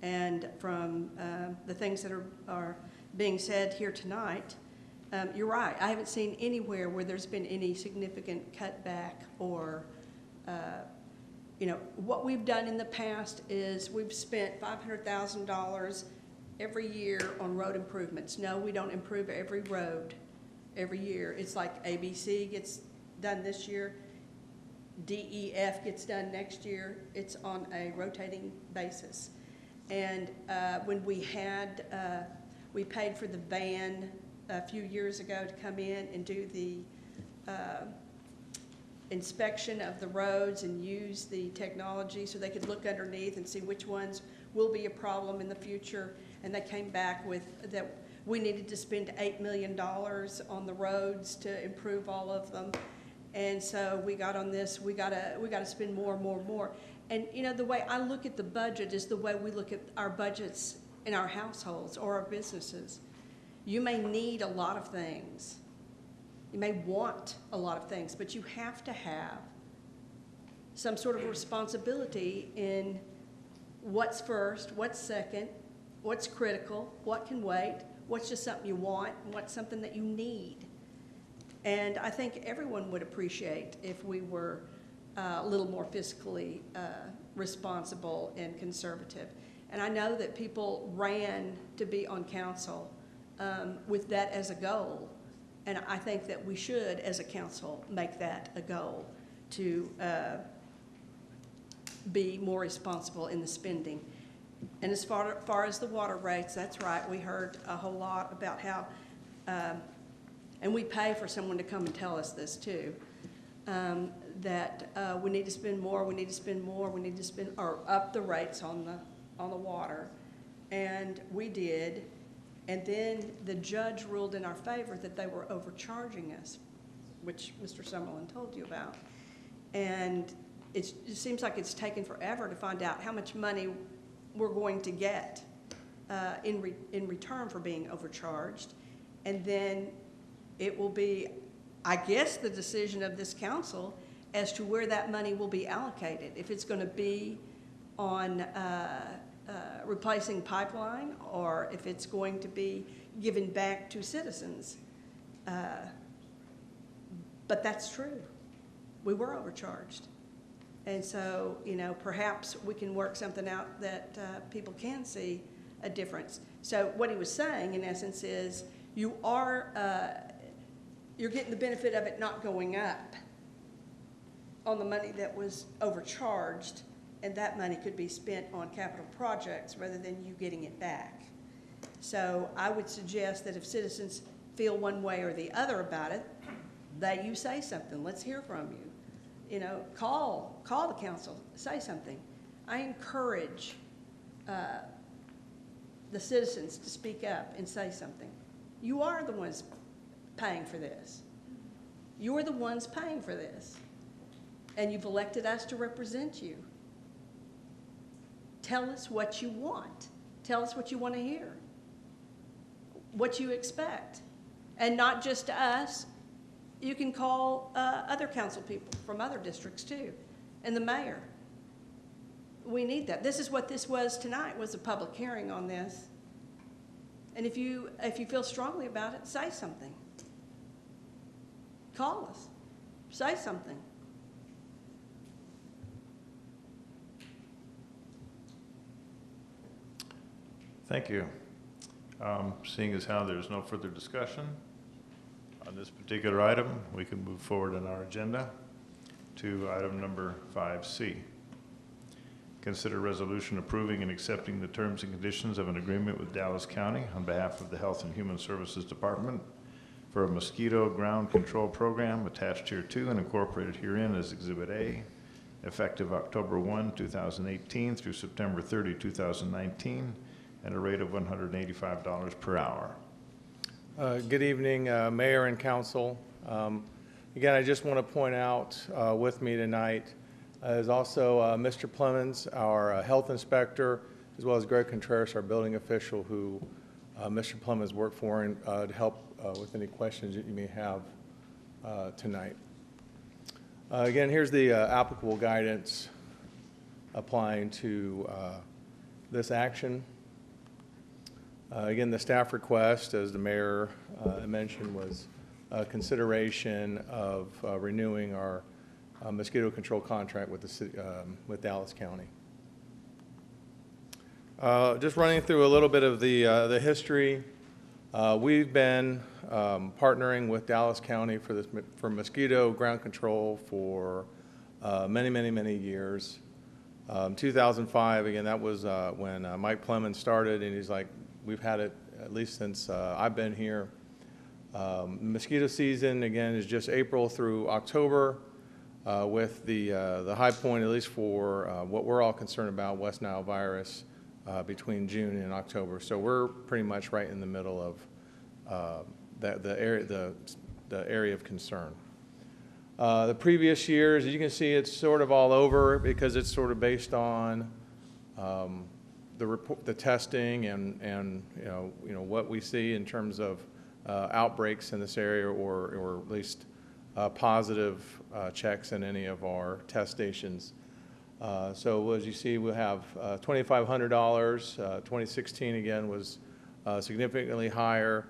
J: And from the things that are being said here tonight, you're right. I haven't seen anywhere where there's been any significant cutback or, what we've done in the past is we've spent $500,000 every year on road improvements. No, we don't improve every road every year. It's like ABC gets done this year, DEF gets done next year. It's on a rotating basis. And when we paid for the van a few years ago to come in and do the inspection of the roads and use the technology so they could look underneath and see which ones will be a problem in the future. And they came back with that we needed to spend $8 million on the roads to improve all of them. And so we got on this, we gotta spend more and more and more. And the way I look at the budget is the way we look at our budgets in our households or our businesses. You may need a lot of things. You may want a lot of things, but you have to have some sort of responsibility in what's first, what's second, what's critical, what can wait, what's just something you want, and what's something that you need. And I think everyone would appreciate if we were a little more fiscally responsible and conservative. And I know that people ran to be on council with that as a goal. And I think that we should, as a council, make that a goal to be more responsible in the spending. And as far as the water rates, that's right. We heard a whole lot about how, and we pay for someone to come and tell us this too, that we need to spend more, we need to spend more, we need to spend, or up the rates on the water. And we did. And then the judge ruled in our favor that they were overcharging us, which Mr. Summerlin told you about. And it seems like it's taken forever to find out how much money we're going to get in return for being overcharged. And then it will be, I guess, the decision of this council as to where that money will be allocated. If it's going to be on replacing pipeline, or if it's going to be given back to citizens. But that's true. We were overcharged. And so, you know, perhaps we can work something out that people can see a difference. So what he was saying, in essence, is you're getting the benefit of it not going up on the money that was overcharged, and that money could be spent on capital projects rather than you getting it back. So I would suggest that if citizens feel one way or the other about it, that you say something. Let's hear from you. You know, call the council, say something. I encourage the citizens to speak up and say something. You are the ones paying for this. You're the ones paying for this. And you've elected us to represent you. Tell us what you want. Tell us what you want to hear, what you expect. And not just to us. You can call other council people from other districts too, and the mayor. We need that. This is what this was tonight, was a public hearing on this. And if you feel strongly about it, say something. Call us. Say something.
A: Thank you. Seeing as how there's no further discussion on this particular item, we can move forward on our agenda to item number 5C. Consider resolution approving and accepting the terms and conditions of an agreement with Dallas County on behalf of the Health and Human Services Department for a mosquito ground control program attached here to and incorporated herein as Exhibit A, effective October 1, 2018 through September 30, 2019, at a rate of $185 per hour.
I: Good evening, Mayor and Council. Again, I just want to point out with me tonight is also Mr. Plemons, our health inspector, as well as Greg Contreras, our building official, who Mr. Plemons worked for, and to help with any questions that you may have tonight. Again, here's the applicable guidance applying to this action. Again, the staff request, as the mayor mentioned, was consideration of renewing our mosquito control contract with the city, with Dallas County. Just running through a little bit of the history. We've been partnering with Dallas County for mosquito ground control for many years. 2005, again, that was when Mike Plemons started, and he's like, we've had it at least since I've been here. Mosquito season, again, is just April through October, with the high point, at least for what we're all concerned about, West Nile virus, between June and October. So we're pretty much right in the middle of the area of concern. The previous years, as you can see, it's sort of all over because it's sort of based on the testing and you know what we see in terms of outbreaks in this area, or at least positive checks in any of our test stations. So as you see, we'll have $2,500. 2016 again was significantly higher.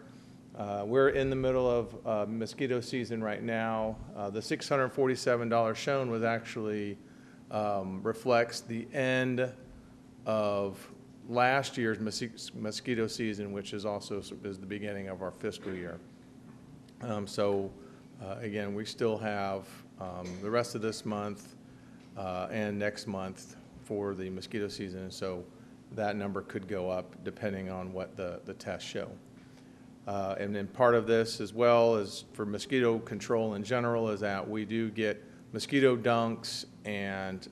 I: We're in the middle of mosquito season right now. The $647 shown was actually reflects the end of last year's mosquito season, which is also is the beginning of our fiscal year. Again, we still have the rest of this month and next month for the mosquito season, so that number could go up depending on what the tests show. And then part of this, as well as for mosquito control in general, is that we do get mosquito dunks and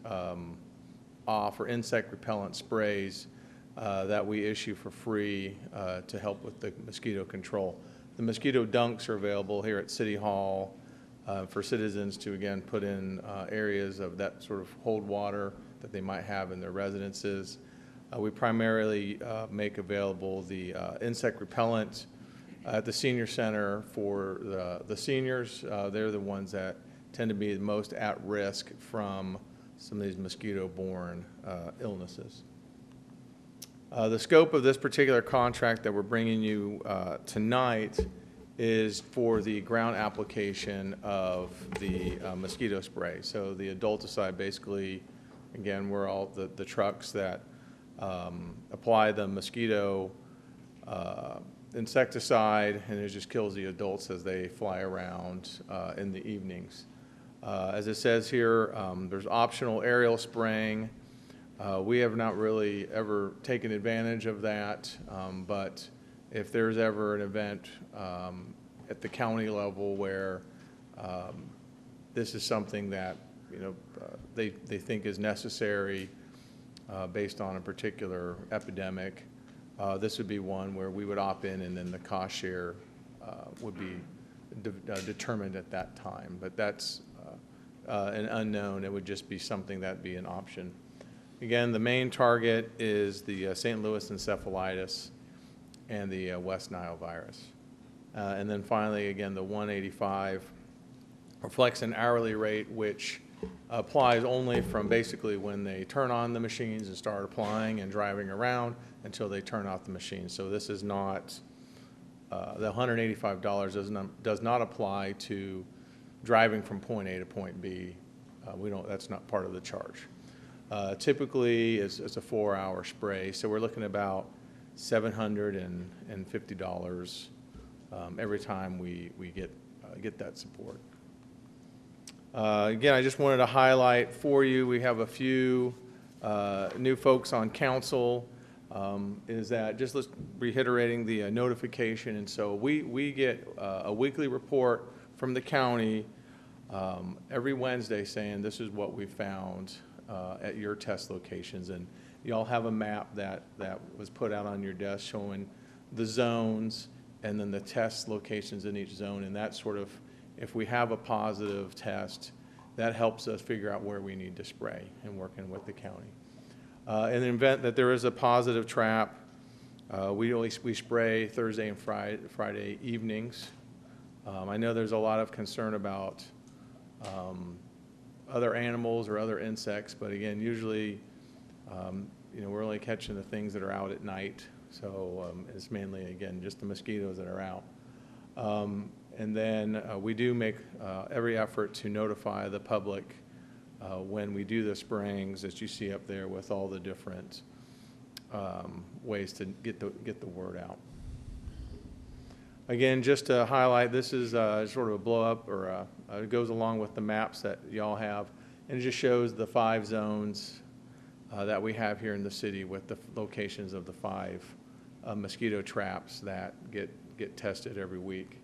I: off or insect repellent sprays that we issue for free to help with the mosquito control. The mosquito dunks are available here at City Hall for citizens to, again, put in areas of that sort of hold water that they might have in their residences. We primarily make available the insect repellent at the senior center for the seniors. They're the ones that tend to be the most at risk from some of these mosquito-borne illnesses. The scope of this particular contract that we're bringing you tonight is for the ground application of the mosquito spray. So the adulticide, basically, again, we're all the trucks that apply the mosquito insecticide, and it just kills the adults as they fly around in the evenings. As it says here, there's optional aerial spraying. We have not really ever taken advantage of that, but if there's ever an event at the county level where this is something that they think is necessary based on a particular epidemic, this would be one where we would opt in, and then the cost share would be determined at that time. But that's an unknown. It would just be something that'd be an option. Again, the main target is the St. Louis encephalitis and the West Nile virus. And then finally, again, the 185 reflects an hourly rate which applies only from basically when they turn on the machines and start applying and driving around until they turn off the machine. So this is not, the $185 does not apply to driving from point A to point B. That's not part of the charge. Typically, it's a 4-hour spray, so we're looking at about $750 every time we get that support. Again, I just wanted to highlight for you, we have a few new folks on council. Is that just reiterating the notification, and so we get a weekly report from the county every Wednesday saying this is what we found at your test locations, and you all have a map that was put out on your desk showing the zones and then the test locations in each zone, and that sort of, if we have a positive test, that helps us figure out where we need to spray and working with the county. In the event that there is a positive trap, we spray Thursday and Friday evenings. I know there's a lot of concern about other animals or other insects, but again, usually, we're only catching the things that are out at night. So it's mainly, again, just the mosquitoes that are out. And then we do make every effort to notify the public when we do the sprayings, as you see up there, with all the different ways to get the word out. Again, just to highlight, this is sort of a blow up, or it goes along with the maps that y'all have, and it just shows the 5 zones that we have here in the city with the locations of the 5 mosquito traps that get tested every week.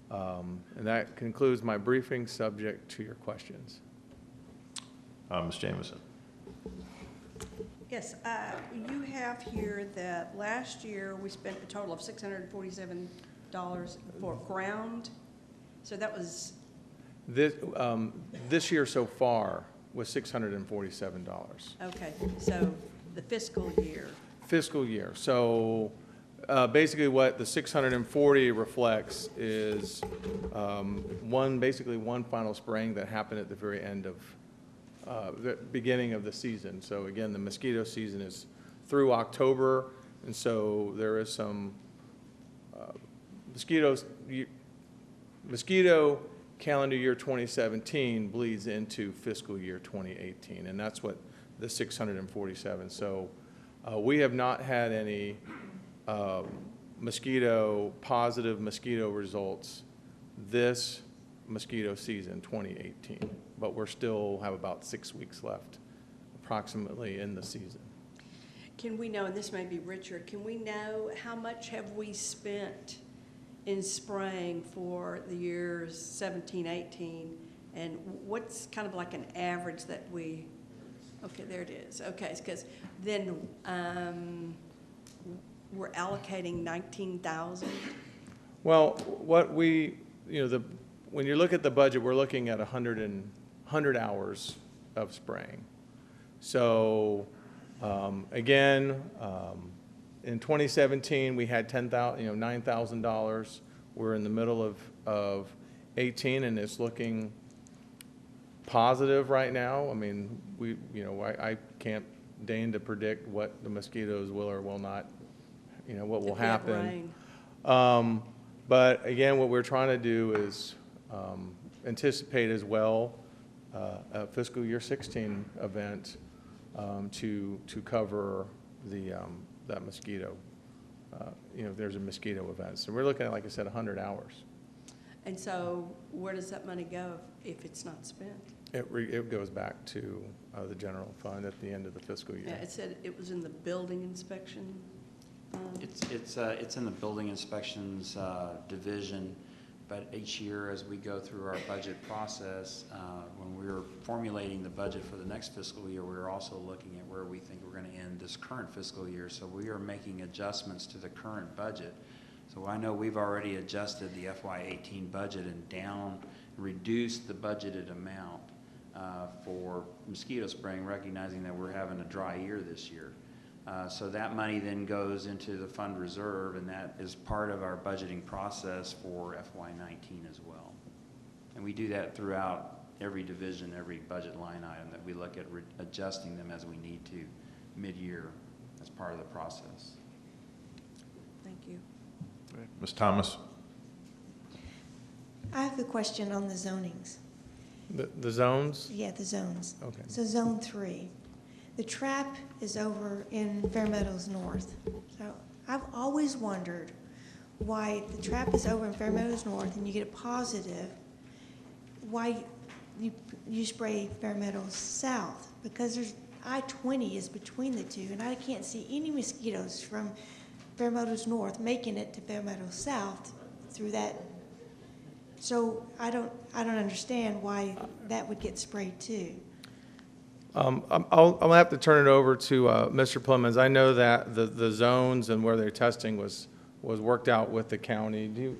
I: And that concludes my briefing, subject to your questions.
A: Ms. Jamison.
J: Yes, you have here that last year we spent a total of $647 for ground. So that was...
I: This year so far was $647.
J: Okay, so the fiscal year.
I: Fiscal year. So basically what the 640 reflects is basically one final spraying that happened at the very end of the beginning of the season. So again, the mosquito season is through October, and so there is some mosquito calendar year 2017 bleeds into fiscal year 2018, and that's what the 647. So we have not had any positive mosquito results this mosquito season 2018, but we're still have about 6 weeks left approximately in the season.
J: Can we know, and this may be Richard, can we know how much have we spent in spraying for the years 17, 18, and what's kind of like an average that we, okay, there it is. Okay, because then we're allocating 19,000.
I: Well, what we, when you look at the budget, we're looking at 100 hours of spraying. So again, in 2017, we had $9,000. We're in the middle of 18, and it's looking positive right now. I mean, I can't deign to predict what the mosquitoes will or will not, what will happen. But again, what we're trying to do is anticipate as well a fiscal year 16 event to cover that mosquito. There's a mosquito event. So we're looking at, like I said, 100 hours.
J: And so where does that money go if it's not spent?
I: It goes back to the general fund at the end of the fiscal year.
J: Yeah, it said it was in the building inspection fund.
B: It's in the building inspections division, but each year as we go through our budget process, when we're formulating the budget for the next fiscal year, we're also looking at where we think we're going to end this current fiscal year. So we are making adjustments to the current budget. So I know we've already adjusted the FY18 budget and reduced the budgeted amount for mosquito spraying, recognizing that we're having a dry year this year. So that money then goes into the fund reserve, and that is part of our budgeting process for FY19 as well. And we do that throughout every division, every budget line item, that we look at adjusting them as we need to mid-year as part of the process.
J: Thank you.
A: Ms. Thomas?
K: I have a question on the zonings.
I: The zones?
K: Yeah, the zones.
I: Okay.
K: So Zone 3. The trap is over in Fair Meadows North. So I've always wondered why the trap is over in Fair Meadows North and you get a positive, why you spray Fair Meadows South, because there's I-20 is between the two, and I can't see any mosquitoes from Fair Meadows North making it to Fair Meadows South through that. So I don't understand why that would get sprayed too.
I: I'll have to turn it over to Mr. Plemons. I know that the zones and where they're testing was worked out with the county. Do you?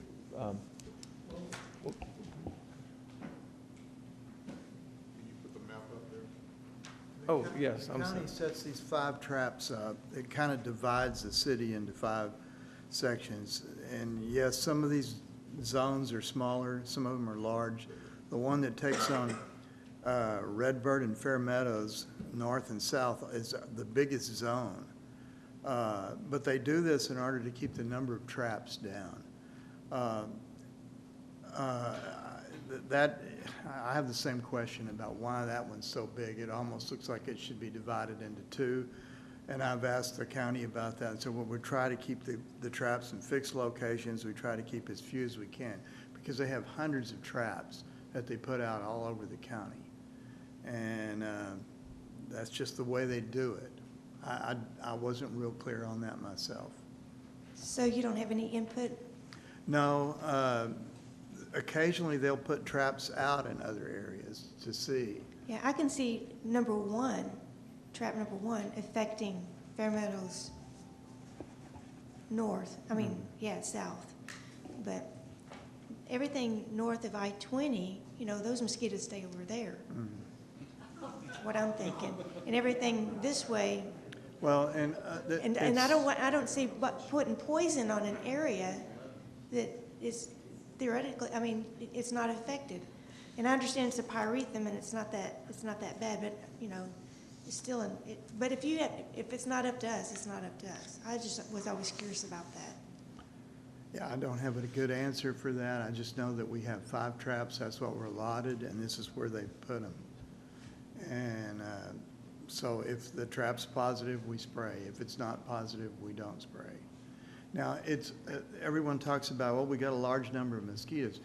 I: Oh, yes, I'm
H: The
I: sorry.
H: county sets these 5 traps up. It kind of divides the city into 5 sections. And yes, some of these zones are smaller, some of them are large. The one that takes on Redbird and Fair Meadows, north and south, is the biggest zone. But they do this in order to keep the number of traps down. I have the same question about why that one's so big. It almost looks like it should be divided into 2. And I've asked the county about that. So we try to keep the traps in fixed locations. We try to keep as few as we can, because they have hundreds of traps that they put out all over the county. And that's just the way they do it. I wasn't real clear on that myself.
K: So you don't have any input?
H: No. Occasionally they'll put traps out in other areas to see.
K: Yeah, I can see trap number one affecting Fair Meadows North. I mean, yeah, south. But everything north of I-20, those mosquitoes stay over there. What I'm thinking. And everything this way.
H: Well,
K: and I don't see putting poison on an area that is theoretically, it's not affected. And I understand it's a pyrethrum and it's not that bad, but it's still but if it's not up to us, it's not up to us. I just was always curious about that.
H: Yeah, I don't have a good answer for that. I just know that we have 5 traps. That's what we're allotted, and this is where they put them. And so if the trap's positive, we spray. If it's not positive, we don't spray. Now, it's everyone talks about, well, we got a large number of mosquitoes.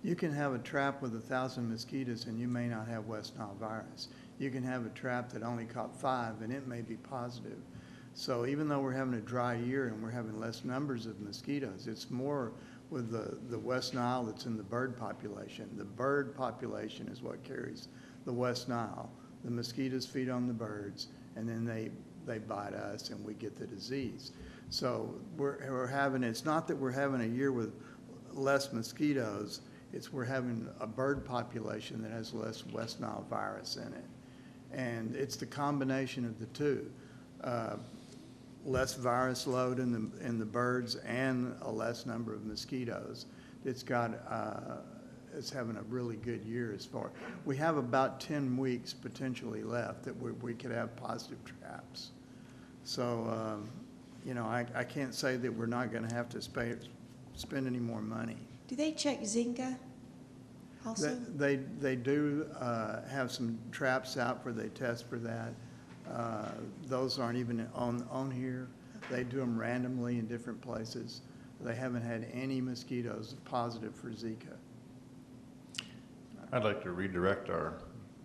H: You can have a trap with 1,000 mosquitoes, and you may not have West Nile virus. You can have a trap that only caught 5, and it may be positive. So even though we're having a dry year and we're having less numbers of mosquitoes, it's more with the West Nile that's in the bird population. The bird population is what carries the West Nile. The mosquitoes feed on the birds, and then they bite us, and we get the disease. So we're having, it's not that we're having a year with less mosquitoes, it's we're having a bird population that has less West Nile virus in it. And it's the combination of the two. Less virus load in the birds and a less number of mosquitoes. It's got, it's having a really good year as far. We have about 10 weeks potentially left that we could have positive traps. So, you know, I can't say that we're not going to have to spend any more money.
K: Do they check Zika also?
H: They do have some traps out where they test for that. Those aren't even on here. They do them randomly in different places. They haven't had any mosquitoes positive for Zika.
A: I'd like to redirect our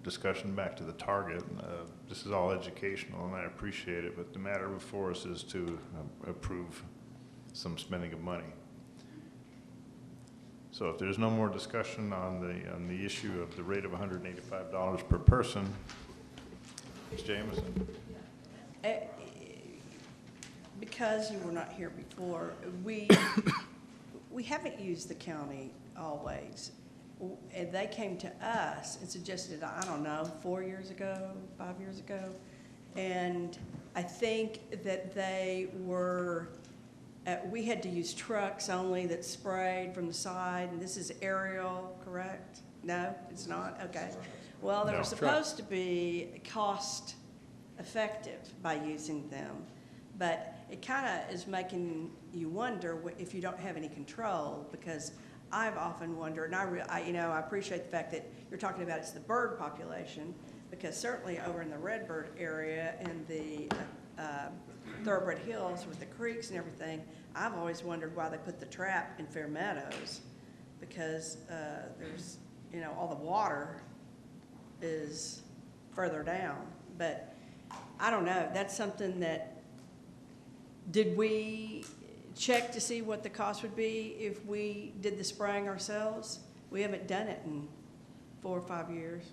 A: discussion back to the target. This is all educational, and I appreciate it, but the matter before us is to approve some spending of money. So if there's no more discussion on the issue of the rate of $185 per person, Ms. Jameson.
J: Because you were not here before, we haven't used the county always. And they came to us and suggested, I don't know, 4 years ago, 5 years ago. And I think that they were, we had to use trucks only that sprayed from the side, and this is aerial, correct? No, it's not? Okay. Well, they were supposed to be cost effective by using them, but it kind of is making you wonder if you don't have any control, because I've often wondered, and I appreciate the fact that you're talking about it's the bird population, because certainly over in the Redbird area and the Thoroughbred Hills with the creeks and everything, I've always wondered why they put the trap in Fair Meadows, because there's, all the water is further down. But I don't know, that's something that, did we check to see what the cost would be if we did the spraying ourselves? We haven't done it in 4 or 5 years.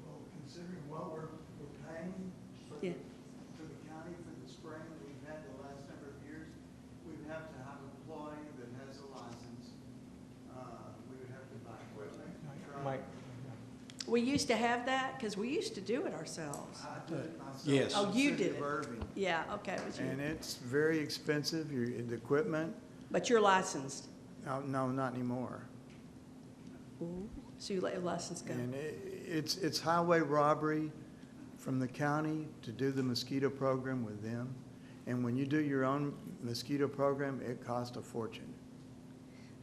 H: Well, considering what we're paying for the county for the spraying that we've had the last number of years, we would have to have an employee that has a license. We would have to buy equipment.
F: Mike.
J: We used to have that, because we used to do it ourselves.
H: I did it myself.
F: Yes.
J: Oh, you did it.
H: Irving.
J: Yeah, okay, it was you.
H: And it's very expensive, the equipment.
J: But you're licensed.
H: No, not anymore.
J: Ooh. So you let your license go.
H: And it's highway robbery from the county to do the mosquito program with them. And when you do your own mosquito program, it costs a fortune.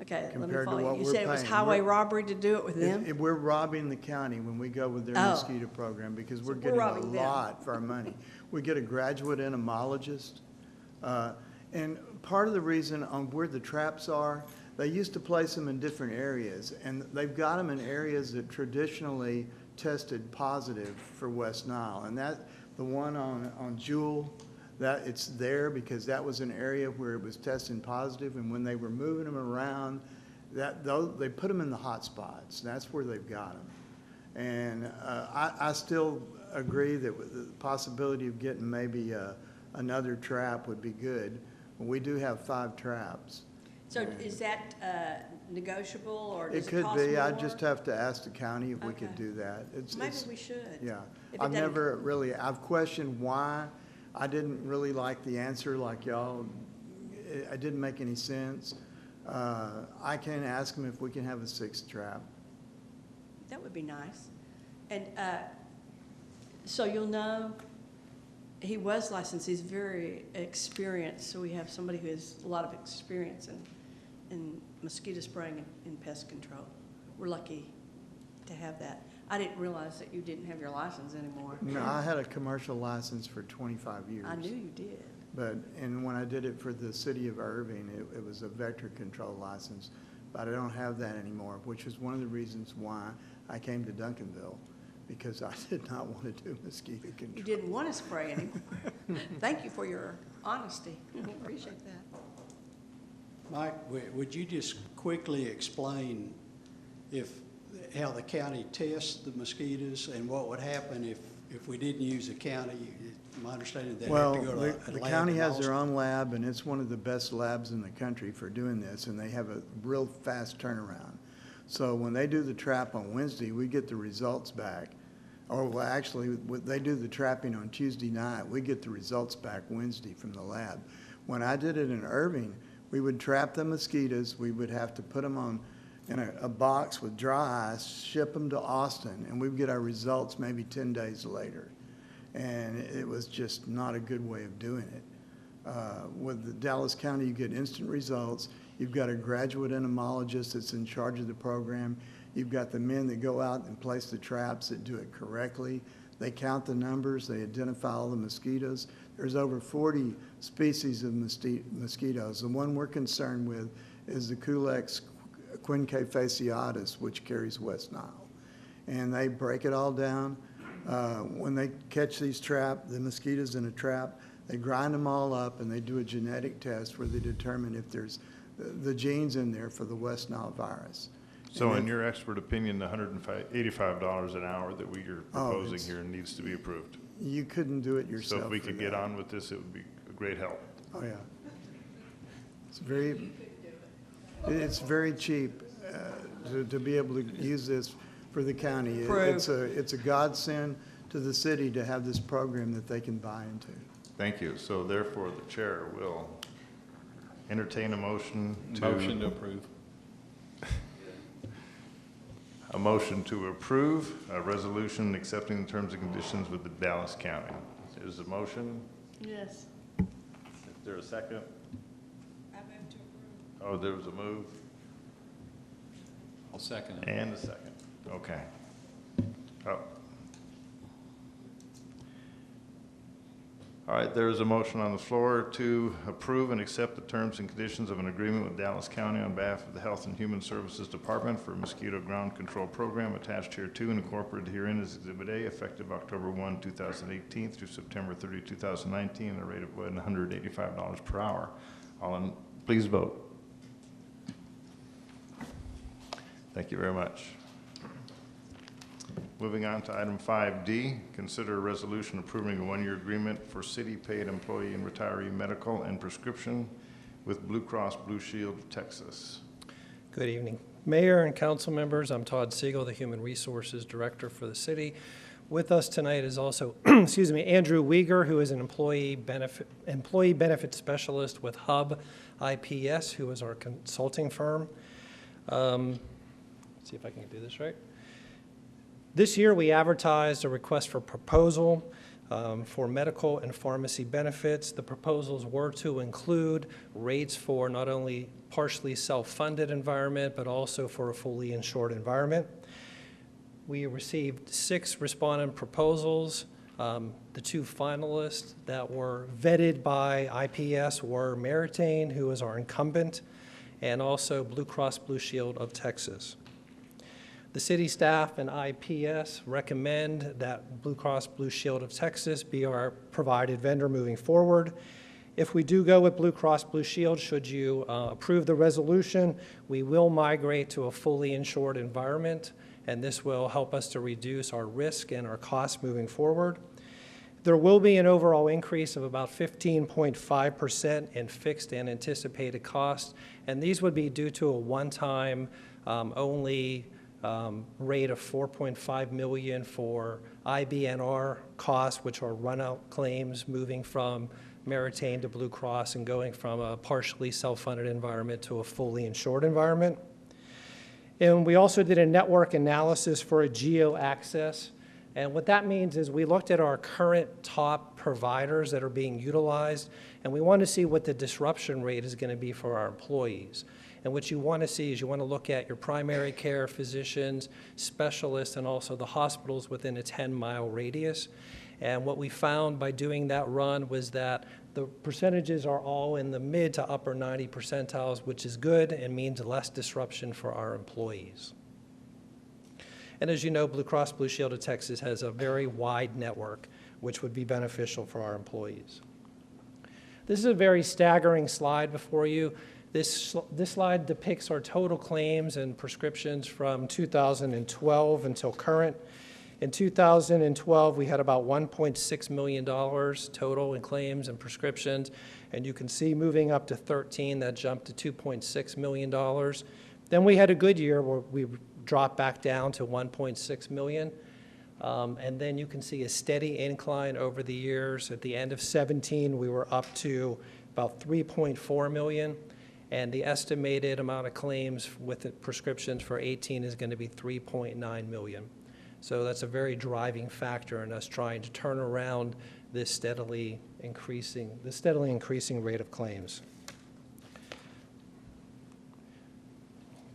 J: Okay, let me
H: Compared to
J: follow
H: what
J: you. You
H: we're
J: said it was
H: paying.
J: highway robbery to do it with them?
H: We're robbing the county when we go with their
J: Oh.
H: mosquito program, because
J: So
H: we're
J: we're
H: getting a
J: robbing them.
H: lot for our money. We get a graduate entomologist. And part of the reason on where the traps are, they used to place them in different areas, and they've got them in areas that traditionally tested positive for West Nile. And that, the one on Jewel, that it's there because that was an area where it was testing positive, and when they were moving them around, they put them in the hot spots. That's where they've got them. And I still agree that with the possibility of getting maybe another trap would be good. We do have 5 traps.
J: So is that negotiable, or does
H: It
J: it
H: could
J: cost
H: be.
J: more?
H: I'd just have to ask the county if we could
J: Okay.
H: do that.
J: Maybe we should.
H: Yeah.
J: If it
H: I've
J: doesn't-
H: never really, I've questioned why. I didn't really like the answer like y'all. It didn't make any sense. I can ask them if we can have a 6th trap.
J: That would be nice. And so you'll know, he was licensed, he's very experienced, so we have somebody who has a lot of experience in in mosquito spraying and pest control. We're lucky to have that. I didn't realize that you didn't have your license anymore.
H: No, I had a commercial license for 25 years.
J: I knew you did.
H: But, and when I did it for the city of Irving, it was a vector control license. But I don't have that anymore, which is one of the reasons why I came to Duncanville, because I did not want to do mosquito control.
J: You didn't want to spray anymore. Thank you for your honesty. I appreciate that.
L: Mike, would you just quickly explain how the county tests the mosquitoes and what would happen if we didn't use the county? My understanding that
H: Well,
L: have to go to
H: the
L: lab
H: county
L: in
H: has their
L: Austin.
H: own lab, and it's one of the best labs in the country for doing this, and they have a real fast turnaround. So when they do the trap on Wednesday, we get the results back. Or well, actually, they do the trapping on Tuesday night. We get the results back Wednesday from the lab. When I did it in Irving, we would trap the mosquitoes. We would have to put them in a box with dry ice, ship them to Austin, and we'd get our results maybe 10 days later. And it was just not a good way of doing it. With the Dallas County, you get instant results. You've got a graduate entomologist that's in charge of the program. You've got the men that go out and place the traps that do it correctly. They count the numbers. They identify all the mosquitoes. There's over 40 species of mosquitoes. The one we're concerned with is the Culex quinque fasciatus, which carries West Nile. And they break it all down. When they catch these the mosquitoes in a trap, they grind them all up and they do a genetic test where they determine if there's the genes in there for the West Nile virus.
A: So in your expert opinion, the $185 an hour that we are proposing here needs to be approved?
H: You couldn't do it yourself.
A: So if we could get on with this, it would be a great help.
H: Oh, yeah. It's very cheap to be able to use this for the county. It's a godsend to the city to have this program that they can buy into.
A: Thank you. So therefore, the chair will entertain a motion to...
M: Motion to approve.
A: A motion to approve a resolution accepting the terms and conditions with the Dallas County. Is the motion?
J: Yes.
A: Is there a second?
J: I move to approve.
A: Oh, there was a move?
M: I'll second it.
A: And a second. Okay. Oh. All right, there is a motion on the floor to approve and accept the terms and conditions of an agreement with Dallas County on behalf of the Health and Human Services Department for a mosquito ground control program attached here to and incorporated herein as Exhibit A, effective October 1, 2018 through September 30, 2019, at a rate of $185 per hour. Please vote. Thank you very much. Moving on to item 5D, consider a resolution approving a one-year agreement for city-paid employee and retiree medical and prescription with Blue Cross Blue Shield of Texas.
F: Good evening. Mayor and council members, I'm Todd Siegel, the Human Resources Director for the city. With us tonight is also, excuse me, Andrew Weger, who is an employee benefit specialist with Hub IPS, who is our consulting firm. Let's see if I can do this right. This year, we advertised a request for proposal for medical and pharmacy benefits. The proposals were to include rates for not only partially self-funded environment, but also for a fully insured environment. We received 6 respondent proposals. The 2 finalists that were vetted by IPS were Meritain, who is our incumbent, and also Blue Cross Blue Shield of Texas. The city staff and IPS recommend that Blue Cross Blue Shield of Texas be our provided vendor moving forward. If we do go with Blue Cross Blue Shield, should you approve the resolution, we will migrate to a fully insured environment, and this will help us to reduce our risk and our costs moving forward. There will be an overall increase of about 15.5% in fixed and anticipated costs, and these would be due to a one-time only rate of $4.5 million for IBNR costs, which are run-out claims moving from Meritain to Blue Cross and going from a partially self-funded environment to a fully insured environment. And we also did a network analysis for a geo access. And what that means is we looked at our current top providers that are being utilized, and we want to see what the disruption rate is going to be for our employees. And what you want to see is you want to look at your primary care physicians, specialists, and also the hospitals within a 10-mile radius. And what we found by doing that run was that the percentages are all in the mid to upper 90 percentiles, which is good and means less disruption for our employees. And as you know, Blue Cross Blue Shield of Texas has a very wide network, which would be beneficial for our employees. This is a very staggering slide before you. This slide depicts our total claims and prescriptions from 2012 until current. In 2012, we had about $1.6 million total in claims and prescriptions, and you can see moving up to 13, that jumped to $2.6 million. Then we had a good year where we dropped back down to $1.6 million, and then you can see a steady incline over the years. At the end of 17, we were up to about $3.4 million, and the estimated amount of claims with the prescriptions for 18 is going to be $3.9 million. So that's a very driving factor in us trying to turn around this steadily increasing rate of claims.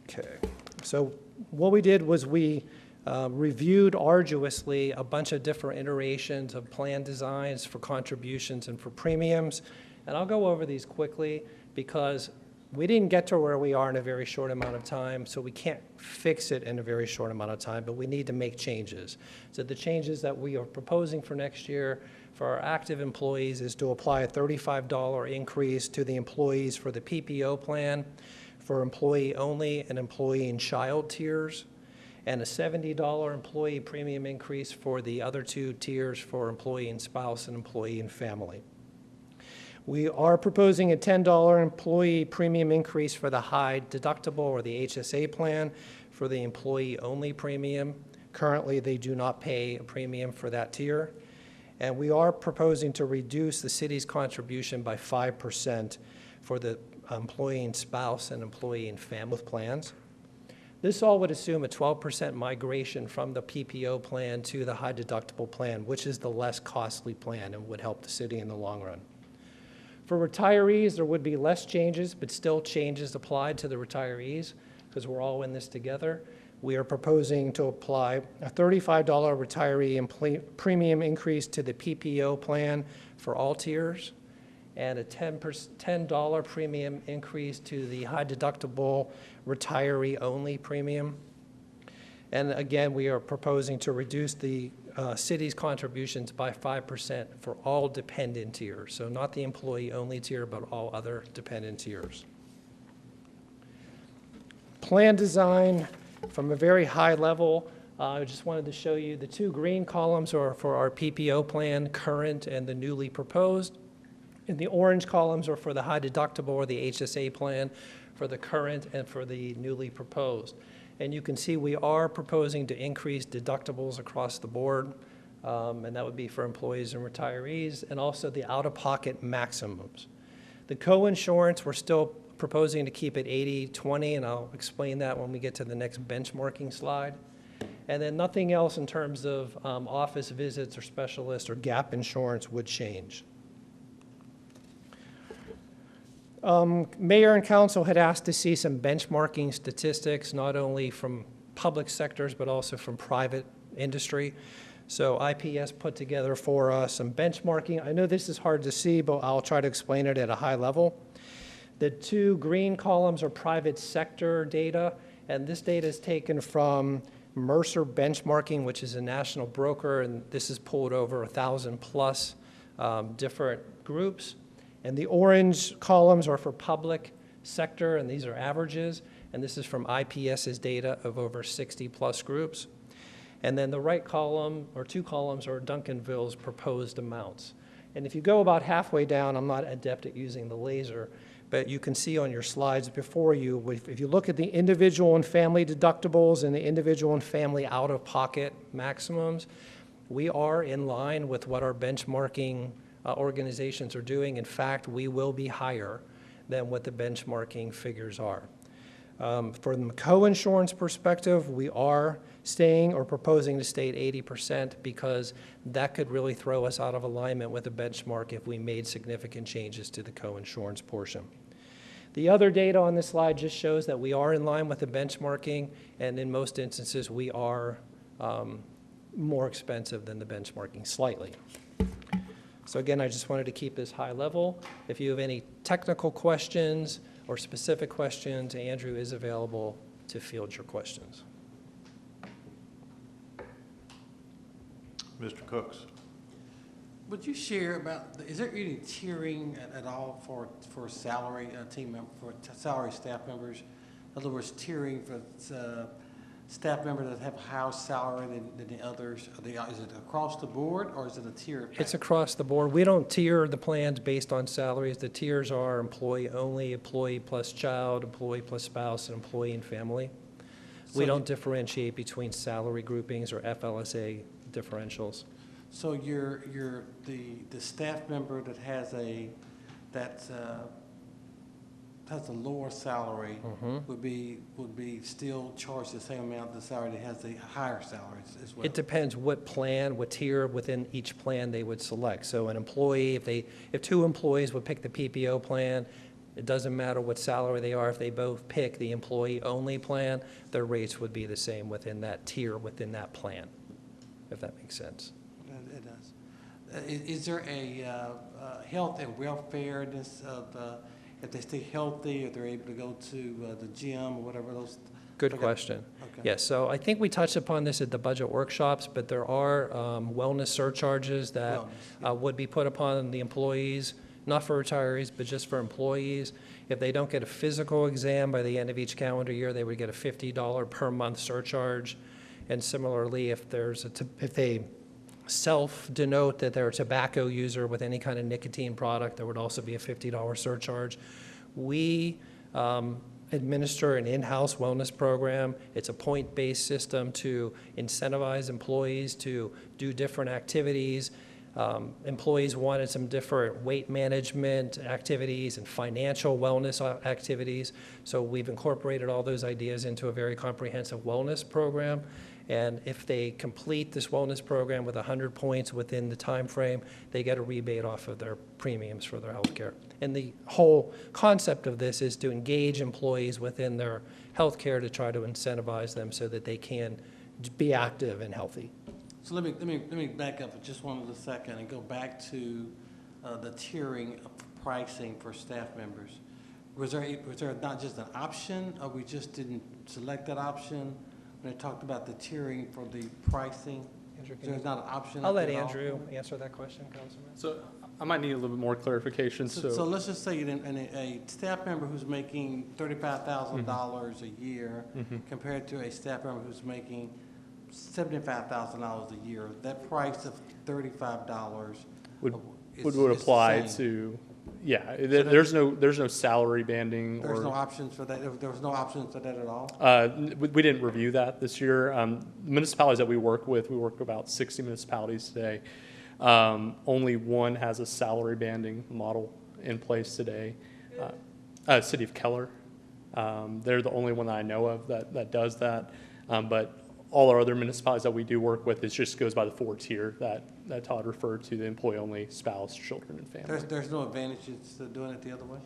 F: Okay, so what we did was we reviewed arduously a bunch of different iterations of plan designs for contributions and for premiums. And I'll go over these quickly because we didn't get to where we are in a very short amount of time, so we can't fix it in a very short amount of time, but we need to make changes. So the changes that we are proposing for next year for our active employees is to apply a $35 increase to the employees for the PPO plan, for employee only and employee and child tiers, and a $70 employee premium increase for the other two tiers for employee and spouse and employee and family. We are proposing a $10 employee premium increase for the high deductible or the HSA plan for the employee-only premium. Currently, they do not pay a premium for that tier. And we are proposing to reduce the city's contribution by 5% for the employee and spouse and employee and family plans. This all would assume a 12% migration from the PPO plan to the high deductible plan, which is the less costly plan and would help the city in the long run. For retirees, there would be less changes, but still changes applied to the retirees because we're all in this together. We are proposing to apply a $35 retiree premium increase to the PPO plan for all tiers and a $10 premium increase to the high deductible retiree-only premium. And again, we are proposing to reduce the city's contributions by 5% for all dependent tiers. So not the employee-only tier, but all other dependent tiers. Plan design from a very high level. I just wanted to show you the two green columns are for our PPO plan, current and the newly proposed. And the orange columns are for the high deductible or the HSA plan for the current and for the newly proposed. And you can see we are proposing to increase deductibles across the board, and that would be for employees and retirees, and also the out-of-pocket maximums. The co-insurance, we're still proposing to keep it 80-20, and I'll explain that when we get to the next benchmarking slide. And then nothing else in terms of office visits or specialists or gap insurance would change. Mayor and council had asked to see some benchmarking statistics, not only from public sectors, but also from private industry. So IPS put together for us some benchmarking. I know this is hard to see, but I'll try to explain it at a high level. The two green columns are private sector data, and this data is taken from Mercer Benchmarking, which is a national broker, and this is pulled over 1,000 plus different groups. And the orange columns are for public sector, and these are averages. And this is from IPS's data of over 60 plus groups. And then the right column, or two columns, are Duncanville's proposed amounts. And if you go about halfway down, I'm not adept at using the laser, but you can see on your slides before you, if you look at the individual and family deductibles and the individual and family out-of-pocket maximums, we are in line with what our benchmarking organizations are doing. In fact, we will be higher than what the benchmarking figures are. From the co-insurance perspective, we are staying or proposing to stay at 80% because that could really throw us out of alignment with the benchmark if we made significant changes to the co-insurance portion. The other data on this slide just shows that we are in line with the benchmarking, and in most instances, we are more expensive than the benchmarking, slightly. So again, I just wanted to keep this high level. If you have any technical questions or specific questions, Andrew is available to field your questions.
A: Mr. Cooks.
G: Would you share about, is there any tiering at all for salary salary staff members? In other words, tiering for staff members that have a higher salary than the others? Is it across the board, or is it a tier?
F: It's across the board. We don't tier the plans based on salaries. The tiers are employee only, employee plus child, employee plus spouse, and employee and family. We don't differentiate between salary groupings or FLSA differentials.
G: So the staff member that has a lower salary would be still charged the same amount the salary that has the higher salary as well?
F: It depends what plan, what tier within each plan they would select. So an employee, if two employees would pick the PPO plan, it doesn't matter what salary they are. If they both pick the employee-only plan, their rates would be the same within that tier, within that plan, if that makes sense.
G: It does. Is there a health and welfare if they stay healthy, if they're able to go to the gym or whatever those?
F: Good question.
G: Okay.
F: Yes, so I think we touched upon this at the budget workshops, but there are wellness surcharges that would be put upon the employees, not for retirees, but just for employees. If they don't get a physical exam by the end of each calendar year, they would get a $50 per month surcharge. And similarly, if they self-denote that they're a tobacco user with any kind of nicotine product, there would also be a $50 surcharge. We administer an in-house wellness program. It's a point-based system to incentivize employees to do different activities. Employees wanted some different weight management activities and financial wellness activities. So we've incorporated all those ideas into a very comprehensive wellness program. And if they complete this wellness program with 100 points within the time frame, they get a rebate off of their premiums for their health care. And the whole concept of this is to engage employees within their health care to try to incentivize them so that they can be active and healthy.
G: So let me back up for just one little second and go back to the tiering of pricing for staff members. Was there not just an option, or we just didn't select that option? When I talked about the tiering for the pricing, there's not an option.
F: I'll let Andrew answer that question, Councilman.
E: So I might need a little bit more clarification.
G: So let's just say a staff member who's making $35,000 a year compared to a staff member who's making $75,000 a year, that price of $35
E: would apply to. Yeah, there's no salary banding.
G: There's no options for that. There was no options for that at all.
E: We didn't review that this year. The municipalities that we work with about 60 municipalities today. Only one has a salary banding model in place today. City of Keller. They're the only one that I know of that does that. But all our other municipalities that we do work with, it just goes by the 4-tier that Todd referred to, the employee-only, spouse, children, and family.
G: There's no advantages to doing it the other way?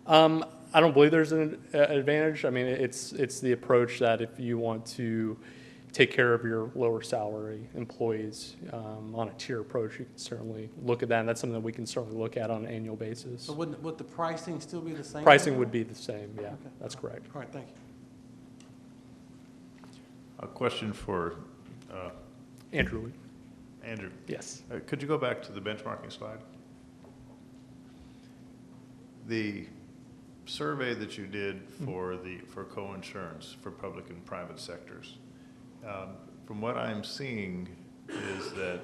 E: I don't believe there's an advantage. I mean, it's the approach that if you want to take care of your lower salary employees on a tier approach, you can certainly look at that, and that's something that we can certainly look at on an annual basis.
G: So would the pricing still be the same?
E: Pricing would be the same, yeah. Okay. That's correct.
G: All right, thank you.
A: A question for
E: Andrew.
A: Andrew.
E: Yes.
A: Could you go back to the benchmarking slide? The survey that you did for co-insurance for public and private sectors, from what I'm seeing is that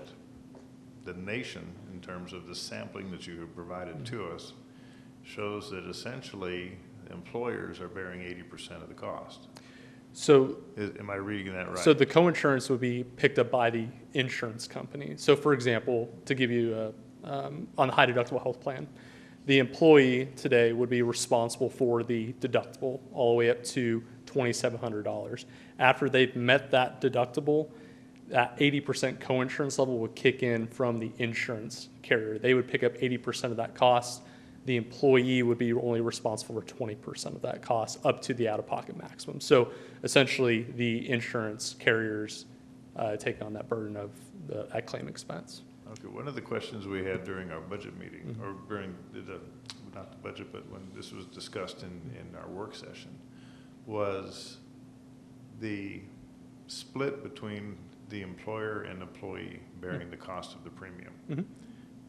A: the nation, in terms of the sampling that you have provided to us, shows that essentially employers are bearing 80% of the cost.
E: So,
A: am I reading that right?
E: So the co-insurance would be picked up by the insurance company. So for example, to give you on the high deductible health plan, the employee today would be responsible for the deductible all the way up to $2,700. After they've met that deductible, that 80% co-insurance level would kick in from the insurance carrier. They would pick up 80% of that cost. the employee would be only responsible for 20% of that cost up to the out-of-pocket maximum. So essentially, the insurance carriers take on that burden of that claim expense.
A: Okay, one of the questions we had during our budget meeting, or during not the budget, but when this was discussed in our work session, was the split between the employer and employee bearing the cost of the premium.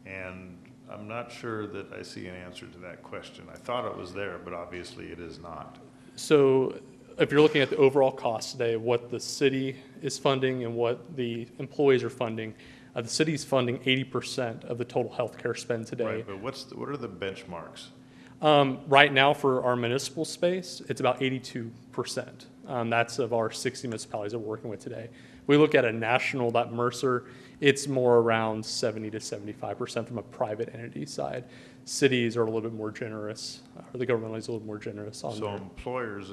A: And I'm not sure that I see an answer to that question. I thought it was there, but obviously it is not.
E: So if you're looking at the overall cost today, what the city is funding and what the employees are funding, the city's funding 80% of the total healthcare spend today.
A: Right, but what are the benchmarks?
E: Right now for our municipal space, it's about 82%. That's of our 60 municipalities that we're working with today. We look at a national, that Mercer, it's more around 70 to 75% from a private entity side. Cities are a little bit more generous, or the government is a little more generous on
A: So employers,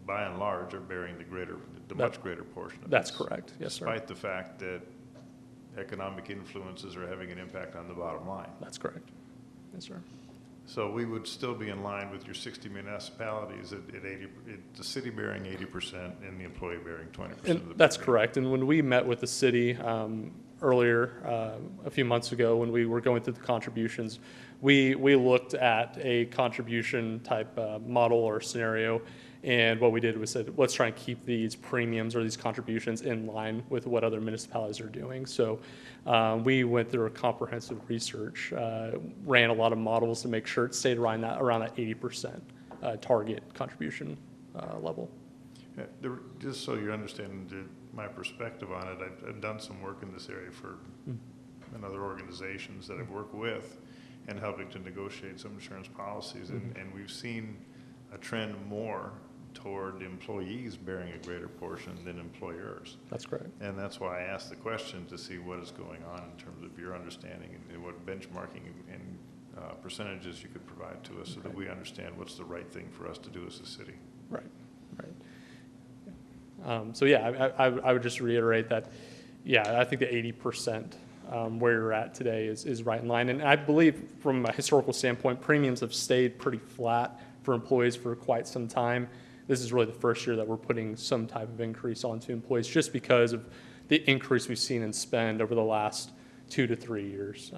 A: by and large, are bearing the much greater portion of
E: That's
A: this,
E: correct, yes, sir.
A: despite the fact that economic influences are having an impact on the bottom line.
E: That's correct. Yes, sir.
A: So we would still be in line with your 60 municipalities at 80, the city bearing 80% and the employee bearing 20% of the.
E: That's correct. And when we met with the city earlier, a few months ago, when we were going through the contributions, we looked at a contribution type model or scenario. And what we did was said, let's try and keep these premiums or these contributions in line with what other municipalities are doing. So we went through a comprehensive research, ran a lot of models to make sure it stayed around that 80% target contribution level.
A: Just so you understand my perspective on it, I've done some work in this area for other organizations that I've worked with and helping to negotiate some insurance policies. And we've seen a trend more toward employees bearing a greater portion than employers.
E: That's correct.
A: And that's why I asked the question to see what is going on in terms of your understanding and what benchmarking and percentages you could provide to us so that we understand what's the right thing for us to do as a city.
E: Right, right. So yeah, I would just reiterate that, yeah, I think the 80% where you're at today is right in line. And I believe from a historical standpoint, premiums have stayed pretty flat for employees for quite some time. This is really the first year that we're putting some type of increase onto employees just because of the increase we've seen in spend over the last 2 to 3 years.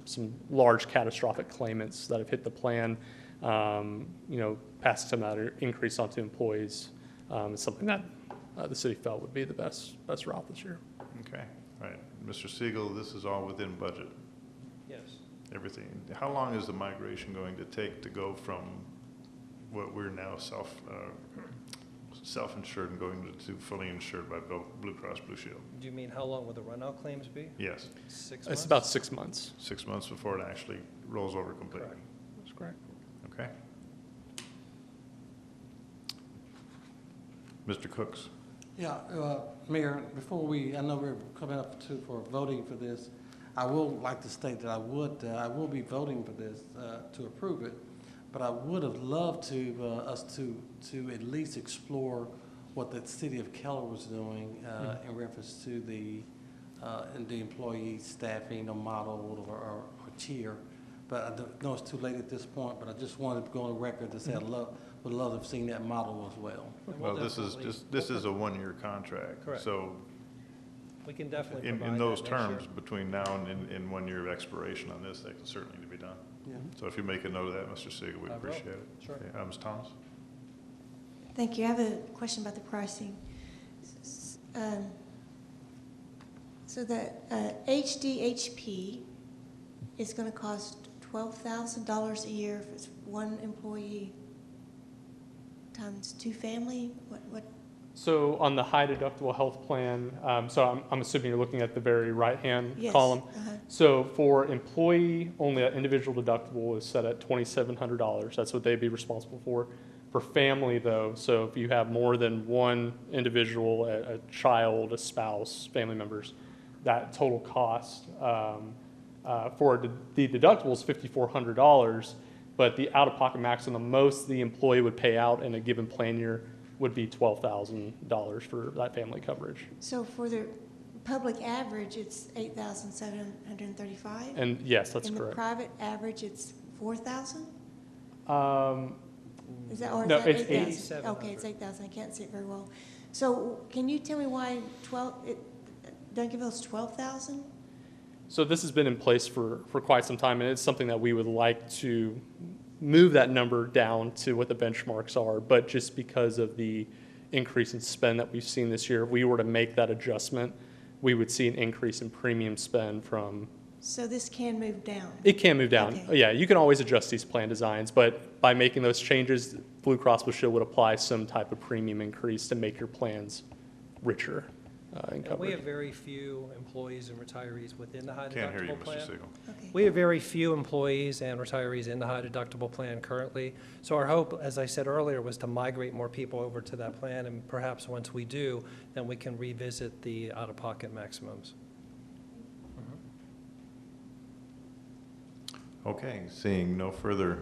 E: Some large catastrophic claimants that have hit the plan, passing some of that increase onto employees is something that the city felt would be the best route this year.
A: Okay, all right. Mr. Siegel, this is all within budget.
F: Yes.
A: Everything. How long is the migration going to take to go from what we're now self-insured and going to fully insured by Blue Cross Blue Shield?
F: Do you mean how long will the runout claims be?
A: Yes.
F: 6 months?
E: It's about 6 months.
A: 6 months before it actually rolls over completely.
F: Correct.
E: That's correct.
A: Okay. Mr. Cooks.
G: Yeah, Mayor, before I know we're coming up for voting for this, I will like to state that I will be voting for this to approve it, but I would have loved us to at least explore what the city of Keller was doing in reference to the employee staffing model or tier. But I know it's too late at this point, but I just wanted to go on the record to say I would love to have seen that model as well.
A: Well, this is a one-year contract.
F: Correct.
A: So
F: we can definitely
A: in
F: provide
A: those
F: that next
A: terms,
F: year.
A: between now and 1 year of expiration on this, that can certainly be done.
G: Yeah.
A: So if you make a note of that, Mr. Siegel, we'd
F: I will.
A: appreciate it.
F: Sure.
A: Okay, Ms. Thomas?
K: Thank you. I have a question about the pricing. So the HDHP is going to cost $12,000 a year if it's one employee times 2 family? What?
E: So on the high deductible health plan, so I'm assuming you're looking at the very right-hand
K: Yes.
E: column.
K: Uh-huh.
E: So for employee, only an individual deductible is set at $2,700. That's what they'd be responsible for. For family, though, so if you have more than one individual, a child, a spouse, family members, that total cost for the deductible is $5,400, but the out-of-pocket maximum, the most the employee would pay out in a given plan year would be $12,000 for that family coverage.
K: So for the public average, it's $8,735?
E: And yes, that's
K: and
E: correct.
K: the private average, it's 4,000?
E: Um,
K: Is that, or is
E: no,
K: that
E: it's
K: 8,000? Okay, it's 8,000. I can't see it very well. So can you tell me why Duncanville's 12,000?
E: So this has been in place for quite some time, and it's something that we would like to move that number down to what the benchmarks are. But just because of the increase in spend that we've seen this year, if we were to make that adjustment, we would see an increase in premium spend from.
K: So this can move down?
E: It can move down.
K: Okay.
E: Yeah, you can always adjust these plan designs, but by making those changes, Blue Cross Blue Shield would apply some type of premium increase to make your plans richer in
F: And
E: coverage.
F: we have very few employees and retirees within the high
A: Can't hear you,
F: deductible plan.
A: Mr. Siegel.
K: Okay.
F: We have very few employees and retirees in the high deductible plan currently. So our hope, as I said earlier, was to migrate more people over to that plan, and perhaps once we do, then we can revisit the out-of-pocket maximums.
A: Okay, seeing no further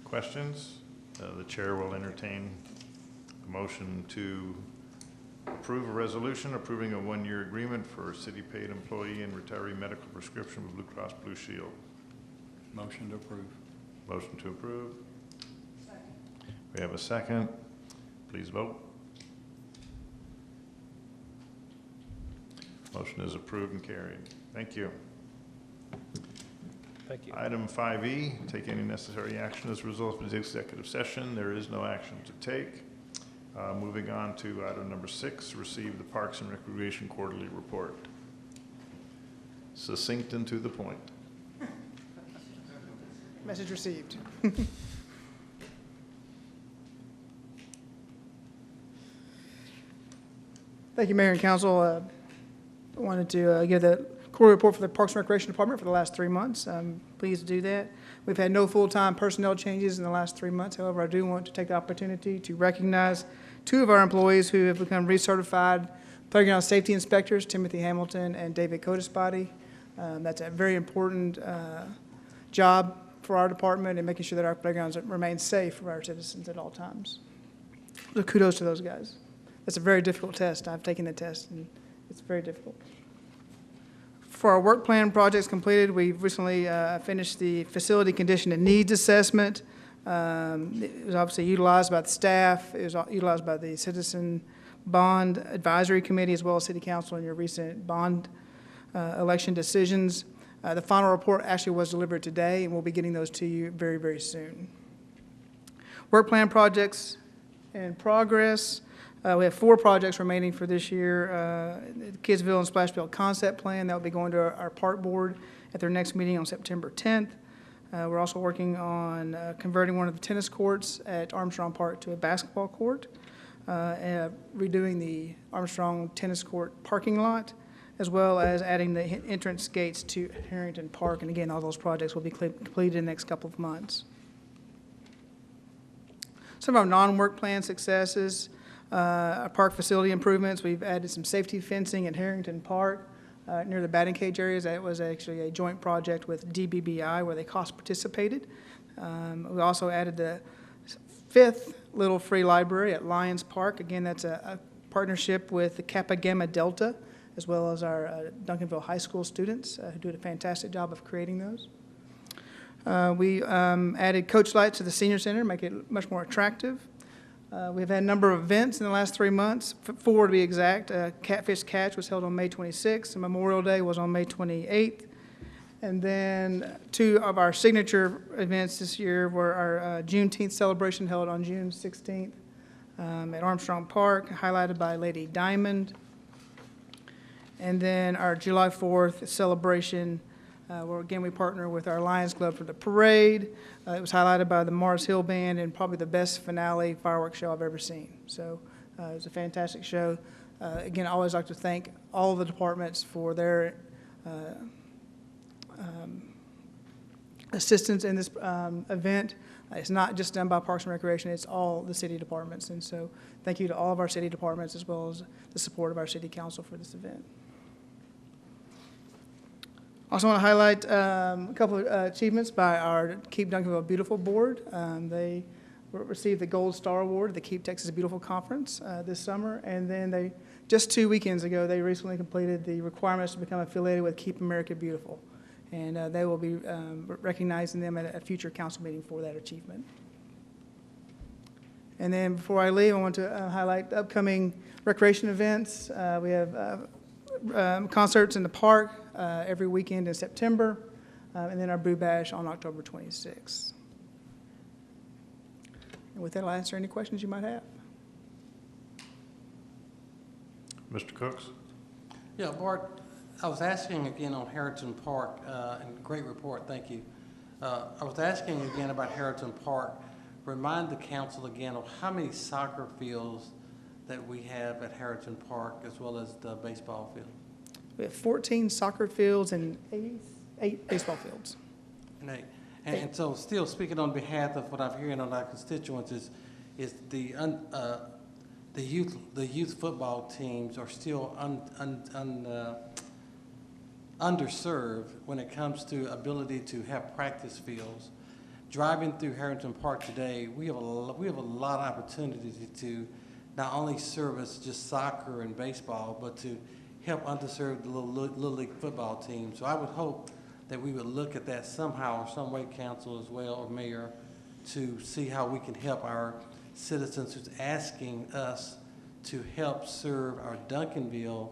A: questions, the chair will entertain a motion to approve a resolution approving a one-year agreement for city-paid employee and retiree medical prescription with Blue Cross Blue Shield.
L: Motion to approve.
A: Motion to approve. Second. We have a second. Please vote. Motion is approved and carried. Thank you.
F: Thank you.
A: Item 5E, take any necessary action as a result of the executive session. There is no action to take. Moving on to item number 6, receive the Parks and Recreation Quarterly Report. Succinct and to the point.
M: Message received. Thank you, Mayor and Council. I wanted to give the quarterly report for the Parks and Recreation Department for the last 3 months. I'm pleased to do that. We've had no full-time personnel changes in the last 3 months. However, I do want to take the opportunity to recognize 2 of our employees who have become recertified playground safety inspectors, Timothy Hamilton and David Codispati. That's a very important job for our department and making sure that our playgrounds remain safe for our citizens at all times. So kudos to those guys. That's a very difficult test. I've taken the test, and it's very difficult. For our work plan projects completed, we've recently finished the facility condition and needs assessment. It was obviously utilized by the staff. It was utilized by the Citizen Bond Advisory Committee as well as City Council in your recent bond election decisions. The final report actually was delivered today, and we'll be getting those to you very, very soon. Work plan projects in progress. We have 4 projects remaining for this year. The Kidsville and Splashville concept plan that will be going to our park board at their next meeting on September 10th. We're also working on converting one of the tennis courts at Armstrong Park to a basketball court, and redoing the Armstrong tennis court parking lot, as well as adding the entrance gates to Harrington Park. And again, all those projects will be completed in the next couple of months. Some of our non-work plan successes. Our park facility improvements, we've added some safety fencing at Harrington Park near the batting cage areas. That was actually a joint project with DBBI where they cost participated. We also added the 5th Little Free Library at Lions Park. Again, that's a partnership with the Kappa Gamma Delta as well as our Duncanville High School students who did a fantastic job of creating those. We added coach lights to the senior center, make it much more attractive. We've had a number of events in the last 3 months, 4 to be exact. Catfish Catch was held on May 26th, and Memorial Day was on May 28th. And then 2 of our signature events this year were our Juneteenth celebration held on June 16th at Armstrong Park, highlighted by Lady Diamond. And then our July 4th celebration, where again we partner with our Lions Club for the parade. It was highlighted by the Mars Hill Band and probably the best finale fireworks show I've ever seen. So it was a fantastic show. Again, I always like to thank all of the departments for their assistance in this event. It's not just done by Parks and Recreation, it's all the city departments. And so thank you to all of our city departments as well as the support of our city council for this event. Also want to highlight a couple of achievements by our Keep Duncanville Beautiful board. They received the Gold Star Award at the Keep Texas Beautiful Conference this summer. And then just 2 weekends ago, they recently completed the requirements to become affiliated with Keep America Beautiful. and they will be recognizing them at a future council meeting for that achievement. And then before I leave, I want to highlight the upcoming recreation events. We have concerts in the park every weekend in September, and then our Brew Bash on October 26th. And with that, I'll answer any questions you might have.
A: Mr. Cooks?
G: Yeah, Bart, I was asking again on Harrington Park, and great report, thank you. I was asking again about Harrington Park. Remind the council again of how many soccer fields that we have at Harrington Park, as well as the baseball field.
M: We have 14 soccer fields and eight baseball fields.
G: And so still speaking on behalf of what I'm hearing on our constituents is the youth football teams are still underserved when it comes to ability to have practice fields. Driving through Harrington Park today, we have a lot of opportunity to not only service just soccer and baseball, but to help underserved little league football teams. So I would hope that we would look at that somehow, or some way, council as well, or mayor, to see how we can help our citizens who's asking us to help serve our Duncanville,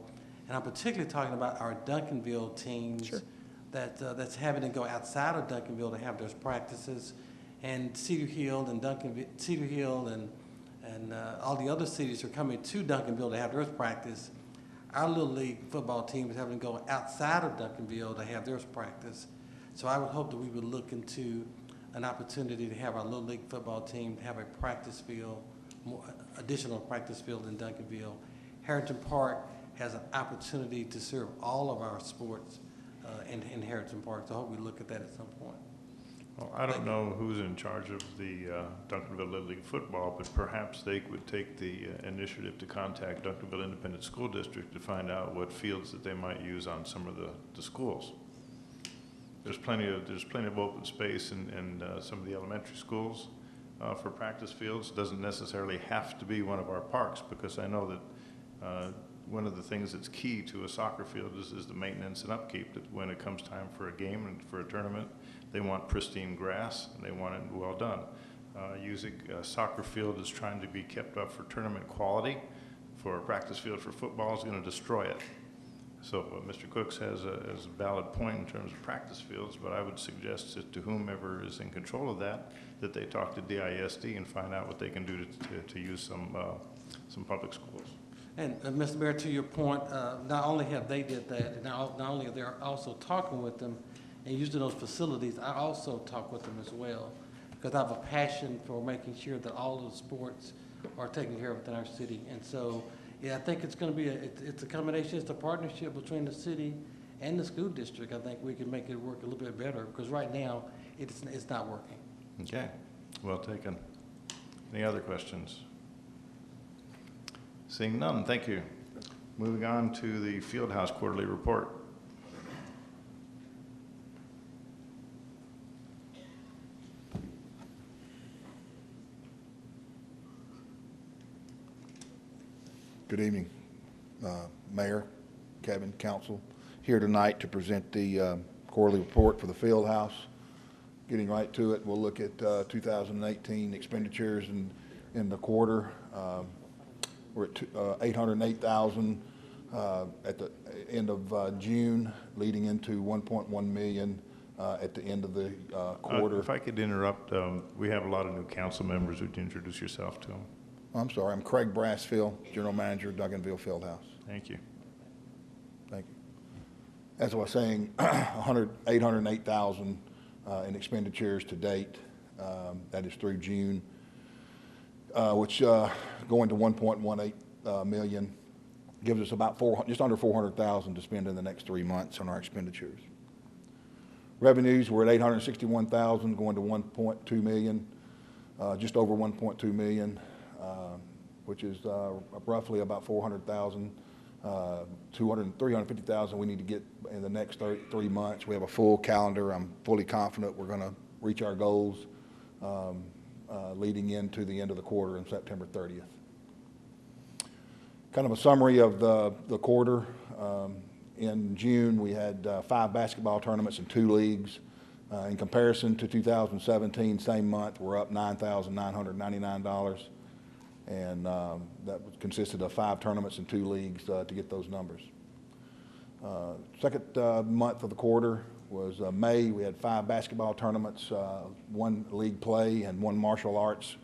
G: and I'm particularly talking about our Duncanville teams. Sure. That's having to go outside of Duncanville to have those practices, and Cedar Hill and all the other cities are coming to Duncanville to have their practice. Our little league football team is having to go outside of Duncanville to have their practice. So I would hope that we would look into an opportunity to have our little league football team have a practice field, additional practice field in Duncanville. Harrington Park has an opportunity to serve all of our sports in Harrington Park, so I hope we look at that at some point.
A: Well, I don't know who's in charge of the Duncanville Little League football, but perhaps they would take the initiative to contact Duncanville Independent School District to find out what fields that they might use on some of the schools. There's plenty of open space in some of the elementary schools for practice fields. It doesn't necessarily have to be one of our parks, because I know that one of the things that's key to a soccer field is the maintenance and upkeep. That when it comes time for a game and for a tournament, they want pristine grass and they want it well done. Using a soccer field is trying to be kept up for tournament quality. For a practice field for football is going to destroy it. So Mr. Cooks has a valid point in terms of practice fields, but I would suggest that to whomever is in control of that they talk to DISD and find out what they can do to use some public schools.
G: And Mr. Mayor, to your point, not only have they did that, not only are they also talking with them and using those facilities, I also talk with them as well, because I have a passion for making sure that all of the sports are taken care of within our city. And so, yeah, I think it's going to be it's a combination, it's a partnership between the city and the school district. I think we can make it work a little bit better, because right now it's not working.
A: Okay, well taken. Any other questions? Seeing none, thank you. Moving on to the Fieldhouse quarterly report.
O: Good evening, Mayor, Kevin, Council. Here tonight to present the quarterly report for the Fieldhouse. Getting right to it, we'll look at 2018 expenditures in the quarter. We're at $808,000 at the end of June, leading into $1.1 million at the end of the quarter.
A: If I could interrupt, we have a lot of new council members. Would you introduce yourself to them?
O: I'm sorry, I'm Craig Brassfield, General Manager, Duncanville Fieldhouse.
A: Thank you.
O: Thank you. As I was saying, $808,000 in expenditures to date. That is through June, which going to 1.18 million gives us about just under 400,000 to spend in the next 3 months on our expenditures. Revenues were at 861,000, going to 1.2 million, just over 1.2 million. Which is roughly about 400,000, 350,000 we need to get in the next 3 months. We have a full calendar. I'm fully confident we're going to reach our goals leading into the end of the quarter on September 30th. Kind of a summary of the quarter. In June, we had 5 basketball tournaments and 2 leagues. In comparison to 2017, same month, we're up $9,999. And that consisted of 5 tournaments and 2 leagues to get those numbers. Second month of the quarter was May. We had 5 basketball tournaments, 1 league play, and 1 martial arts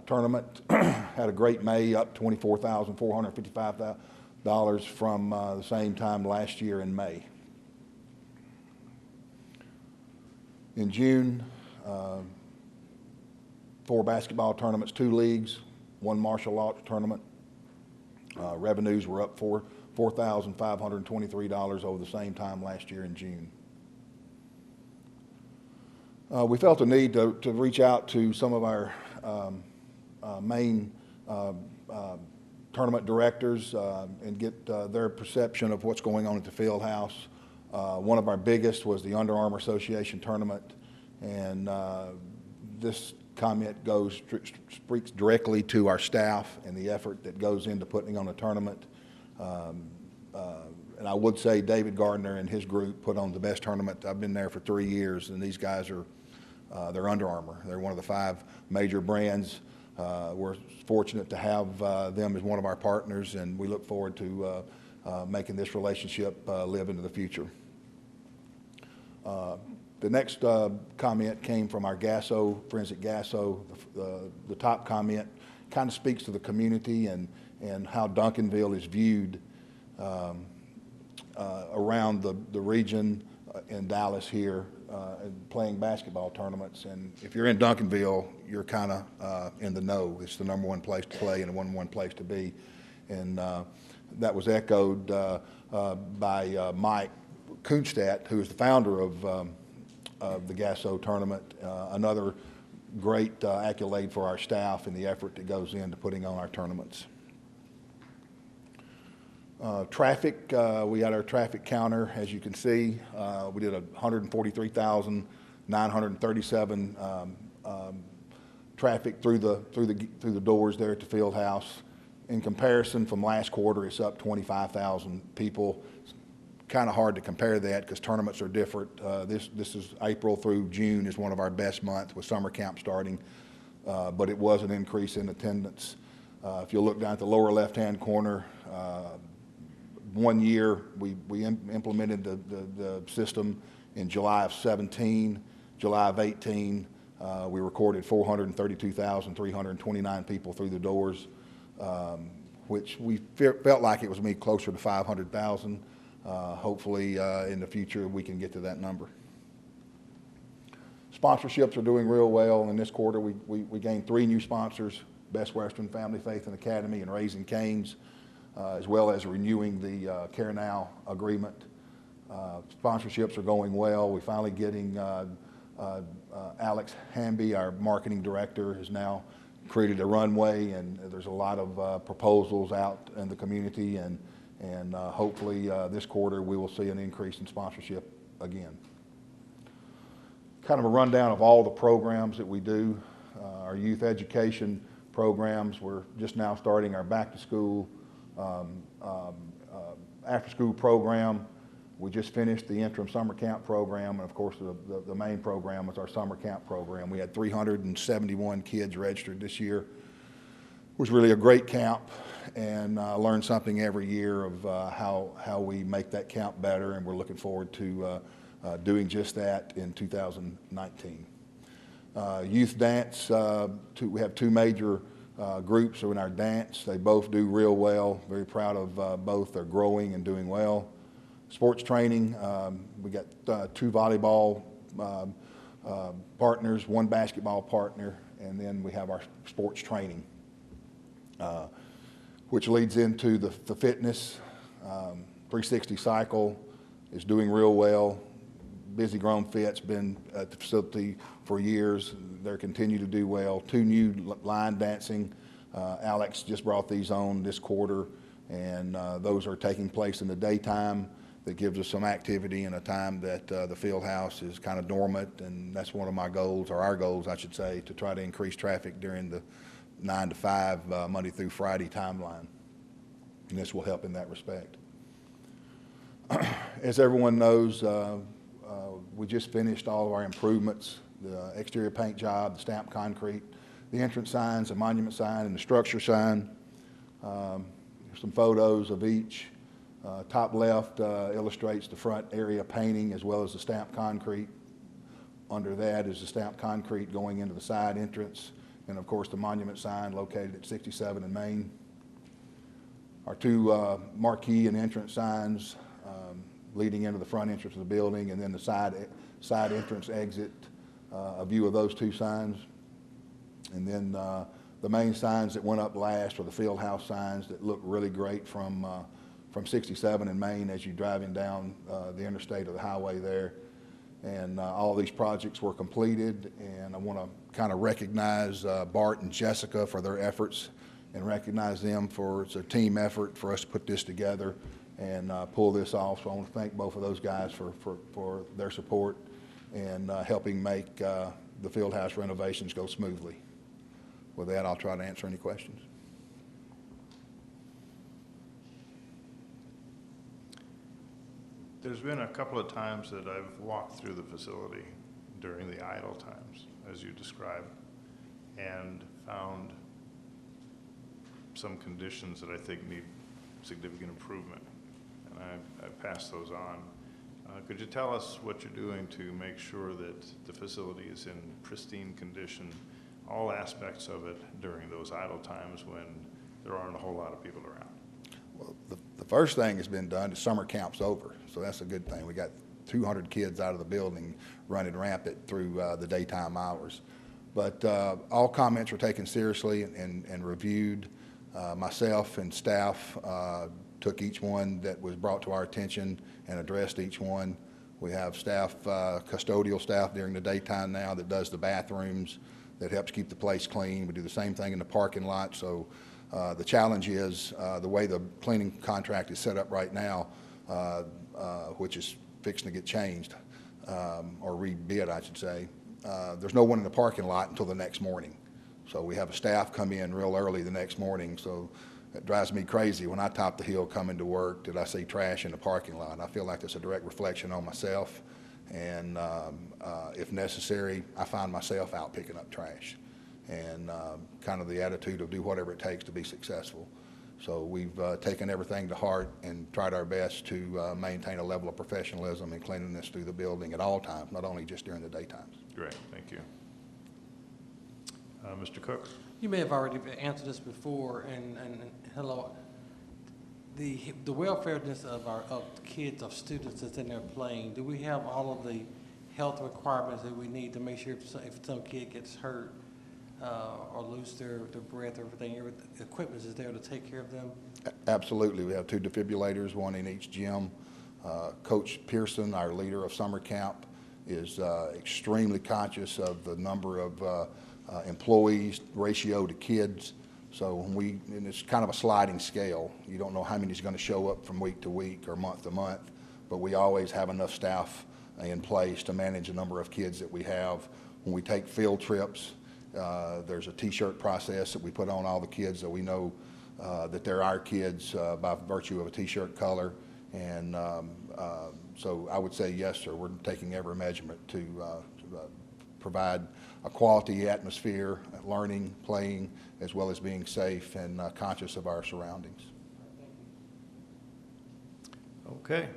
O: tournament. Had a great May, up $24,455 from the same time last year in May. In June, 4 basketball tournaments, 2 leagues, 1 martial arts tournament. Revenues were up $4,523 over the same time last year in June. We felt a need to reach out to some of our main tournament directors and get their perception of what's going on at the Fieldhouse. One of our biggest was the Under Armour Association tournament, and this comment speaks directly to our staff and the effort that goes into putting on a tournament. And I would say David Gardner and his group put on the best tournament. I've been there for 3 years, and these guys are, they're Under Armour. They're one of the 5 major brands. We're fortunate to have them as one of our partners, and we look forward to making this relationship live into the future. The next comment came from our Forensic Gasso. The top comment kind of speaks to the community and how Duncanville is viewed around the region in Dallas here, and playing basketball tournaments. And if you're in Duncanville, you're kind of in the know. It's the #1 place to play and the #1 place to be. And that was echoed by Mike Kunstadt, who is the founder of the Gasso tournament. Another great accolade for our staff and the effort that goes into putting on our tournaments. Traffic, we had our traffic counter, as you can see. We did 143,937 traffic through the doors there at the Fieldhouse. In comparison, from last quarter, it's up 25,000 people. It's kind of hard to compare that because tournaments are different. This is April through June is one of our best months with summer camp starting, but it was an increase in attendance. If you look down at the lower left-hand corner, 1 year we implemented the system in July of 17, July of 18. We recorded 432,329 people through the doors, which we felt like it was me closer to 500,000. Hopefully in the future we can get to that number. Sponsorships are doing real well. In this quarter we gained 3 new sponsors: Best Western Family Faith and Academy and Raising Cane's, as well as renewing the Care Now agreement. Sponsorships are going well. We're finally getting Alex Hamby, our marketing director, has now created a runway, and there's a lot of proposals out in the community, and hopefully this quarter we will see an increase in sponsorship again. Kind of a rundown of all the programs that we do. Our youth education programs, we're just now starting our back to school after school program. We just finished the interim summer camp program, and of course the main program is our summer camp program. We had 371 kids registered this year. It was really a great camp, and learned something every year of how we make that camp better, and we're looking forward to doing just that in 2019. Youth dance, we have 2 major groups in our dance. They both do real well. Very proud of both. They're growing and doing well. Sports training, we got 2 volleyball partners, 1 basketball partner, and then we have our sports training, which leads into the fitness. 360 Cycle is doing real well. Busy Grown Fit's been at the facility for years. They continue to do well. 2 new line dancing. Alex just brought these on this quarter, and those are taking place in the daytime. That gives us some activity in a time that the Fieldhouse is kind of dormant, and that's one of my goals, or our goals, I should say, to try to increase traffic during the 9 to 5 Monday through Friday timeline, and this will help in that respect. As everyone knows, we just finished all of our improvements, the exterior paint job, the stamped concrete, the entrance signs, the monument sign, and the structure sign. Here's some photos of each. Top left illustrates the front area painting as well as the stamped concrete. Under that is the stamped concrete going into the side entrance, and of course the monument sign located at 67 in Main. Our two marquee and entrance signs leading into the front entrance of the building, and then the side entrance exit, a view of those two signs. And then the main signs that went up last are the Fieldhouse signs that look really great from 67 in Main as you're driving down the interstate or the highway there. And all these projects were completed, and I want to kind of recognize Bart and Jessica for their efforts and recognize them for it's a team effort for us to put this together and pull this off. So I want to thank both of those guys for their support and helping make the Fieldhouse renovations go smoothly. With that, I'll try to answer any questions.
A: There's been a couple of times that I've walked through the facility during the idle times, as you described, and found some conditions that I think need significant improvement, and I've passed those on. Could you tell us what you're doing to make sure that the facility is in pristine condition, all aspects of it during those idle times when there aren't a whole lot of people around?
O: Well, the first thing that's been done is summer camp's over, so that's a good thing. We got 200 kids out of the building running rampant through the daytime hours. But all comments were taken seriously and reviewed. Myself and staff took each one that was brought to our attention and addressed each one. We have staff, custodial staff during the daytime now that does the bathrooms, that helps keep the place clean. We do the same thing in the parking lot. So the challenge is the way the cleaning contract is set up right now, which is fixing to get changed or rebid, I should say. There's no one in the parking lot until the next morning. So we have a staff come in real early the next morning. So it drives me crazy when I top the hill coming to work that I see trash in the parking lot. I feel like it's a direct reflection on myself. And if necessary, I find myself out picking up trash. And kind of the attitude of do whatever it takes to be successful. So we've taken everything to heart and tried our best to maintain a level of professionalism and cleanliness through the building at all times, not only just during the daytimes.
A: Great, thank you. Mr. Cook?
G: You may have already answered this before, and hello. The welfareness of kids, of students that's in there playing, do we have all of the health requirements that we need to make sure if some kid gets hurt or lose their breath or everything, the equipment is there to take care of them?
O: Absolutely. We have 2 defibrillators, one in each gym. Coach Pearson, our leader of summer camp, is extremely conscious of the number of employees ratio to kids. So and it's kind of a sliding scale. You don't know how many is going to show up from week to week or month to month, but we always have enough staff in place to manage the number of kids that we have. When we take field trips, there's a T-shirt process that we put on all the kids so we know that they're our kids by virtue of a T-shirt color. And so I would say yes, sir, we're taking every measurement to provide a quality atmosphere, learning, playing, as well as being safe and conscious of our surroundings.
A: Okay.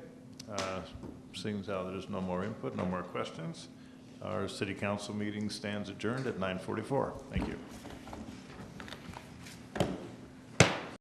A: Seeing as how there's no more input, no more questions, our city council meeting stands adjourned at 9:44. Thank you.